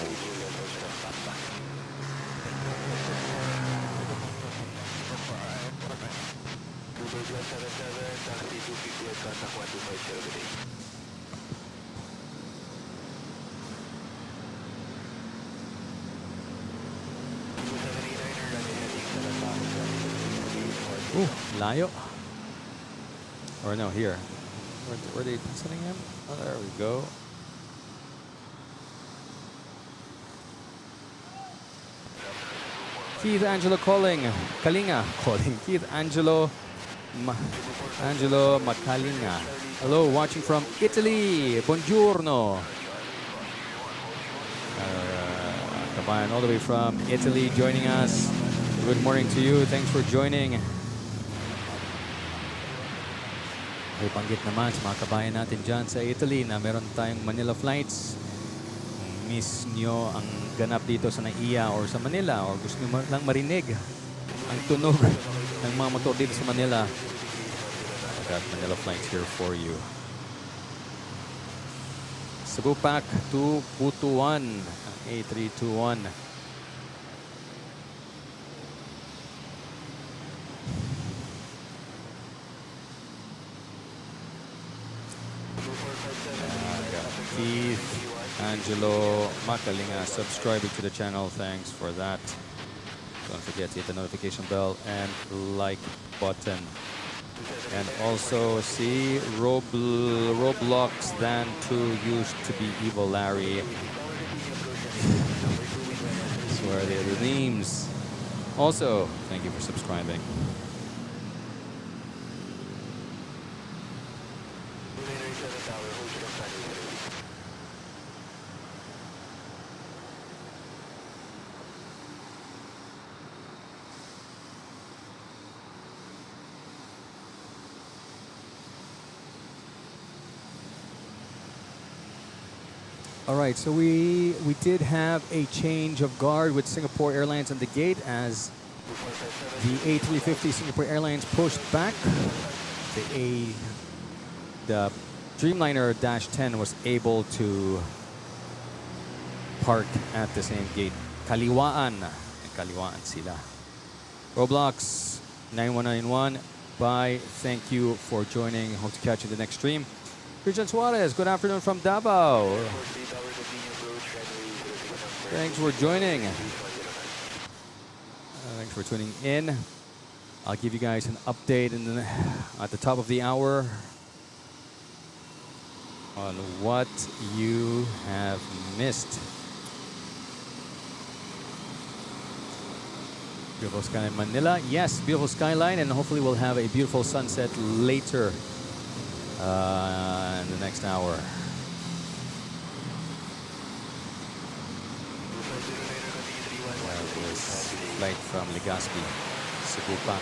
Oh, layo. Or no, here. Where are they sending him? Oh, there we go. Keith Angelo Kalinga calling. Keith Angelo Makalinga. Hello, watching from Italy. Buongiorno. Kabayan all the way from Italy joining us. Good morning to you. Thanks for joining. May banggit naman sa mga kabayan natin dyan sa Italy na meron tayong Manila flights. Kung miss nyo ang ganap dito sa NAIA or sa Manila or gusto nyo lang marinig ang tunog ng mga motor dito sa Manila, I got Manila flights here for you. Cebu Pac 221, A321. Keith Angelo Makalinga subscribing to the channel. Thanks for that. Don't forget to hit the notification bell and like button. And also see Roblox Dan 2 used to be Evil Larry. Swear they're the names. Also, thank you for subscribing. All right, so we did have a change of guard with Singapore Airlines on the gate as the A350 Singapore Airlines pushed back. The Dreamliner -10 was able to park at the same gate. Kaliwaan sila. Roblox 9191. Bye. Thank you for joining. Hope to catch you in the next stream. Christian Suarez, good afternoon from Davao. Thanks for joining. Thanks for tuning in. I'll give you guys an update at the top of the hour on what you have missed. Beautiful skyline in Manila. Yes, beautiful skyline, and hopefully we'll have a beautiful sunset later in the next hour. This flight from Legazpi, Cebu Pac.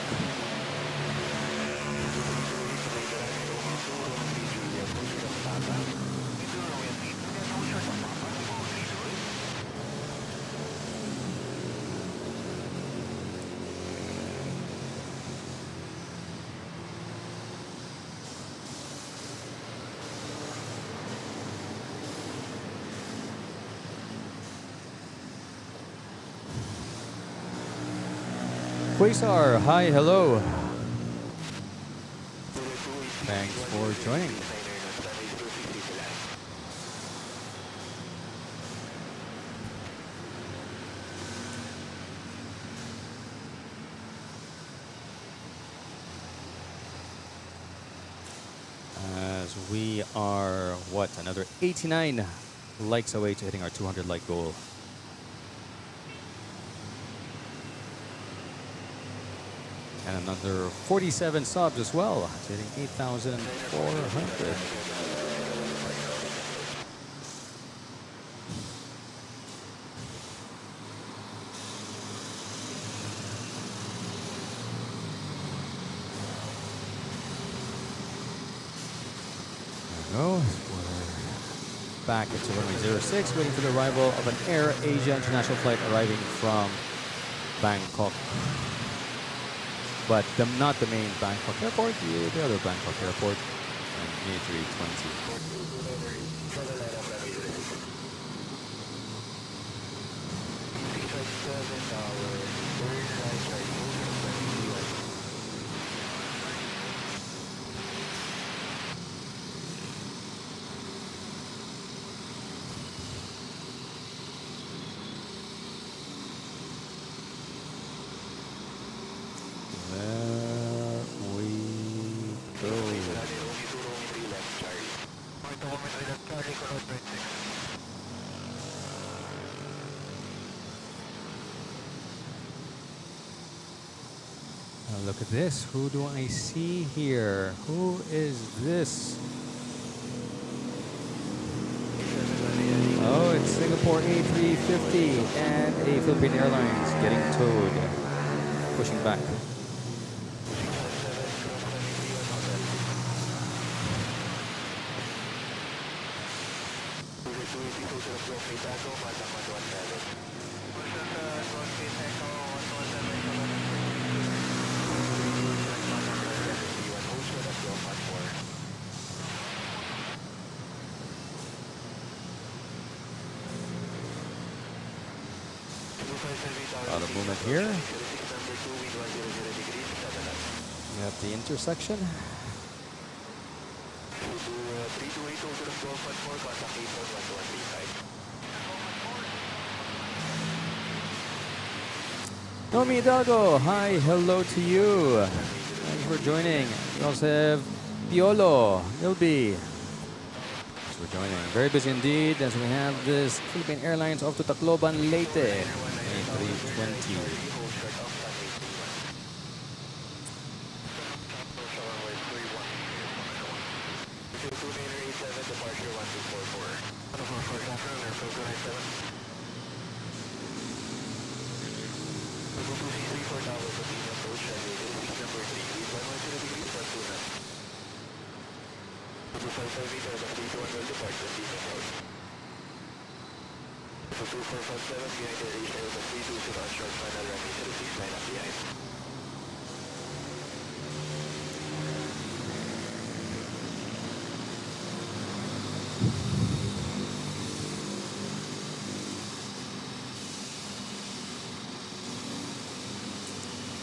Quasar, hi, hello. Thanks for joining. As we are, another 89 likes away to hitting our 200 like goal. And another 47 subs as well, hitting 8,400. There we go. We're back at runway 06, waiting for the arrival of an Air Asia international flight arriving from Bangkok. But not the main Bangkok airport, the other Bangkok airport, and A320. Look at this. Who do I see here? Who is this? Oh, it's Singapore A350 and a Philippine Airlines getting towed, pushing back. A lot of movement here. We have the intersection. Nomi Hidalgo, hi, hello to you. Thanks for joining. We also have Piolo, Milby. Thanks for joining. Very busy indeed as we have this Philippine Airlines off to Tacloban, Leyte. A320.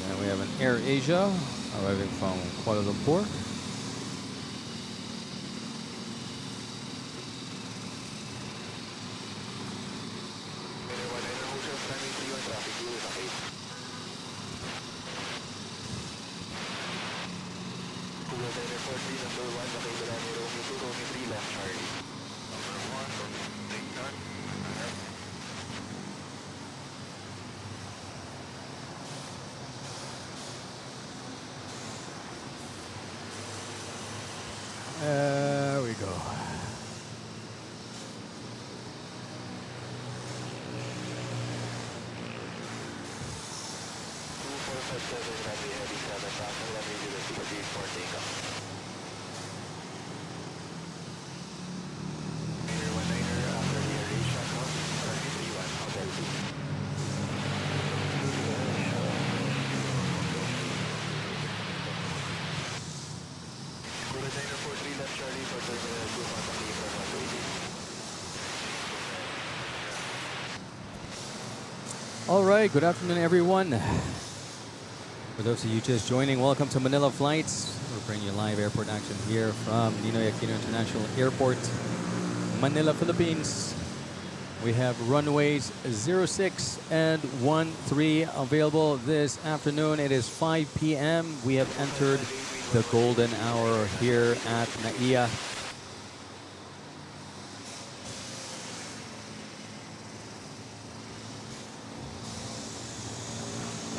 And we have an Air Asia arriving from Kuala Lumpur. There we go. All right, good afternoon, everyone. For those of you just joining, welcome to Manila Flights. We're bringing you live airport action here from Ninoy Aquino International Airport, Manila, Philippines. We have runways 06 and 13 available this afternoon. It is 5 p.m. We have entered the golden hour here at NAIA.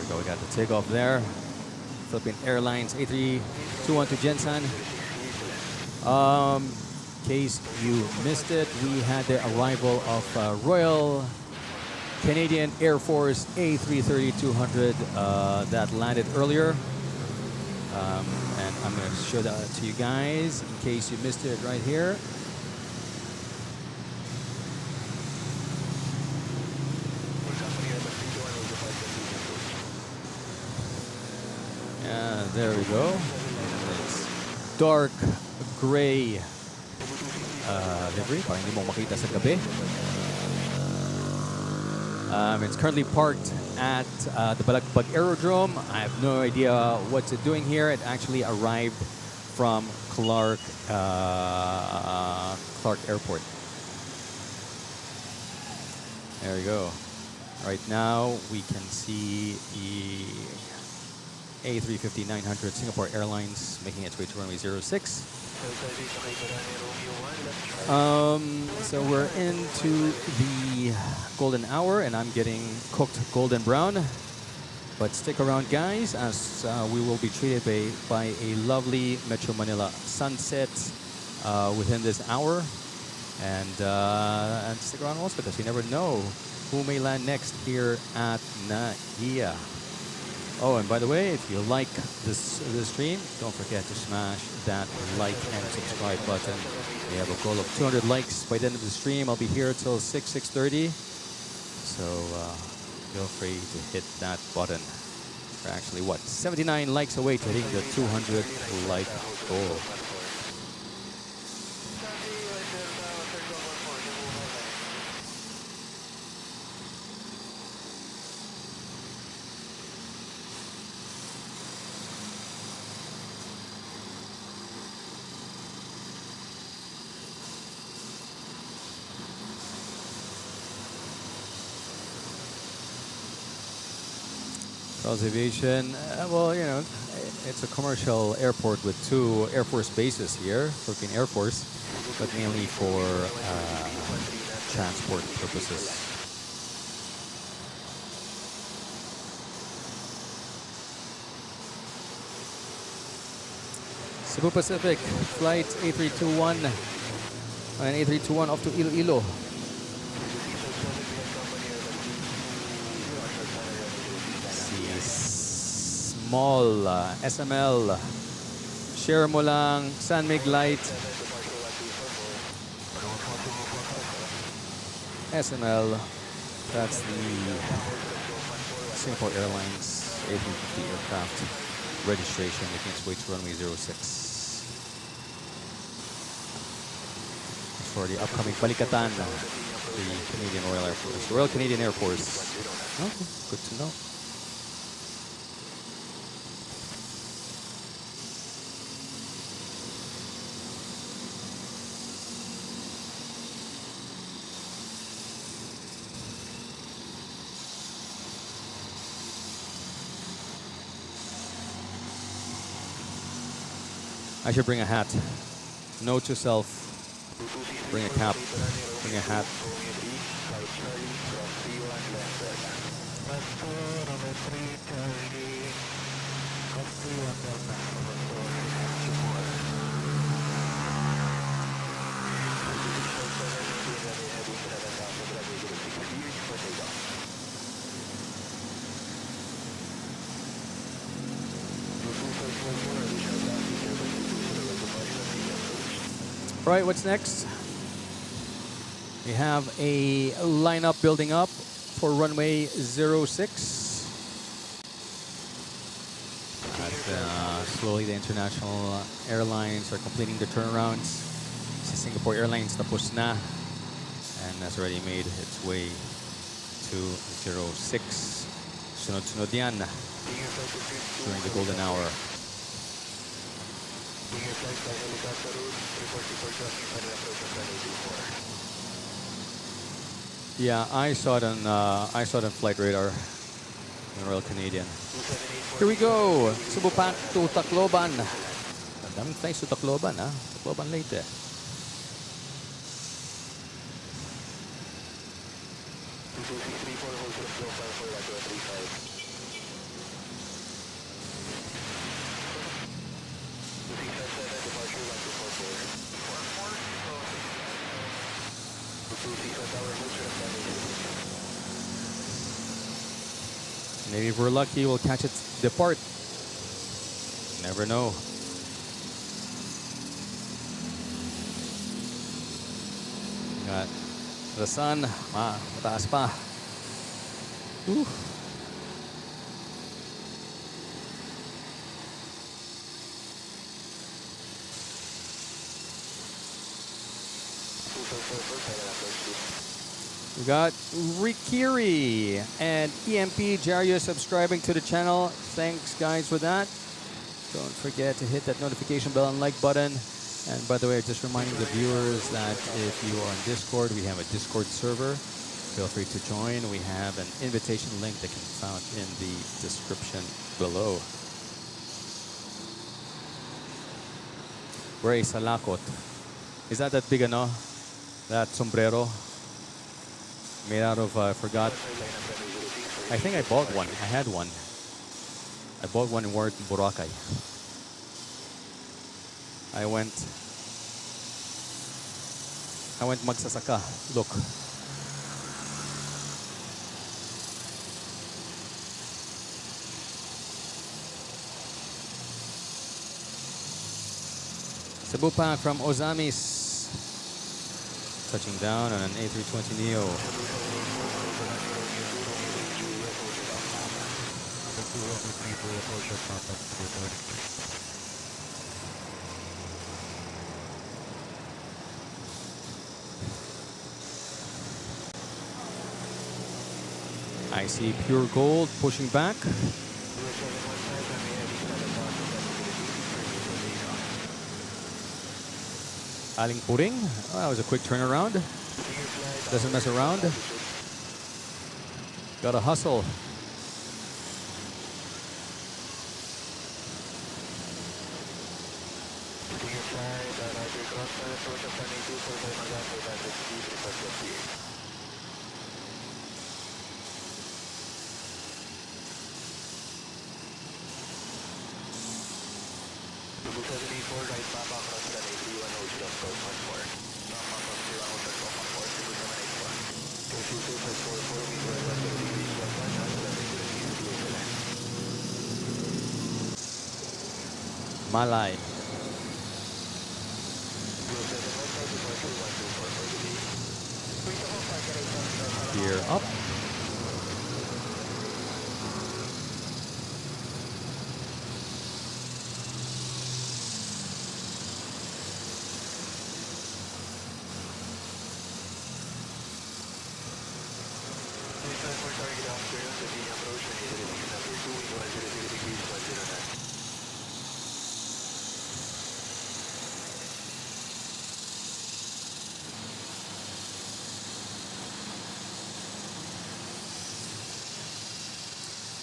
We got the takeoff there. Philippine Airlines A321 to Jensan. In case you missed it, we had the arrival of Royal Canadian Air Force A330-200 that landed earlier. And I'm going to show that to you guys in case you missed it right here. There we go. It's dark gray livery para hindi mo makita sa gabi. It's currently parked at the Balagbag Aerodrome. I have no idea what's it doing here. It actually arrived from Clark Airport. There we go. Right now we can see the A350-900 Singapore Airlines making its way to runway 06. So we're into the golden hour and I'm getting cooked golden brown. But stick around, guys, as we will be treated by a lovely Metro Manila sunset within this hour. And stick around also because you never know who may land next here at NAIA. Oh, and by the way, if you like this stream, don't forget to smash that like and subscribe button. We have a goal of 200 likes by the end of the stream. I'll be here till 6:30. So feel free to hit that button. We're actually, 79 likes away to hitting the 200 like goal. Aviation, well, you know, it's a commercial airport with 2 Air Force bases here, Philippine Air Force, but mainly for transport purposes. Cebu Pacific, flight A321, and A321 off to Iloilo. Small SML, share mo lang, San Mig Light, SML, that's the Singapore Airlines A350 aircraft registration making its way to runway 06. For the upcoming balikatan, the Canadian Royal Air Force, Royal Canadian Air Force. Okay, good to know. I should bring a hat. Note to self. Bring a cap. Bring a hat. All right, what's next? We have a lineup building up for runway 06. As slowly the international airlines are completing their turnarounds. Singapore Airlines tapos na and has already made its way to 06. Sunod-sunod yan during the golden hour. Yeah, I saw it on Flight Radar in Royal Canadian. Here we go. Cebu back to Tacloban. Daming flights to Tacloban, ha? Tacloban late. Maybe if we're lucky, we'll catch it depart. Never know. Got the sun. Mataas pa. Whew. We got Rikiri and EMP Jario subscribing to the channel. Thanks, guys, for that. Don't forget to hit that notification bell and like button. And by the way, just reminding the viewers that if you are on Discord, we have a Discord server. Feel free to join. We have an invitation link that can be found in the description below. Wear a salakot. Is that big ano? That sombrero made out of, I forgot. I think I bought one. I had one. I bought one and wore it in Boracay. I went magsasaka. Look. Cebu pack from Ozamis. Touching down on an A320neo. I see pure gold pushing back. Aling Puring. Oh, that was a quick turnaround. Doesn't mess around. Gotta hustle. Malay. Gear up.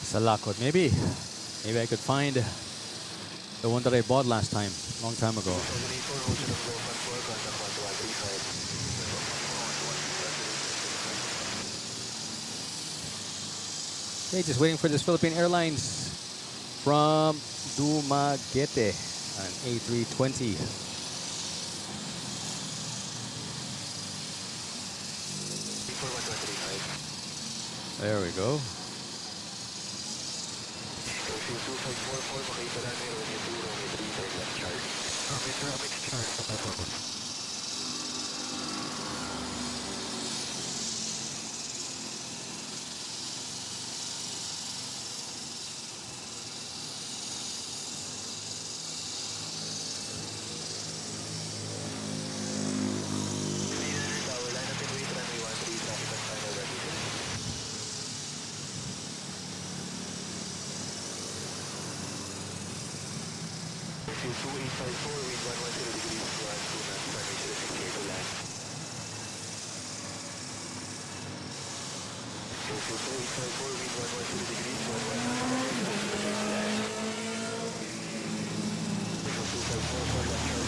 Salakot. Maybe I could find the one that I bought last time, long time ago. Okay, just waiting for this Philippine Airlines from Dumaguete, an A320. There we go.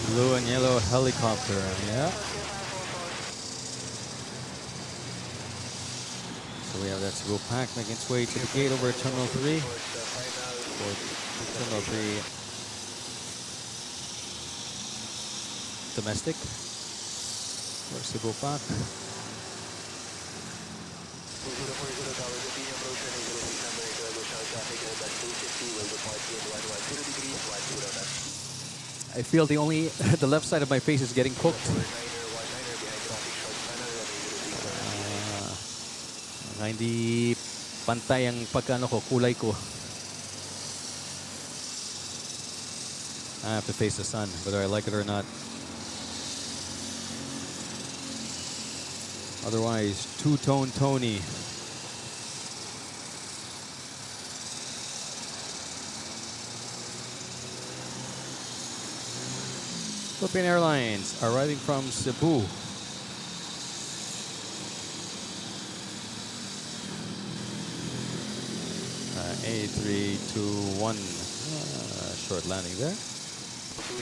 Blue and yellow helicopter, yeah. So we have that Cebu pack making its way to the gate over at Terminal 3. For Terminal 3 domestic. For Cebu pack. I feel the left side of my face is getting cooked. Hindi pantay ang pagkano ko, kulay ko. I have to face the sun, whether I like it or not. Otherwise, two-tone Tony. Philippine Airlines arriving from Cebu. A321, short landing there. Yes,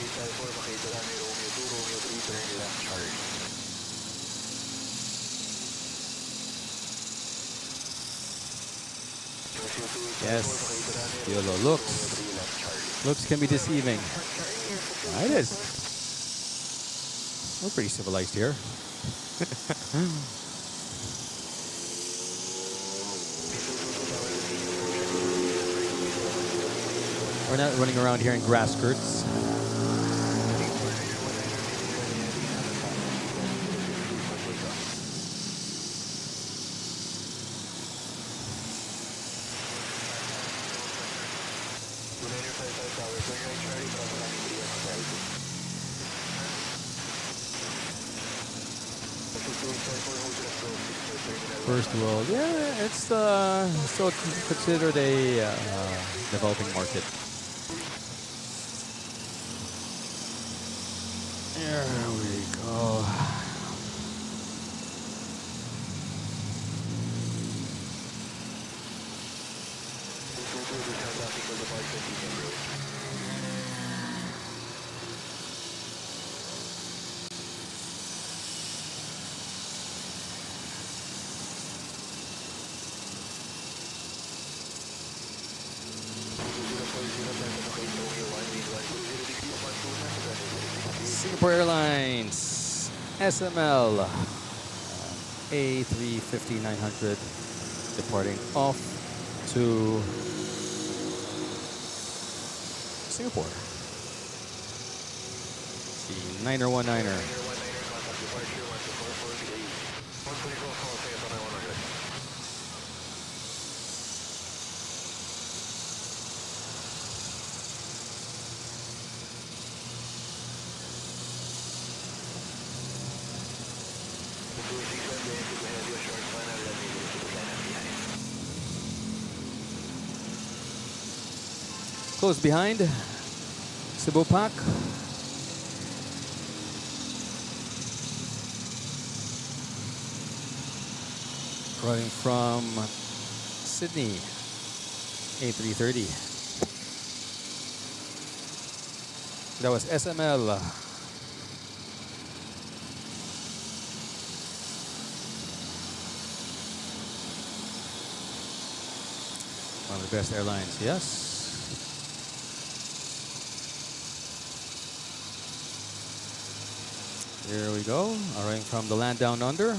YOLO looks can be deceiving. Yeah, it is. We're pretty civilized here. We're not running around here in grass skirts. First world, yeah, it's still considered a developing market. There we go. Singapore Airlines, SML, A350-900, departing off to Singapore. The 919er. Close behind, Cebu Pac. Running from Sydney, A330. That was SML. One of the best airlines, yes. Here we go, arriving from the land down under.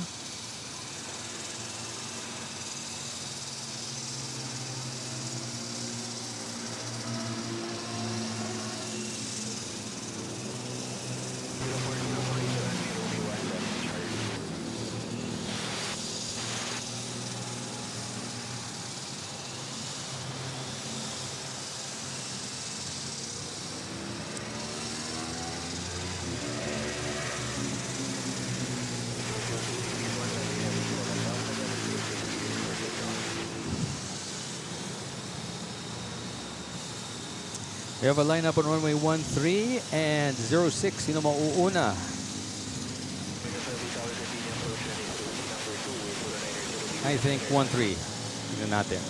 We have a lineup on runway 13 and 06. Sino mauuna? I think 13. Tingnan natin.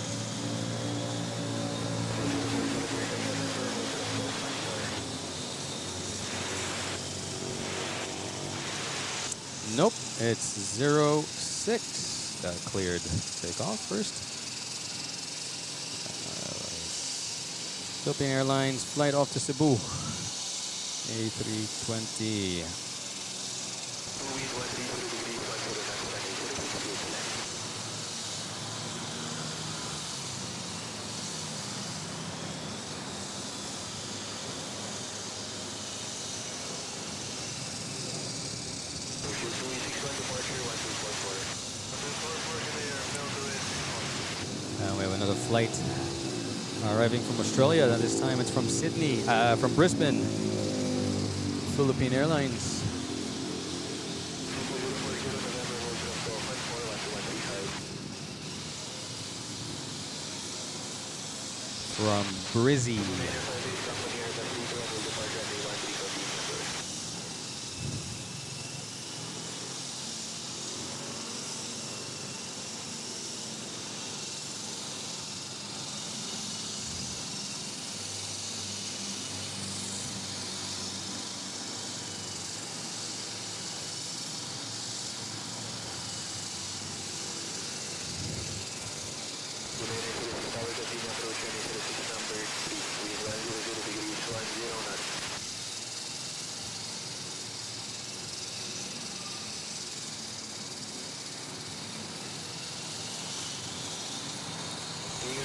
Nope, it's 06 that cleared takeoff first. Philippine Airlines flight off to Cebu, A320. And we have another flight arriving from Australia. This time it's from Sydney, from Brisbane. Philippine Airlines. From Brizzy.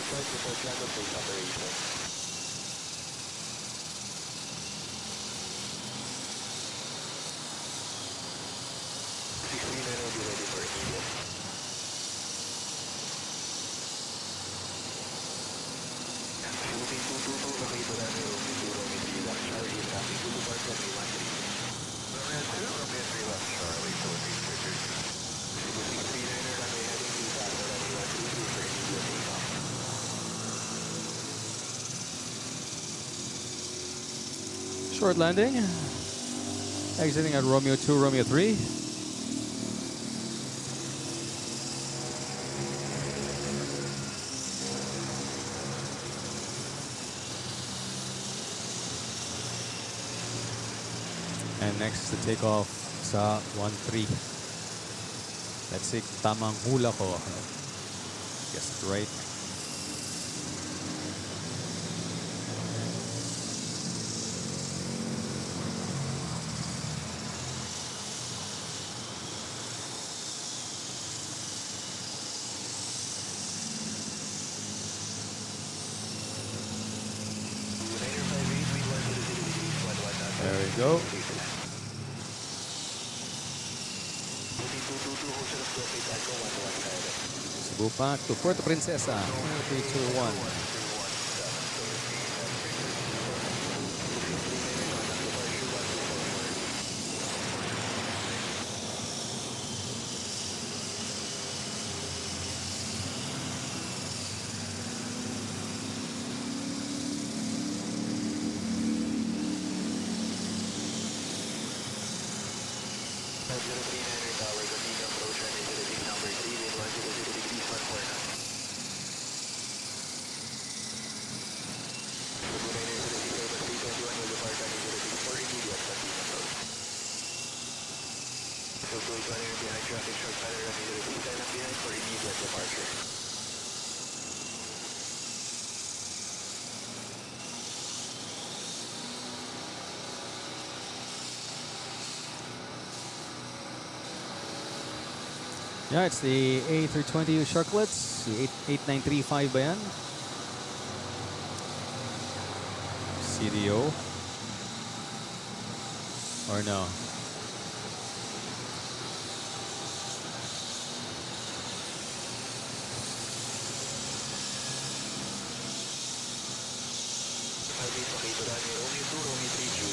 flight report land of base operation. 69 will be ready for immediate. Shooting 222, nakita na ni Romeo 2, Romeo 3, left Charlie, traffic to Dubai, runway 13. Romeo 2, Romeo 3, left Charlie, so 333. Cebu 639er, runway heading to Tata, runway 122 for immediate takeoff. Short landing. Exiting at Romeo 2, Romeo 3. And next to take off sa 1-3. Let's see, tamang hula ko. Guess it right. There we go. Cebu pa to Puerto Princesa. 3, 2, 1. Yeah, it's the A320 Sharklets, the 8935 ba yan? CDO? Or no?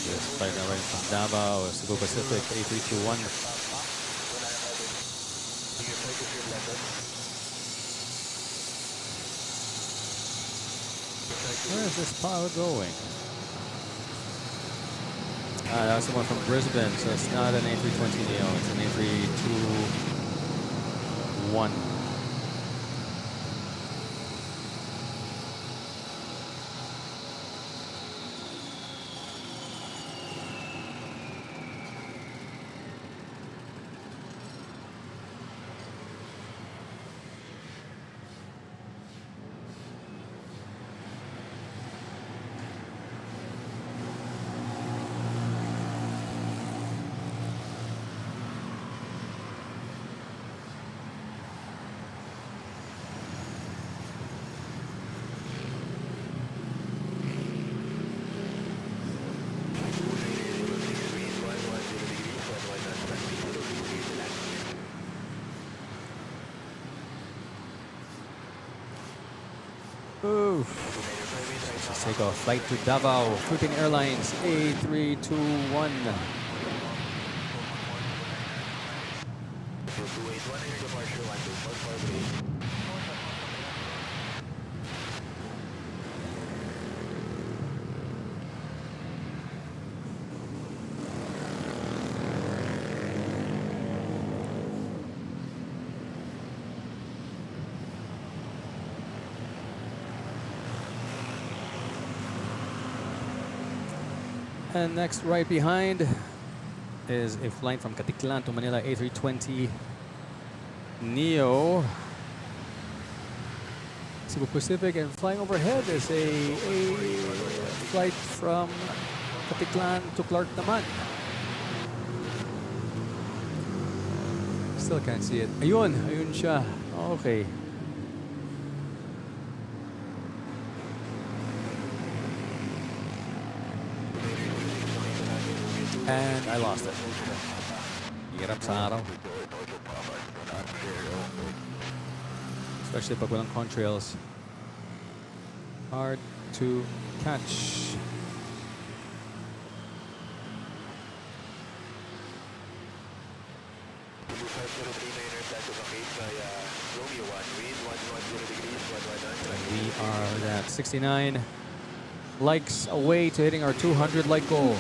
Yes, flight now right from Davao, Cebu Pacific, A321. Where is this pilot going? That's the one from Brisbane, so it's not an A320 Neo, it's an A321. Oof. Let's take a flight to Davao, Philippine Airlines, A321. And next, right behind, is a flight from Caticlan to Manila, A320 Neo. Cebu Pacific, and flying overhead is a flight from Caticlan to Clark naman. Still can't see it. Ayun, ayun siya. Okay. And I lost it. Hirap sa araw. Especially pag walang contrails. Hard to catch. We are at 69 likes away to hitting our 200 like goal.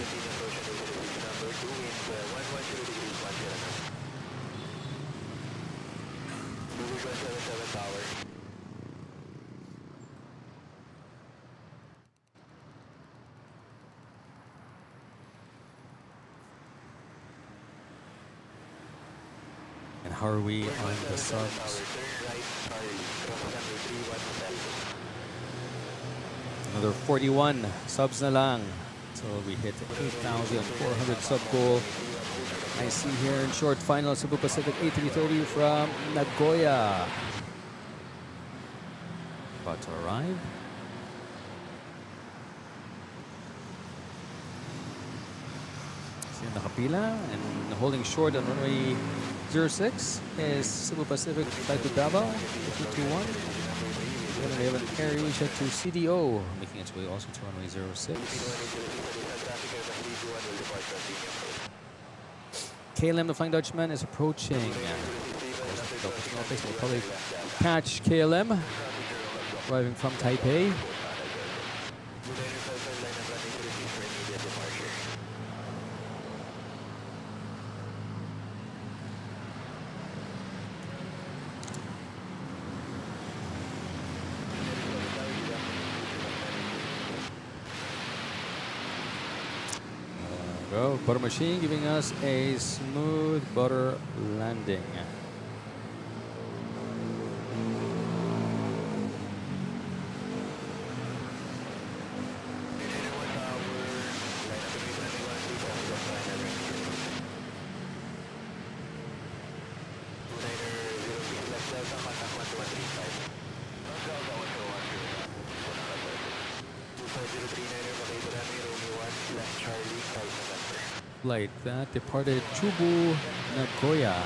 And how are we on the subs? Another 41 subs na lang. So we hit 8,400 sub goal. I see here in short final Cebu Pacific A330 from Nagoya. About to arrive. See nakapila and holding short on runway 06 is Cebu Pacific flight to Davao 221. And we have an Aviation to CDO making its way also to runway 06. KLM, the Flying Dutchman, is approaching. We'll probably catch KLM arriving from Taipei. Go, butter machine giving us a smooth butter landing. Flight that departed Chubu, Nagoya.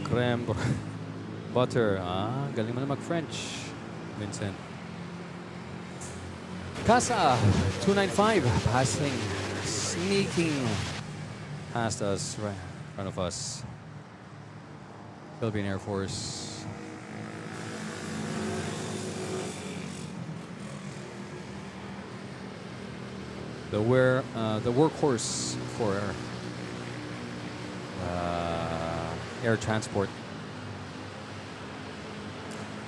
Creme butter. Ah, galing mo na mag-French, Vincent. Casa 295 passing, sneaking past us, right in front of us. Philippine Air Force. The workhorse for air transport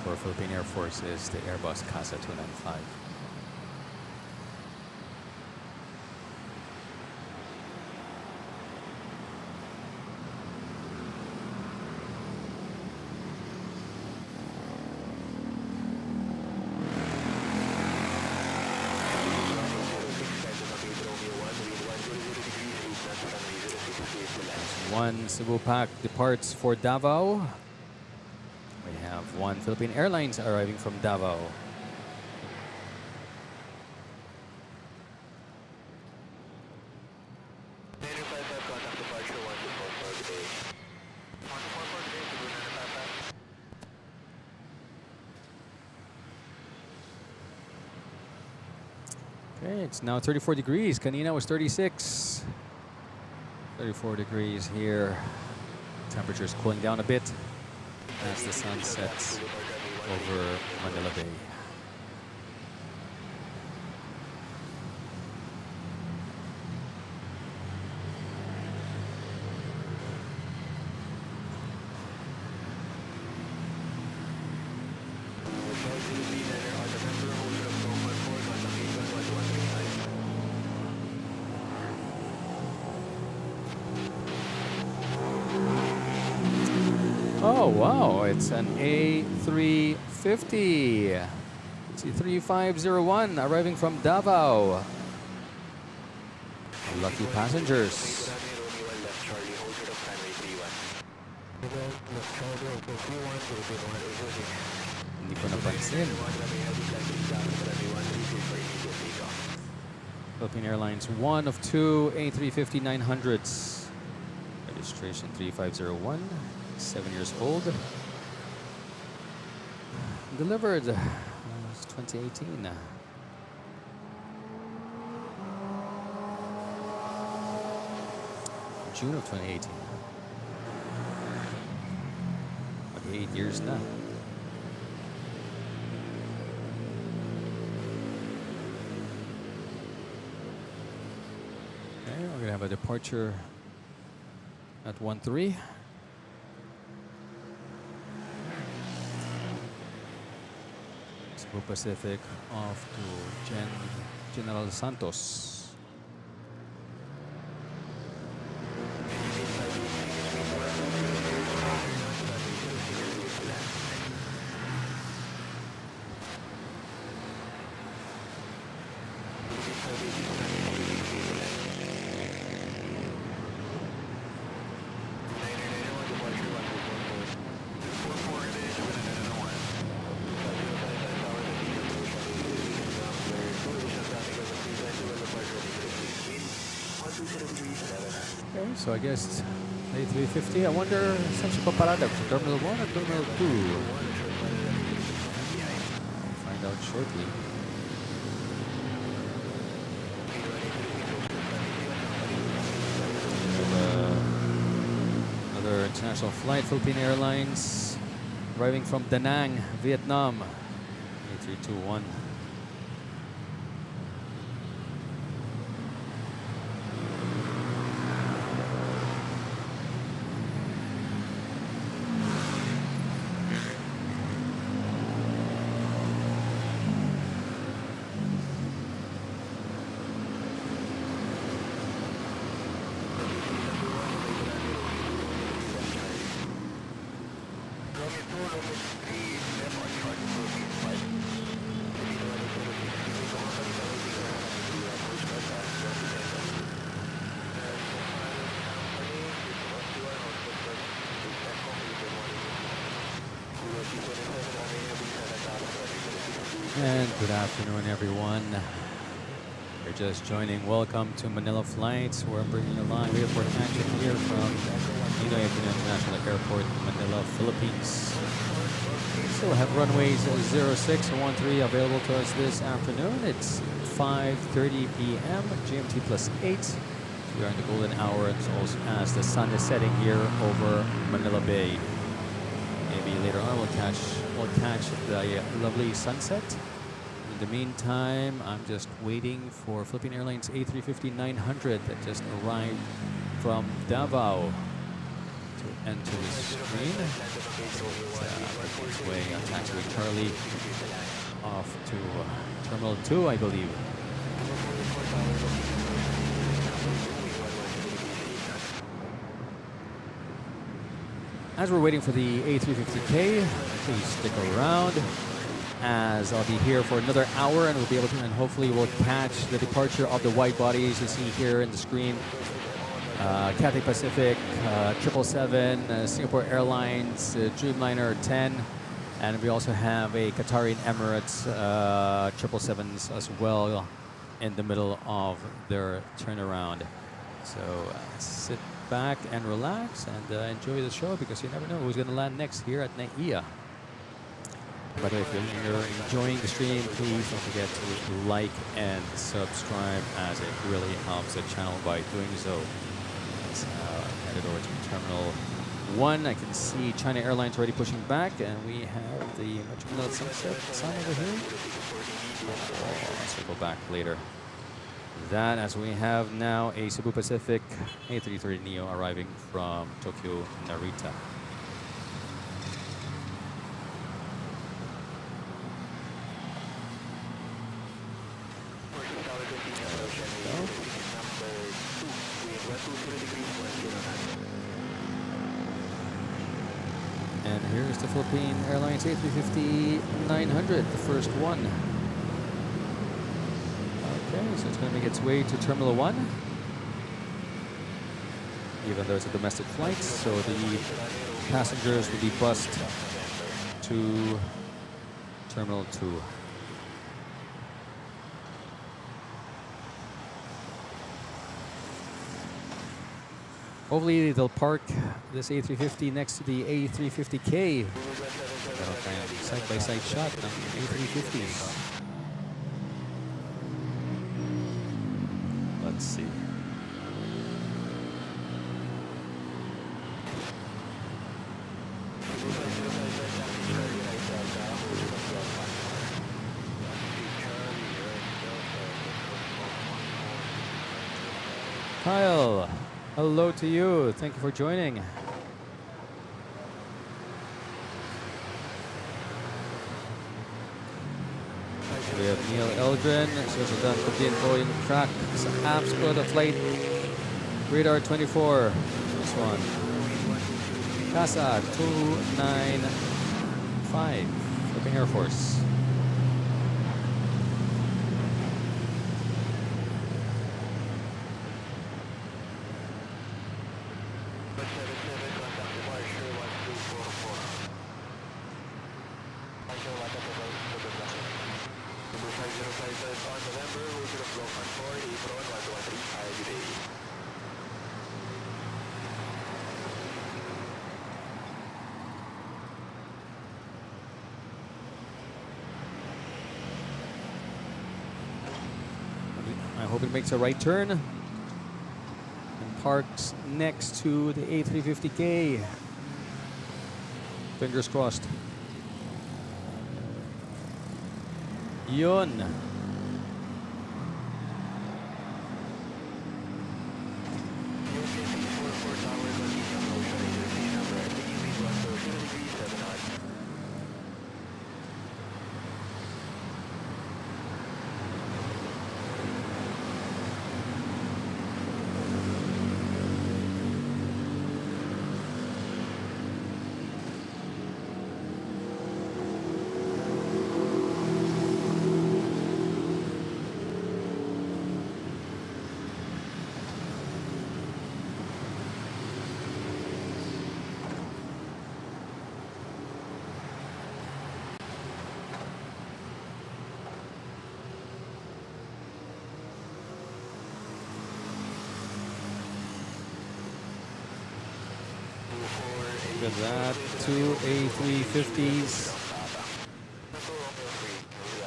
for Philippine Air Force is the Airbus Casa 295. One Cebu Pac departs for Davao. We have one Philippine Airlines arriving from Davao. Okay, it's now 34 degrees. Kanina was 36. 34 degrees here. Temperature's cooling down a bit as the sun sets over Manila Bay. Oh, wow, it's an A350. It's a 3501 arriving from Davao. Lucky passengers. Hindi ko napansin. Philippine Airlines, one of two A350-900s. Registration 3501, 7 years old. Delivered 2018. June of 2018. Okay, 8 years now. Okay, we're gonna have a departure at 1-3. Cebu Pacific off to General Santos. Okay, so I guess A350. I wonder saan siya paparada? Terminal 1 or Terminal 2? We'll find out shortly. Another international flight, Philippine Airlines, arriving from Da Nang, Vietnam. A321. And good afternoon, everyone. You're just joining. Welcome to Manila Flights. We're bringing you live airport action here from Ninoy International Airport, Manila, Philippines. Still have runways 06 and 13 available to us this afternoon. It's 5:30 p.m. GMT plus 8. We are in the golden hour as the sun is setting here over Manila Bay. Maybe later on we'll catch the lovely sunset. In the meantime, I'm just waiting for Philippine Airlines A350-900 that just arrived from Davao to enter the screen. Making its way on taxiway Charlie off to Terminal 2, I believe. As we're waiting for the A350K, please stick around, as I'll be here for another hour, and we'll be able to, and hopefully we'll catch the departure of the wide bodies you see here in the screen. Cathay Pacific, 777, Singapore Airlines, Dreamliner 10, and we also have a Qatari and Emirates 777s as well in the middle of their turnaround. So sit back and relax and enjoy the show, because you never know who's going to land next here at NAIA. By the way, if you're enjoying the stream, please don't forget to like and subscribe, as it really helps the channel by doing so. Let's head over to Terminal 1. I can see China Airlines already pushing back, and we have the Metro Manila Sunset sign over here. Let's circle back later. That, as we have now a Cebu Pacific A330neo arriving from Tokyo Narita. And here's the Philippine Airlines A350-900, the first one. Okay, so it's going to make its way to Terminal 1. Even though it's a domestic flight, so the passengers will be bused to Terminal 2. Hopefully they'll park this A350 next to the A350K. Meron tayong side-by-side shot ng A350s. Let's see. Kyle, hello to you. Thank you for joining. We have Neil Eldrin. Susundan ko din po yung track sa apps ko, the flight radar 24. This one. CASA 295. Philippine Air Force. I hope it makes a right turn and parks next to the A350K. Fingers crossed. Yun. Look at that, two A350s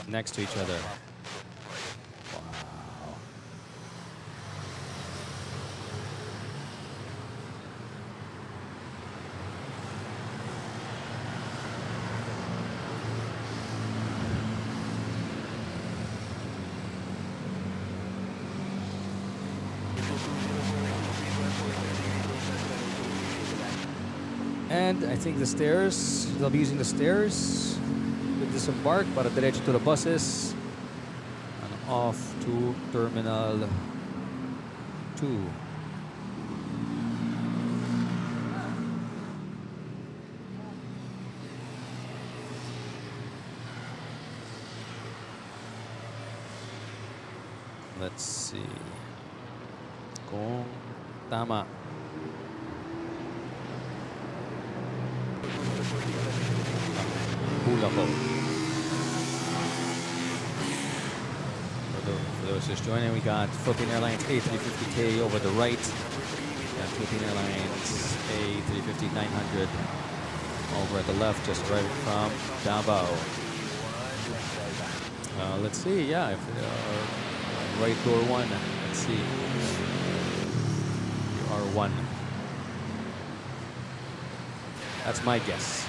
next to each other. Wow. And I think the stairs, they'll be using the stairs to disembark para diretso to the buses and off to Terminal 2. Let's see kung tama. Hula ko. For those just joining, we got Philippine Airlines A350K over the right. And Philippine Airlines A350-900 over at the left, just arriving from Davao. Let's see, yeah, if right door one. Let's see. R1. That's my guess.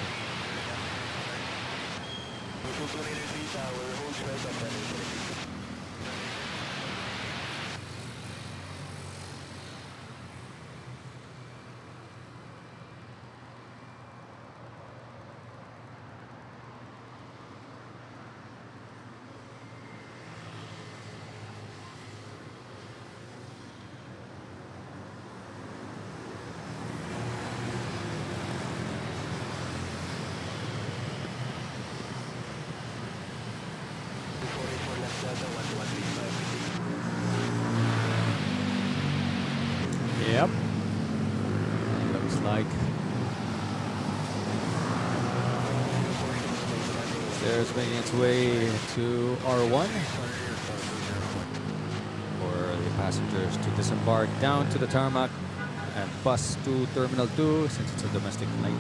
Yep. Looks like stairs making its way to R1 for the passengers to disembark down to the tarmac and bus to Terminal 2 since it's a domestic flight.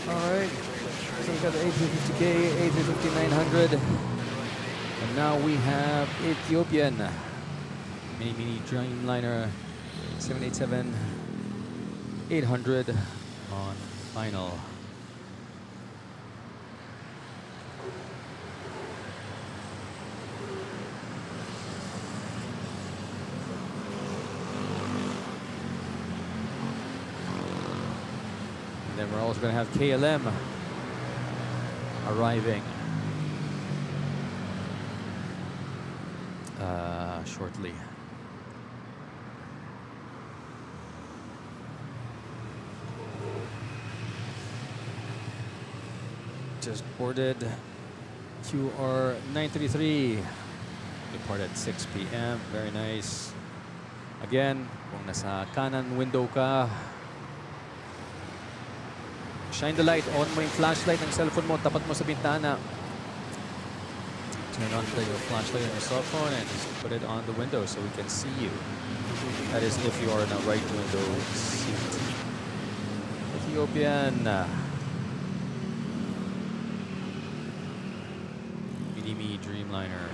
Alright, so we got the A350K, A350-900, and now we have Ethiopian mini Dreamliner 787-800 on final. Then we're also going to have KLM arriving shortly. Just boarded QR933. Depart at 6 p.m. Very nice. Again, kung nasa kanan window ka, shine the light, on mo yung flashlight ng cellphone mo, tapat mo sa bintana. Turn on your flashlight on your cell phone and just put it on the window so we can see you. That is if you are in a right window seat. Ethiopian mini Dreamliner.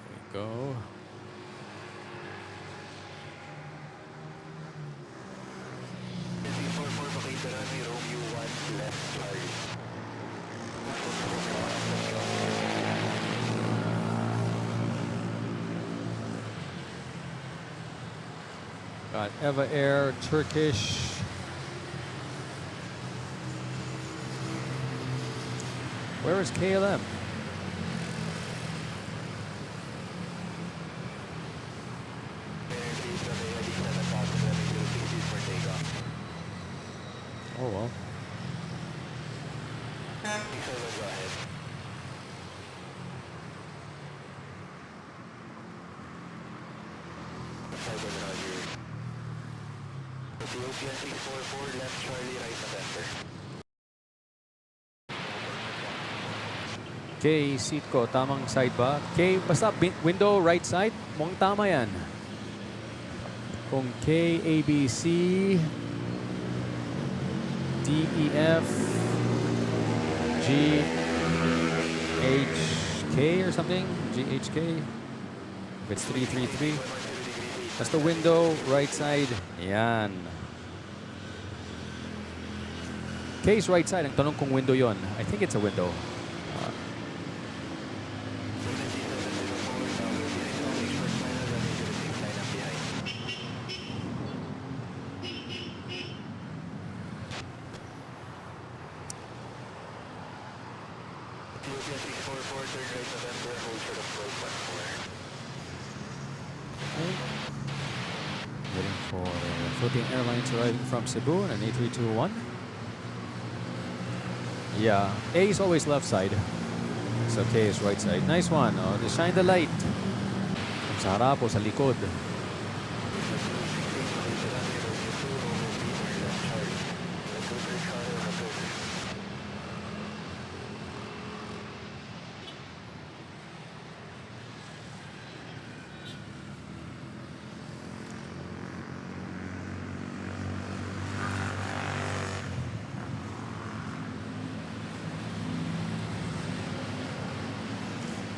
There we go. Got Eva Air, Turkish. Where is KLM? Oh well. Ethiopian 644, left Charlie, right November. K, seat ko, tamang side ba? K, basta window, right side, mukhang tama yan. Kung K, A, B, C, D, E, F, G, H, K or something? G, H, K. If it's 333. That's the window, right side. Yan. K's right side. Ang tanong kung window yon. I think it's a window. Waiting for Philippine Airlines arriving from Cebu and an A321. Yeah, A is always left side, so K is right side. Nice one. Oh, just shine the light. Kung sa harap o sa likod.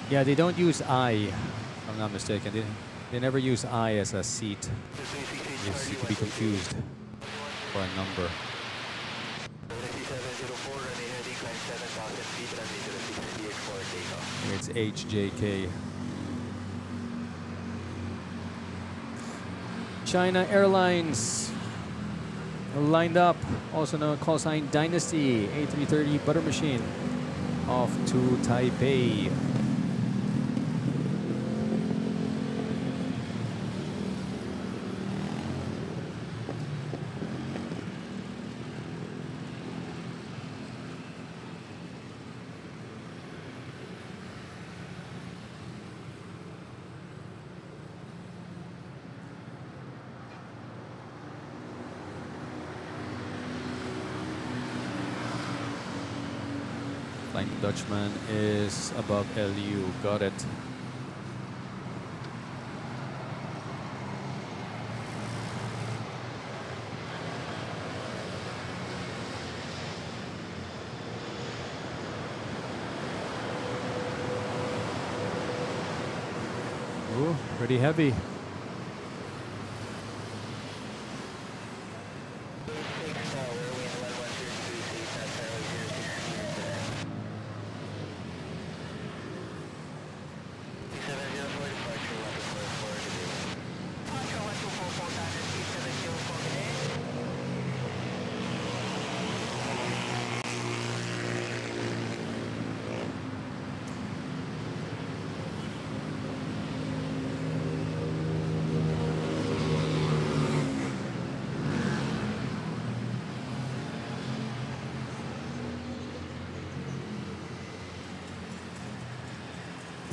Yeah, they don't use I, if I'm not mistaken. They never use I as a seat. You could be confused for a number. It's HJK. China Airlines lined up, also known call sign Dynasty, A330 butter machine off to Taipei. Dutchman is above LU. Got it. Ooh, pretty heavy.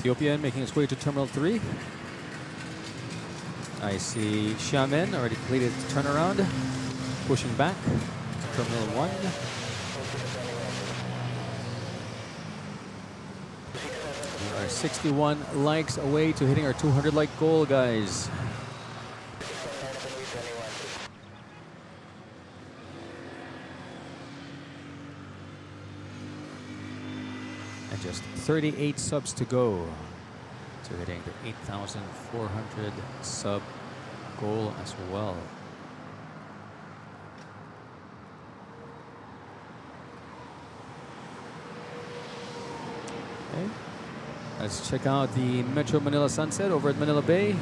Ethiopian making its way to Terminal 3. I see Xiamen already completed its turnaround, pushing back to Terminal 1. We are 61 likes away to hitting our 200 like goal, guys. And just 38 subs to go to hitting the 8,400 sub goal as well. Okay. Let's check out the Metro Manila sunset over at Manila Bay.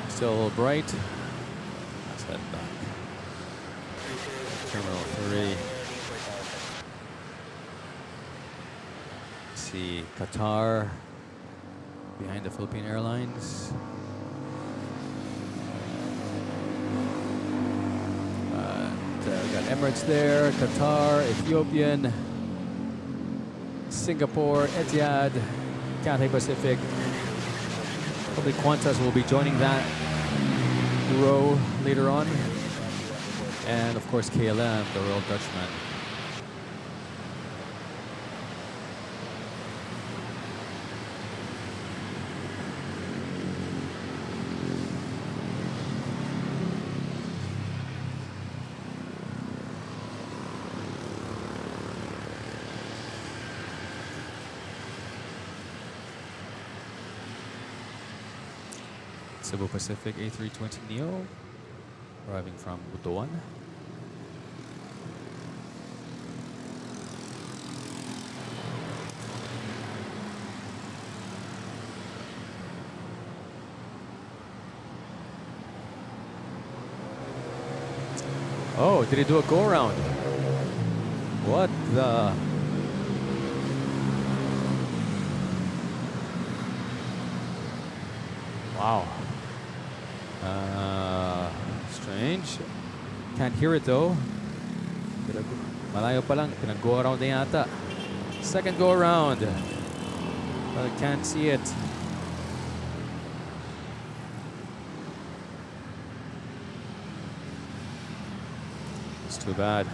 Still bright. Let's head back. Terminal 3. See Qatar behind the Philippine Airlines. We got Emirates there, Qatar, Ethiopian, Singapore, Etihad, Cathay Pacific. Probably Qantas will be joining that row later on. And of course KLM, the Royal Dutchman. Cebu Pacific A320neo arriving from Butuan. Oh, did he do a go around? What the? Wow. Strange. Can't hear it though. Malayo pa lang. Pinag-go around na yata. Second go around. But I can't see it. It's too bad.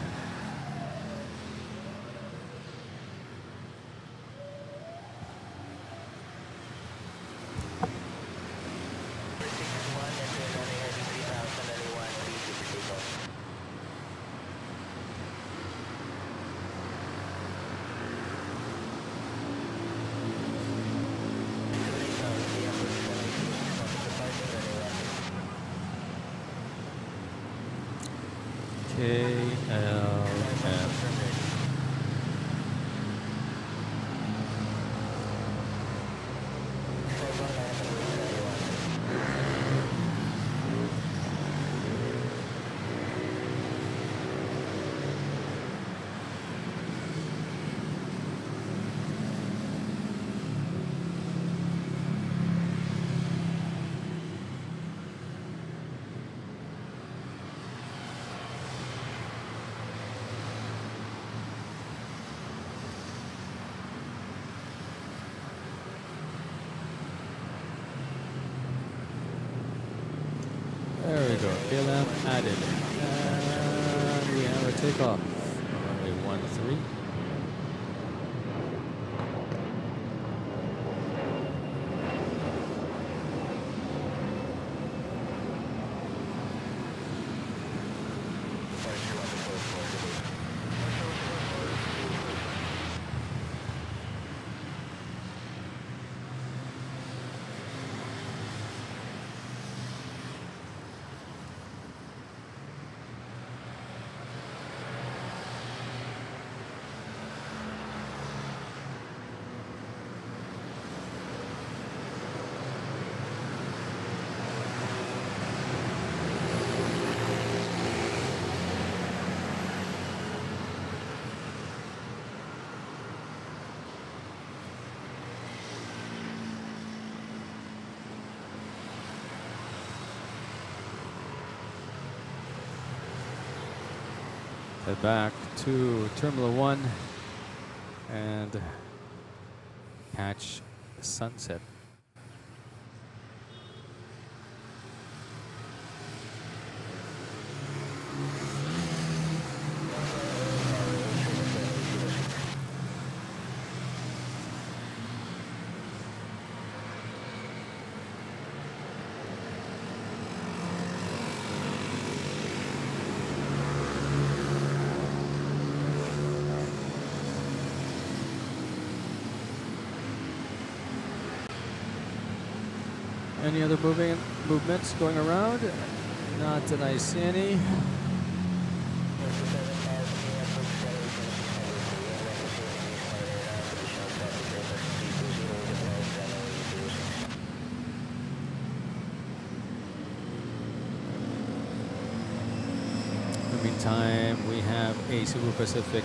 go. KLM added. And we have a takeoff. Runway 13. Head back to Terminal 1 and catch sunset. Any other movements going around? Not that I see any. In the meantime, we have a Cebu Pacific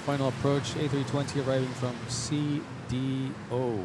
final approach, A320 arriving from CDO.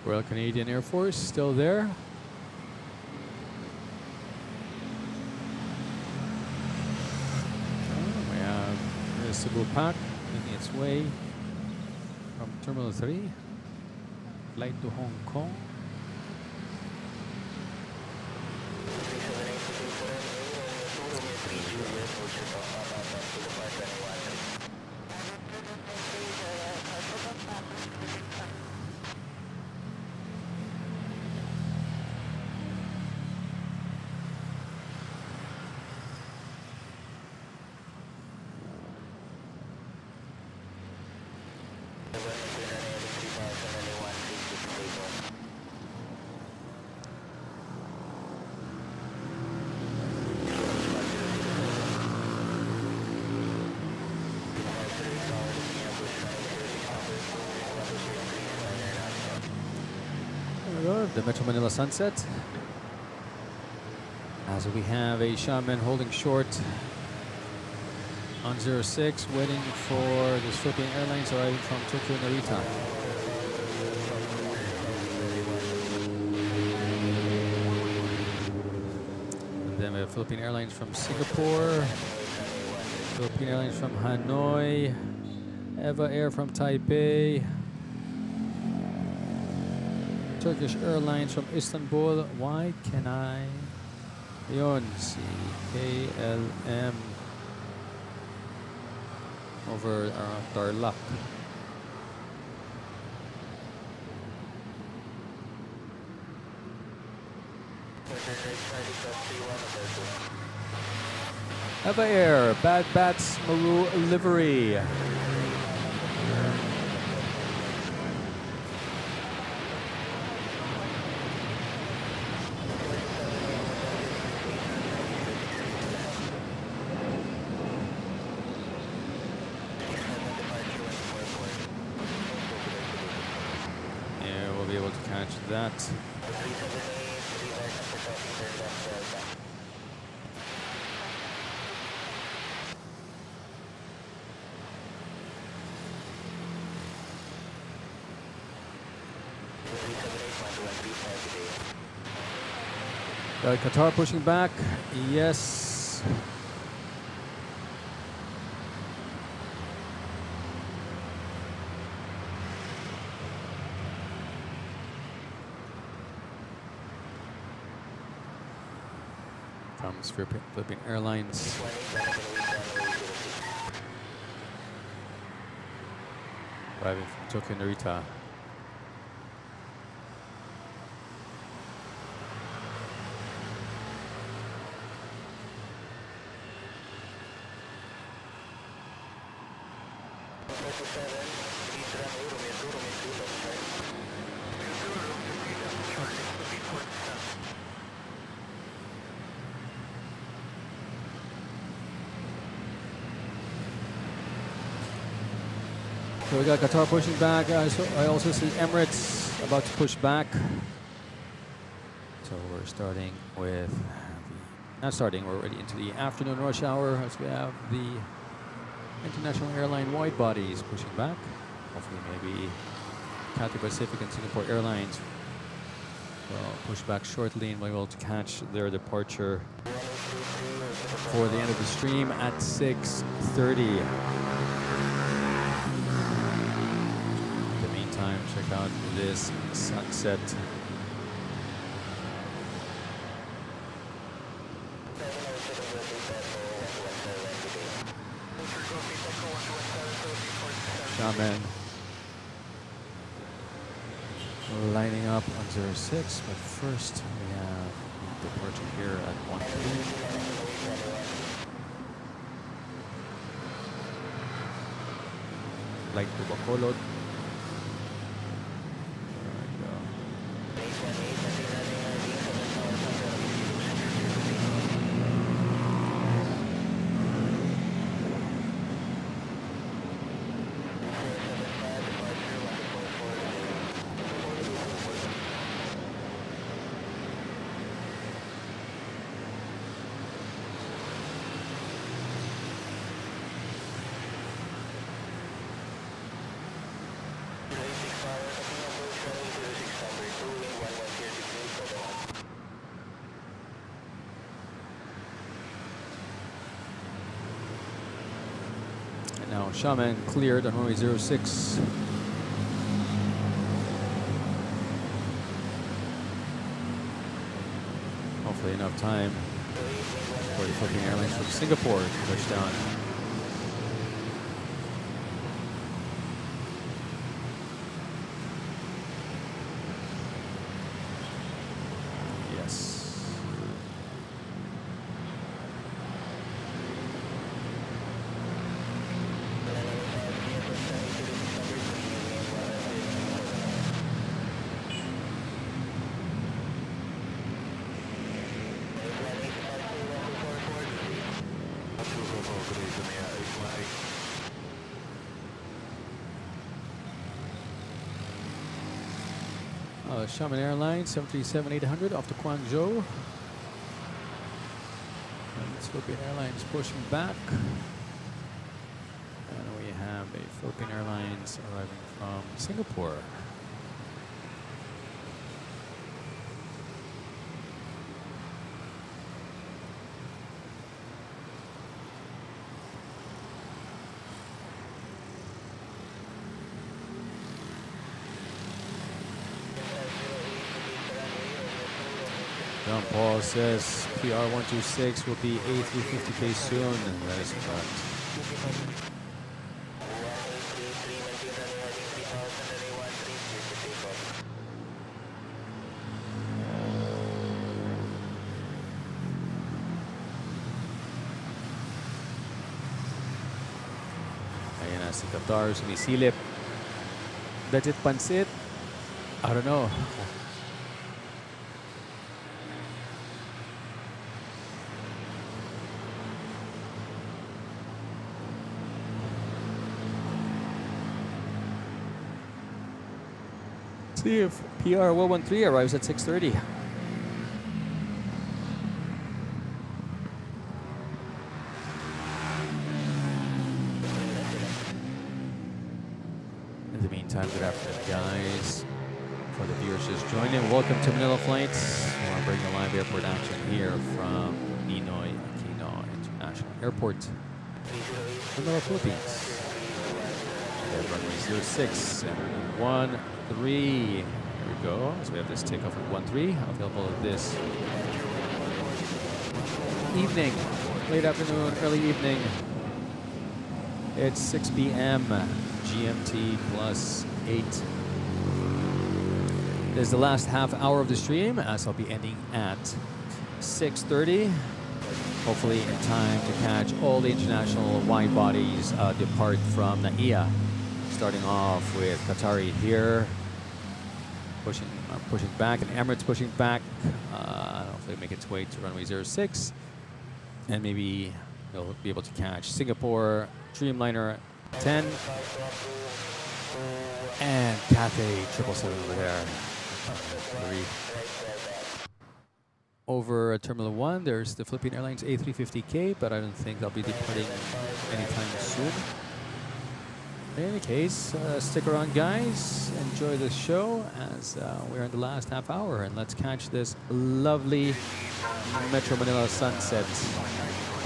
Royal Canadian Air Force still there. We have the Cebu Pac making its way from Terminal 3, flight to Hong Kong. The Metro Manila sunset, as we have a Xiamen holding short on 06, waiting for this Philippine Airlines arriving from Tokyo Narita. And then we have Philippine Airlines from Singapore, Philippine Airlines from Hanoi, Eva Air from Taipei, Turkish Airlines from Istanbul. Why can I? Yun, si KLM over around Tarlac. Eva Air, Bad Bats Maru livery. that. Qatar pushing back. Yes. Comes Philippine Airlines. Arriving from Tokyo Narita. So we got Qatar pushing back. I also see Emirates about to push back. So we're starting with not starting, we're already into the afternoon rush hour as we have the international airline wide bodies pushing back. Hopefully maybe Cathay Pacific and Singapore Airlines will push back shortly and we'll be able to catch their departure for the end of the stream at 6:30. Check out this sunset. Shaman lining up on 06, but first we have departure here at 1:30. Flight to Bacolod. Now Shaman cleared on runway 06. Hopefully enough time for the Philippine Airlines from Singapore to touch down. Shaman Airlines 737-800 off to Guangzhou. And Philippine Airlines pushing back. And we have a Philippine Airlines arriving from Singapore. John Paul says PR126 will be A350K soon, and that is correct. Ayan na si Qatar, sumisilip. Budget pansit? I don't know. See if PR 113 arrives at 6:30. In the meantime, good afternoon, guys. For the viewers just joining, welcome to Manila Flights. We're bringing live airport action here from Ninoy Aquino International Airport, Manila, Philippines. Runway 06 and 13. Here we go. So we have this takeoff at 13, available this evening, late afternoon, early evening. It's 6 p.m. GMT plus 8. This is the last half hour of the stream, as I'll be ending at 6:30. Hopefully in time to catch all the international wide bodies depart from NAIA. Starting off with Qatari here, pushing back, and Emirates pushing back. Hopefully make its way to runway 06. And maybe we'll be able to catch Singapore, Dreamliner 10, and Cathay 777 over there. Over at Terminal 1, there's the Philippine Airlines A350K, but I don't think they'll be departing anytime soon. In any case, stick around, guys. Enjoy the show as we're in the last half hour, and let's catch this lovely Metro Manila sunset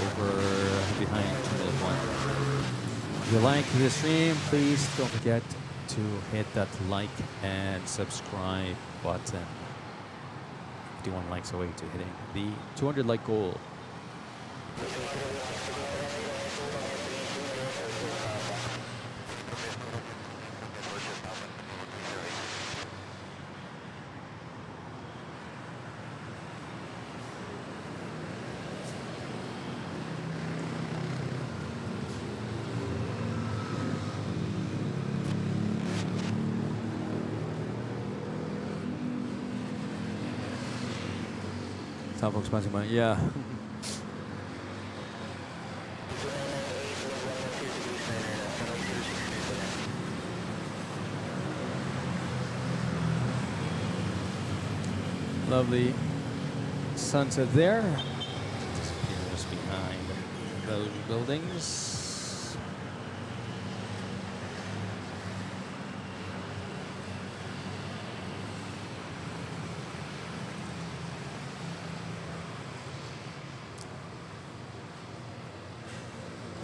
over behind Terminal 1. If you like this stream, please don't forget to hit that like and subscribe button. 51 likes away to hitting the 200 like goal. Top folks passing by, yeah. Lovely sunset there. Disappears behind those buildings.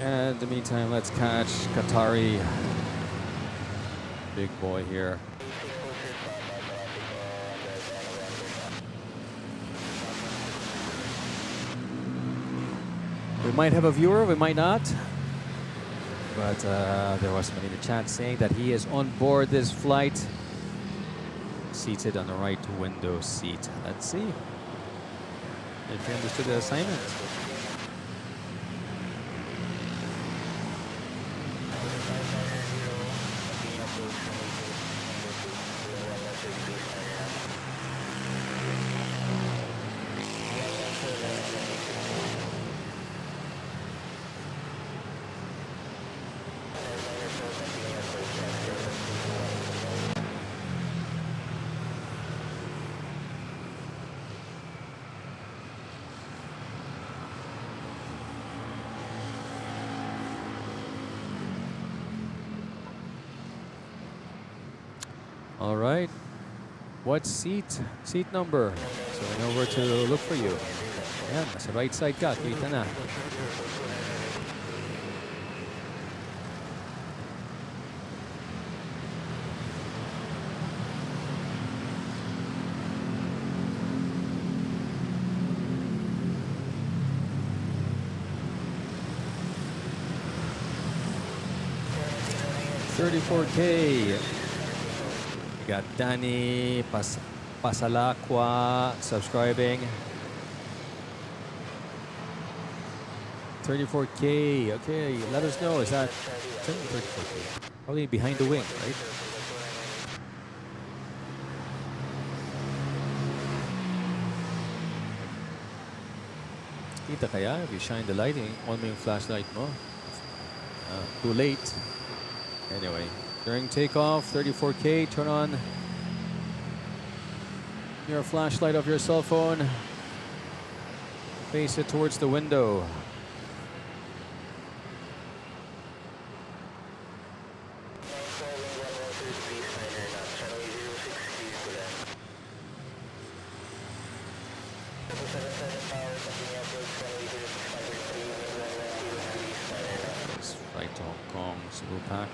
And in the meantime, let's catch Qatari. Big boy here. We might have a viewer, we might not. But there was somebody in the chat saying that he is on board this flight, seated on the right window seat. Let's see if he understood the assignment. All right. What seat? Seat number. So we know where to look for you. Ayan, nasa right side ka. Kita na. $34K. We got Danny Pasalakwa subscribing. 34K. Okay, let us know. Is that 34K? Probably behind the wing, right? Kita kaya if you shine the lighting on mo yung flashlight mo? Too late. Anyway, during takeoff, 34K, turn on your flashlight of your cell phone. Face it towards the window. Right to Hong Kong, Cebu Pack.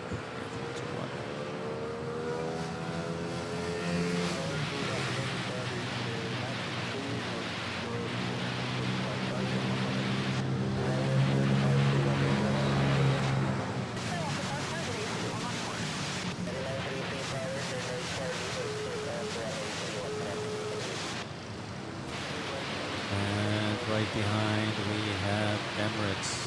And right behind we have Emirates.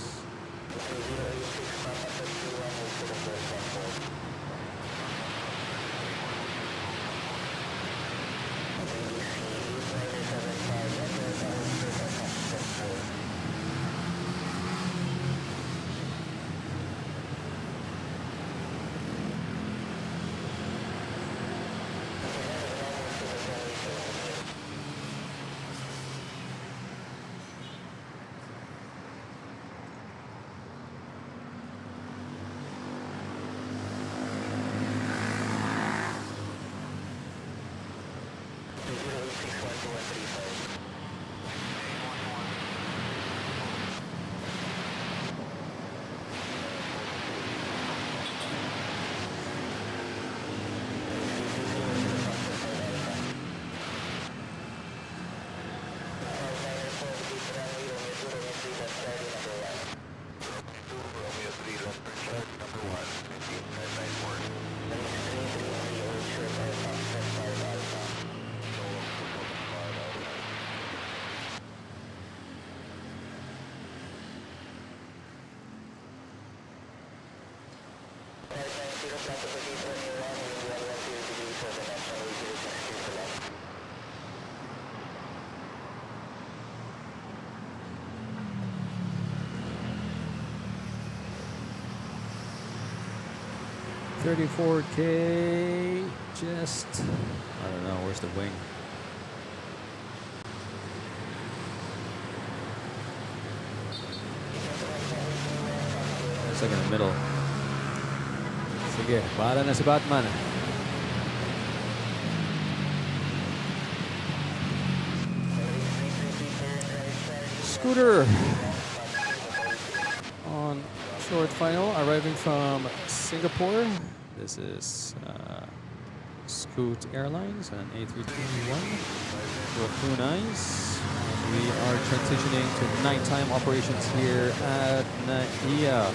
$34K, just, I don't know, where's the wing? It's like in the middle. Sige, bahala na si Batman. Scooter on short final, arriving from Singapore. This is Scoot Airlines, an A321 to Nice. We are transitioning to nighttime operations here at NAIA.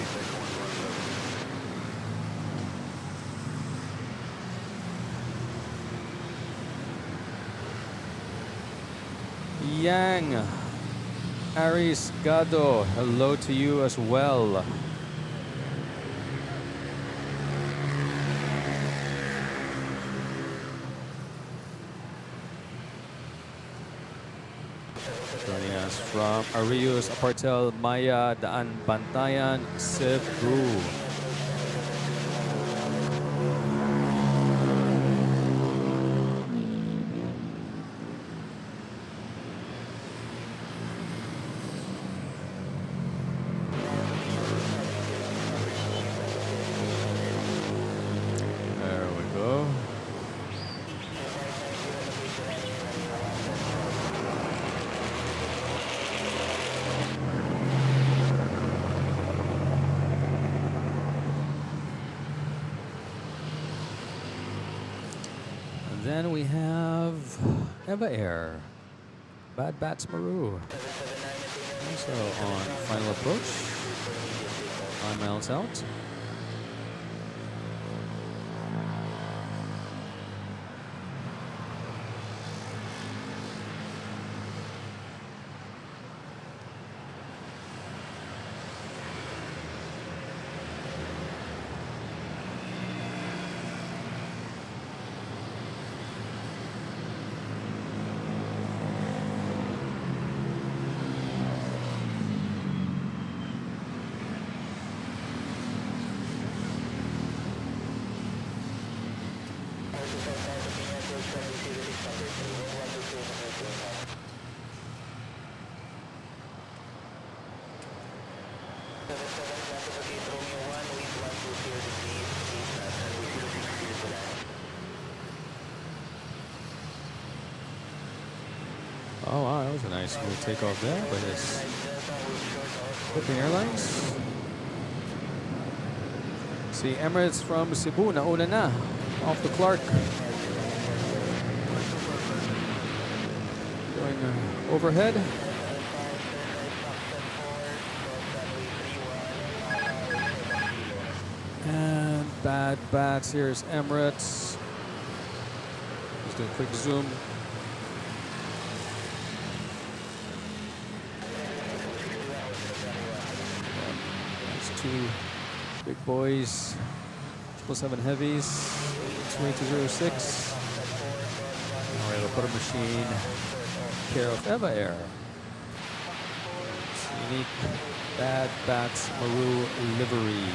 Yang Aris Gado, hello to you as well. Joining us from Arius Apartel Maya Daan Bantayan Cebu. There we go. Then we have Eva Air, Bad Bats Maru. Also on final approach, 5 miles out. Oh wow, that was a nice smooth takeoff there by this Philippine Airlines. See Emirates from Cebu, nauna na off the Clark. Going overhead. And bad bats. Here's Emirates. Just do a quick zoom. That's two big boys. 777 heavies. 2206. All right, we'll put a machine. Care of Eva Air. It's unique Bad Bats Maru livery.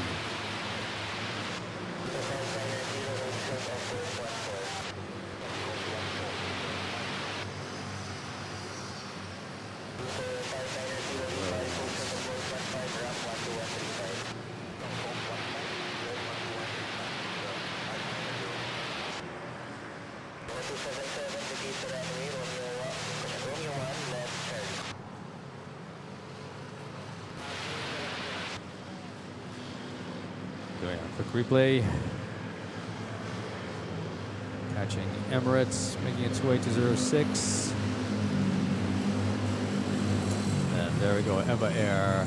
Doing a quick replay. Catching Emirates, making its way to 06. And there we go, Eva Air.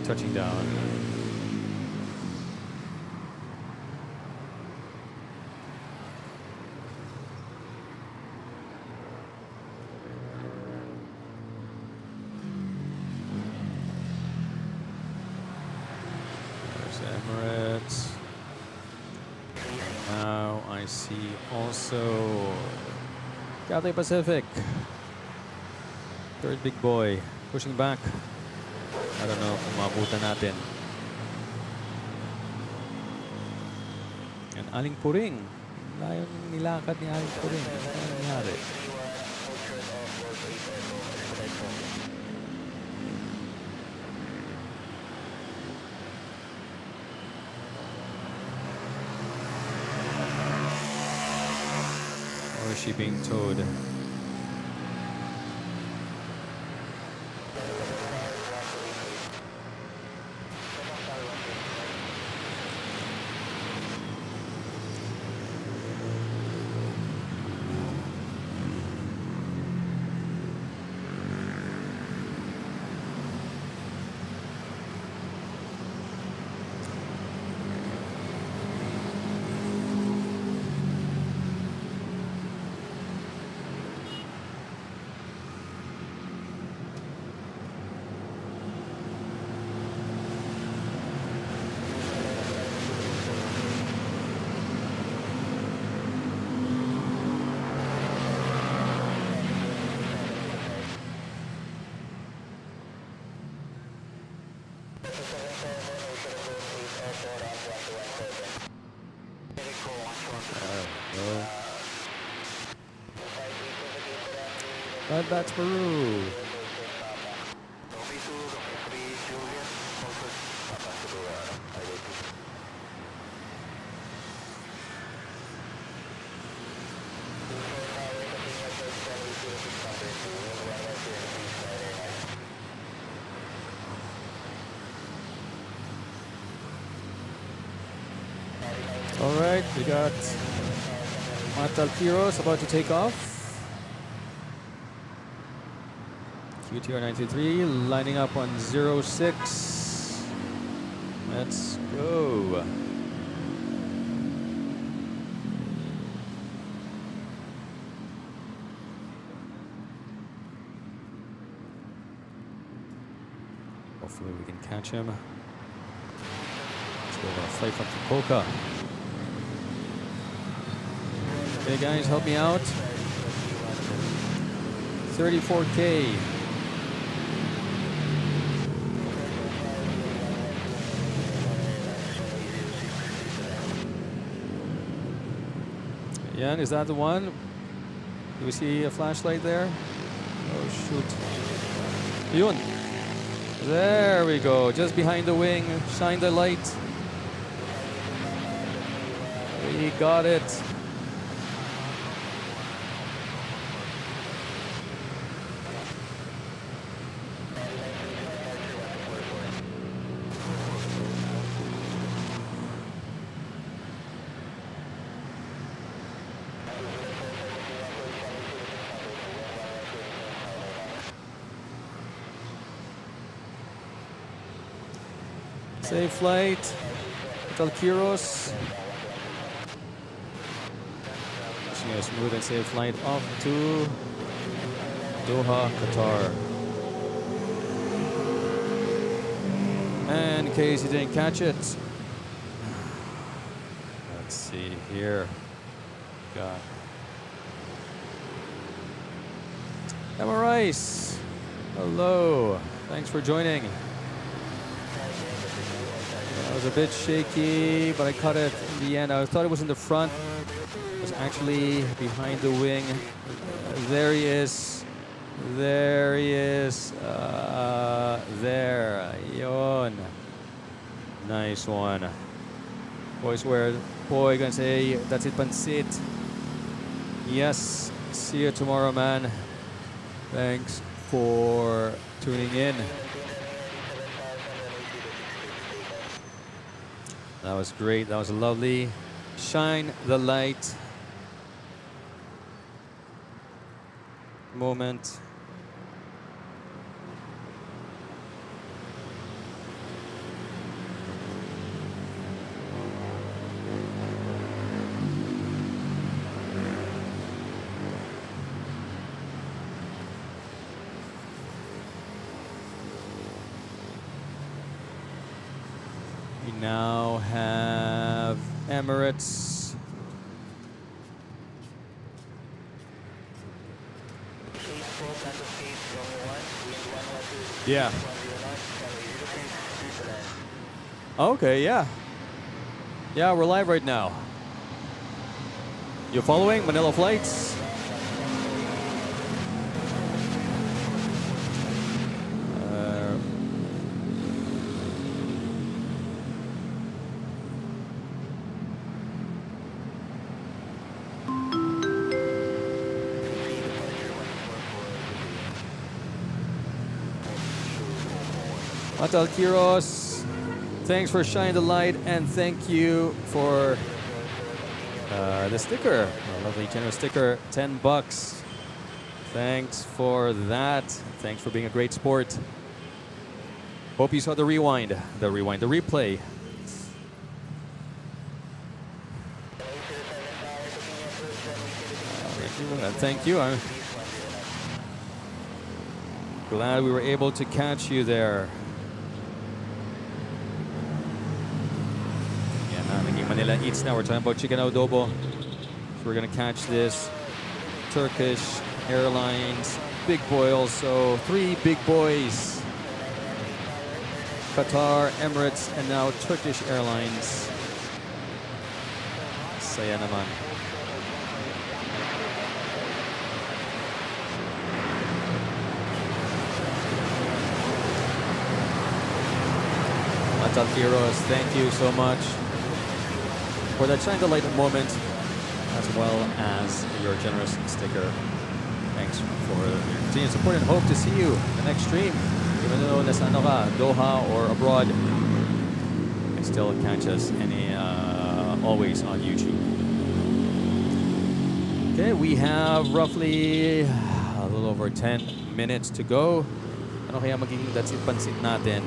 Touching down. Emirates. Now I see also Cathay Pacific. Third big boy pushing back. I don't know kung mabutan natin. And Aling Puring. Layong nilakad ni Aling Puring. Ano nangyari? Or is she being towed? Bad Bats Peru. All right, we got Matal Kiros about to take off. QTR 93 lining up on 06. Let's go. Hopefully we can catch him. Let's go on a flight from Fukuoka. Okay guys, help me out. 34K. Yan, is that the one? Do we see a flashlight there? Oh, shoot. Yun. There we go. Just behind the wing. Shine the light. We got it. Safe flight. Hotel Kiros. Wishing you a smooth and safe flight off to Doha, Qatar. And in case you didn't catch it, let's see here. Got Emma Rice. Hello. Thanks for joining. It was a bit shaky, but I caught it in the end. I thought it was in the front. It was actually behind the wing. There he is. There he is. There. Yon. Nice one. Boys, boy gonna say, that's it, pansit. Yes. See you tomorrow, man. Thanks for tuning in. That was great. That was lovely. Shine the light moment. We now have Emirates. Yeah. Okay, yeah. Yeah, we're live right now. You're following Manila Flights? Hotel Kiros, thanks for shining the light, and thank you for the sticker, a lovely generous sticker, $10. Thanks for that. Thanks for being a great sport. Hope you saw the replay. Thank you. I'm glad we were able to catch you there. Manila Eats now. We're talking about chicken adobo. So we're gonna catch this. Turkish Airlines, big boy also. 3 big boys. Qatar, Emirates, and now Turkish Airlines. Saya naman. Atal Heroes, thank you so much for that shine the light moment, as well as your generous sticker. Thanks for your continued support, and hope to see you in the next stream. Even though nasa ano ka, Doha or abroad, you can still catch us always on YouTube. Okay, we have roughly a little over 10 minutes to go. Ano kaya magiging that's it pansit natin?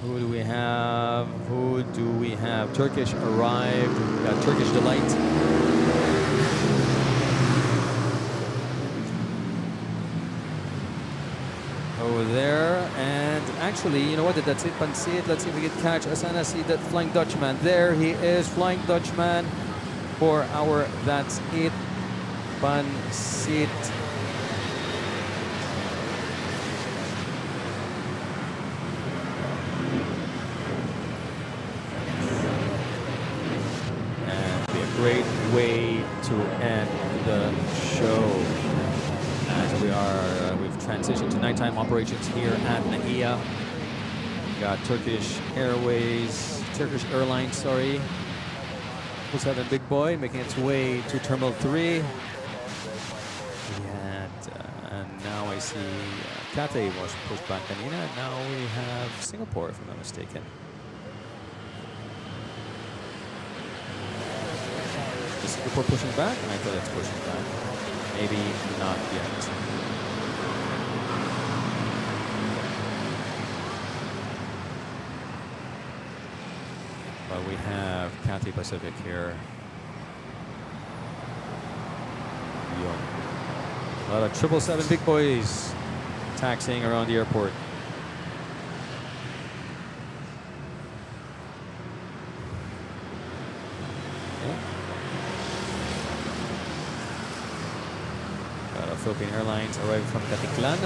Who do we have? Who do we have? Turkish arrived. We got Turkish Delight. Over there. And actually, you know what? That's it, pansit. Let's see if we can catch Asana. See that Flying Dutchman. There he is, Flying Dutchman for our That's It Pansit. transition to nighttime operations here at NAIA. Got Turkish Airlines, sorry. 7 Big Boy making its way to Terminal 3. And now I see Cathay was pushed back kanina. Now we have Singapore, if I'm not mistaken. Is Singapore pushing back? I thought it's pushing back. Maybe not yet. But we have Cathay Pacific here. Yun. A lot of 777 Big Boys taxiing around the airport. Okay. Got a Philippine Airlines arriving from Katiklan.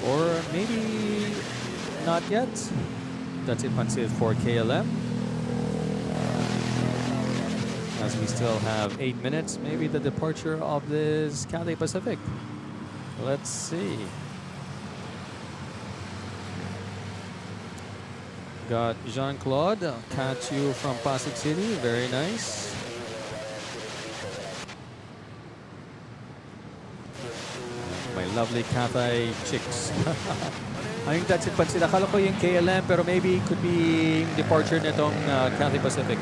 Or maybe not yet. That's it, Pansit for KLM. As we still have 8 minutes, maybe the departure of this Cathay Pacific. Let's see. Got Jean-Claude, catch you from Pasig City, very nice. My lovely Cathay chicks. Ayun, that's it, Pansit. Akala ko yung KLM, pero maybe it could be departure nitong Cathay Pacific.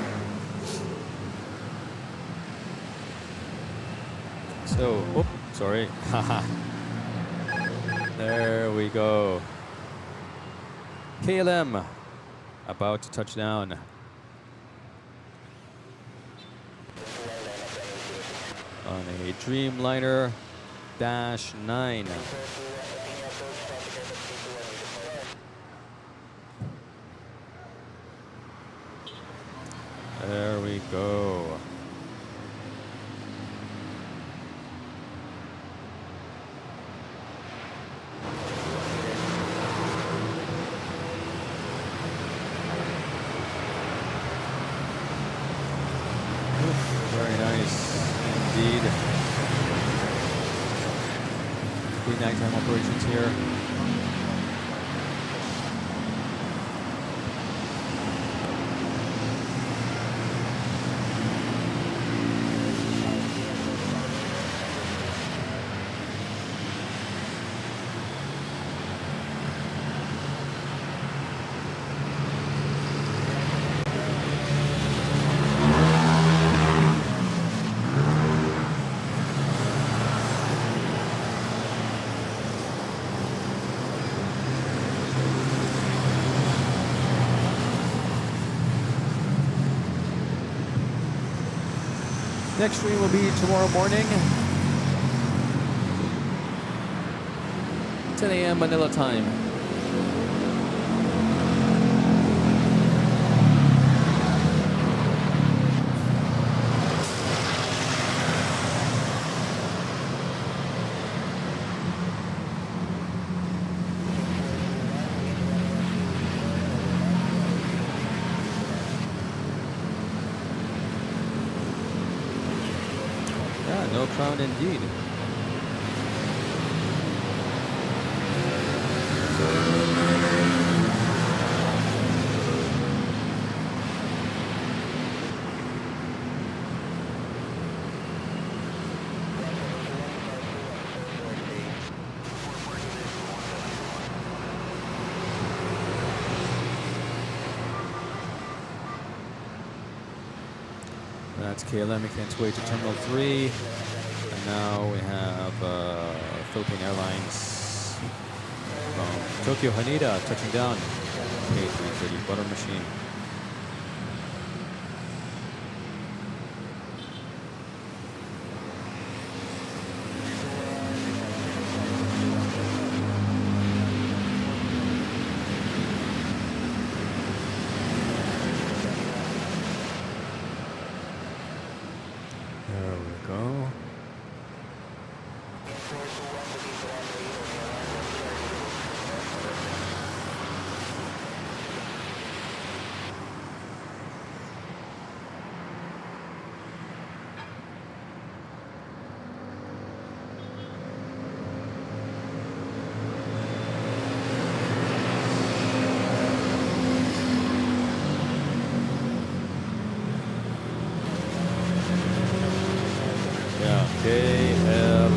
So, oops, sorry. There we go. KLM about to touch down. On a Dreamliner -9. There we go. Very nice indeed. Nighttime operations here. Next stream will be tomorrow morning, 10 a.m. Manila time. No crown indeed. That's KLM making its way to Terminal 3. And now we have Philippine Airlines from Tokyo Haneda touching down. A330 butter machine. There we go. Yeah, KLM.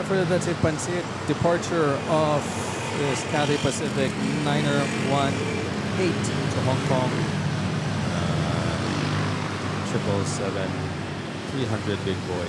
Further, that's a Pansit departure of this Cathay Pacific 918 to Hong Kong. 777-300 big boy.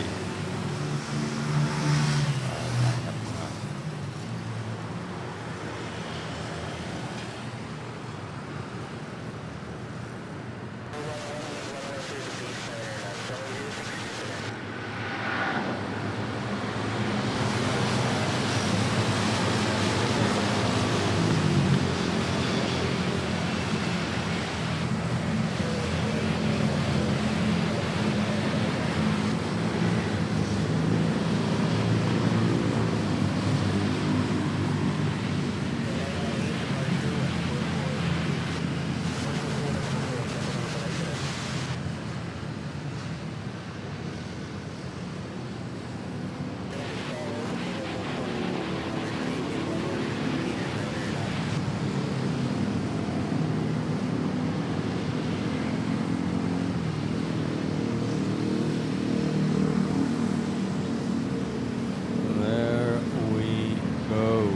There we go.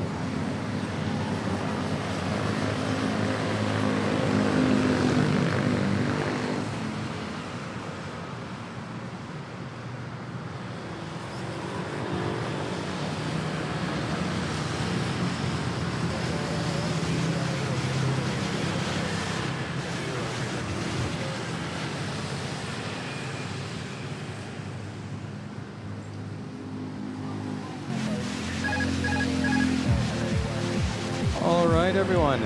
All right, everyone.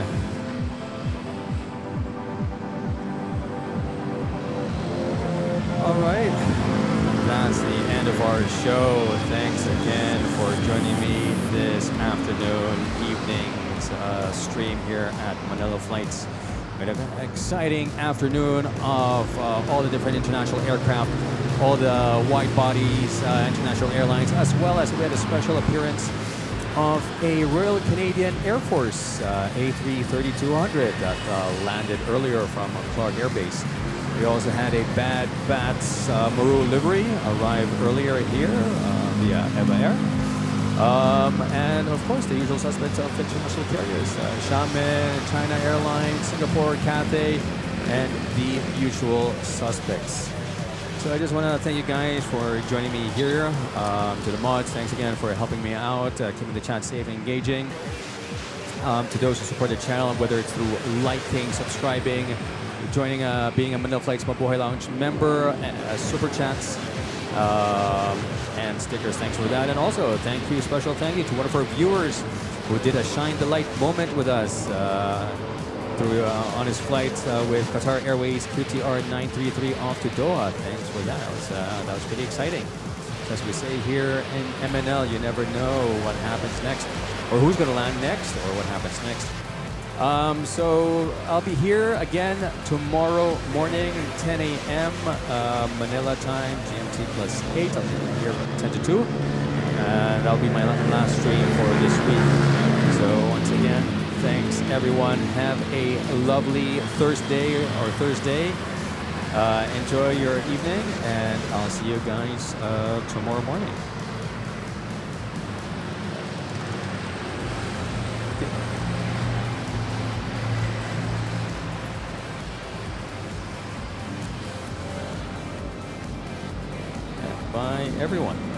All right. That's the end of our show. Thanks again for joining me this afternoon, evening's stream here at Manila Flights. We had an exciting afternoon of all the different international aircraft, all the wide bodies, international airlines, as well as we had a special appearance of a Royal Canadian Air Force A330-200 that landed earlier from Clark Air Base. We also had a Bad Bats Maroon livery arrive earlier here via Eva Air. And of course the usual suspects of international carriers, Xiamen, China Airlines, Singapore, Cathay, and the usual suspects. So I just want to thank you guys for joining me here. To the mods, thanks again for helping me out, keeping the chat safe and engaging. To those who support the channel, whether it's through liking, subscribing, joining, being a Manila Flights Mabuhay Lounge member, super chats, and stickers, thanks for that. And also, special thank you to one of our viewers who did a Shine the Light moment with us on his flight with Qatar Airways QTR 933 off to Doha. Thanks for that. That was pretty exciting. As we say here in MNL, you never know what happens next, or who's going to land next, or what happens next. So I'll be here again tomorrow morning, 10 a.m. Manila time, GMT +8. I'll be here from 10 to 2. And that'll be my last stream for this week. So once again, thanks everyone. Have a lovely Thursday. Enjoy your evening, and I'll see you guys tomorrow morning. by everyone.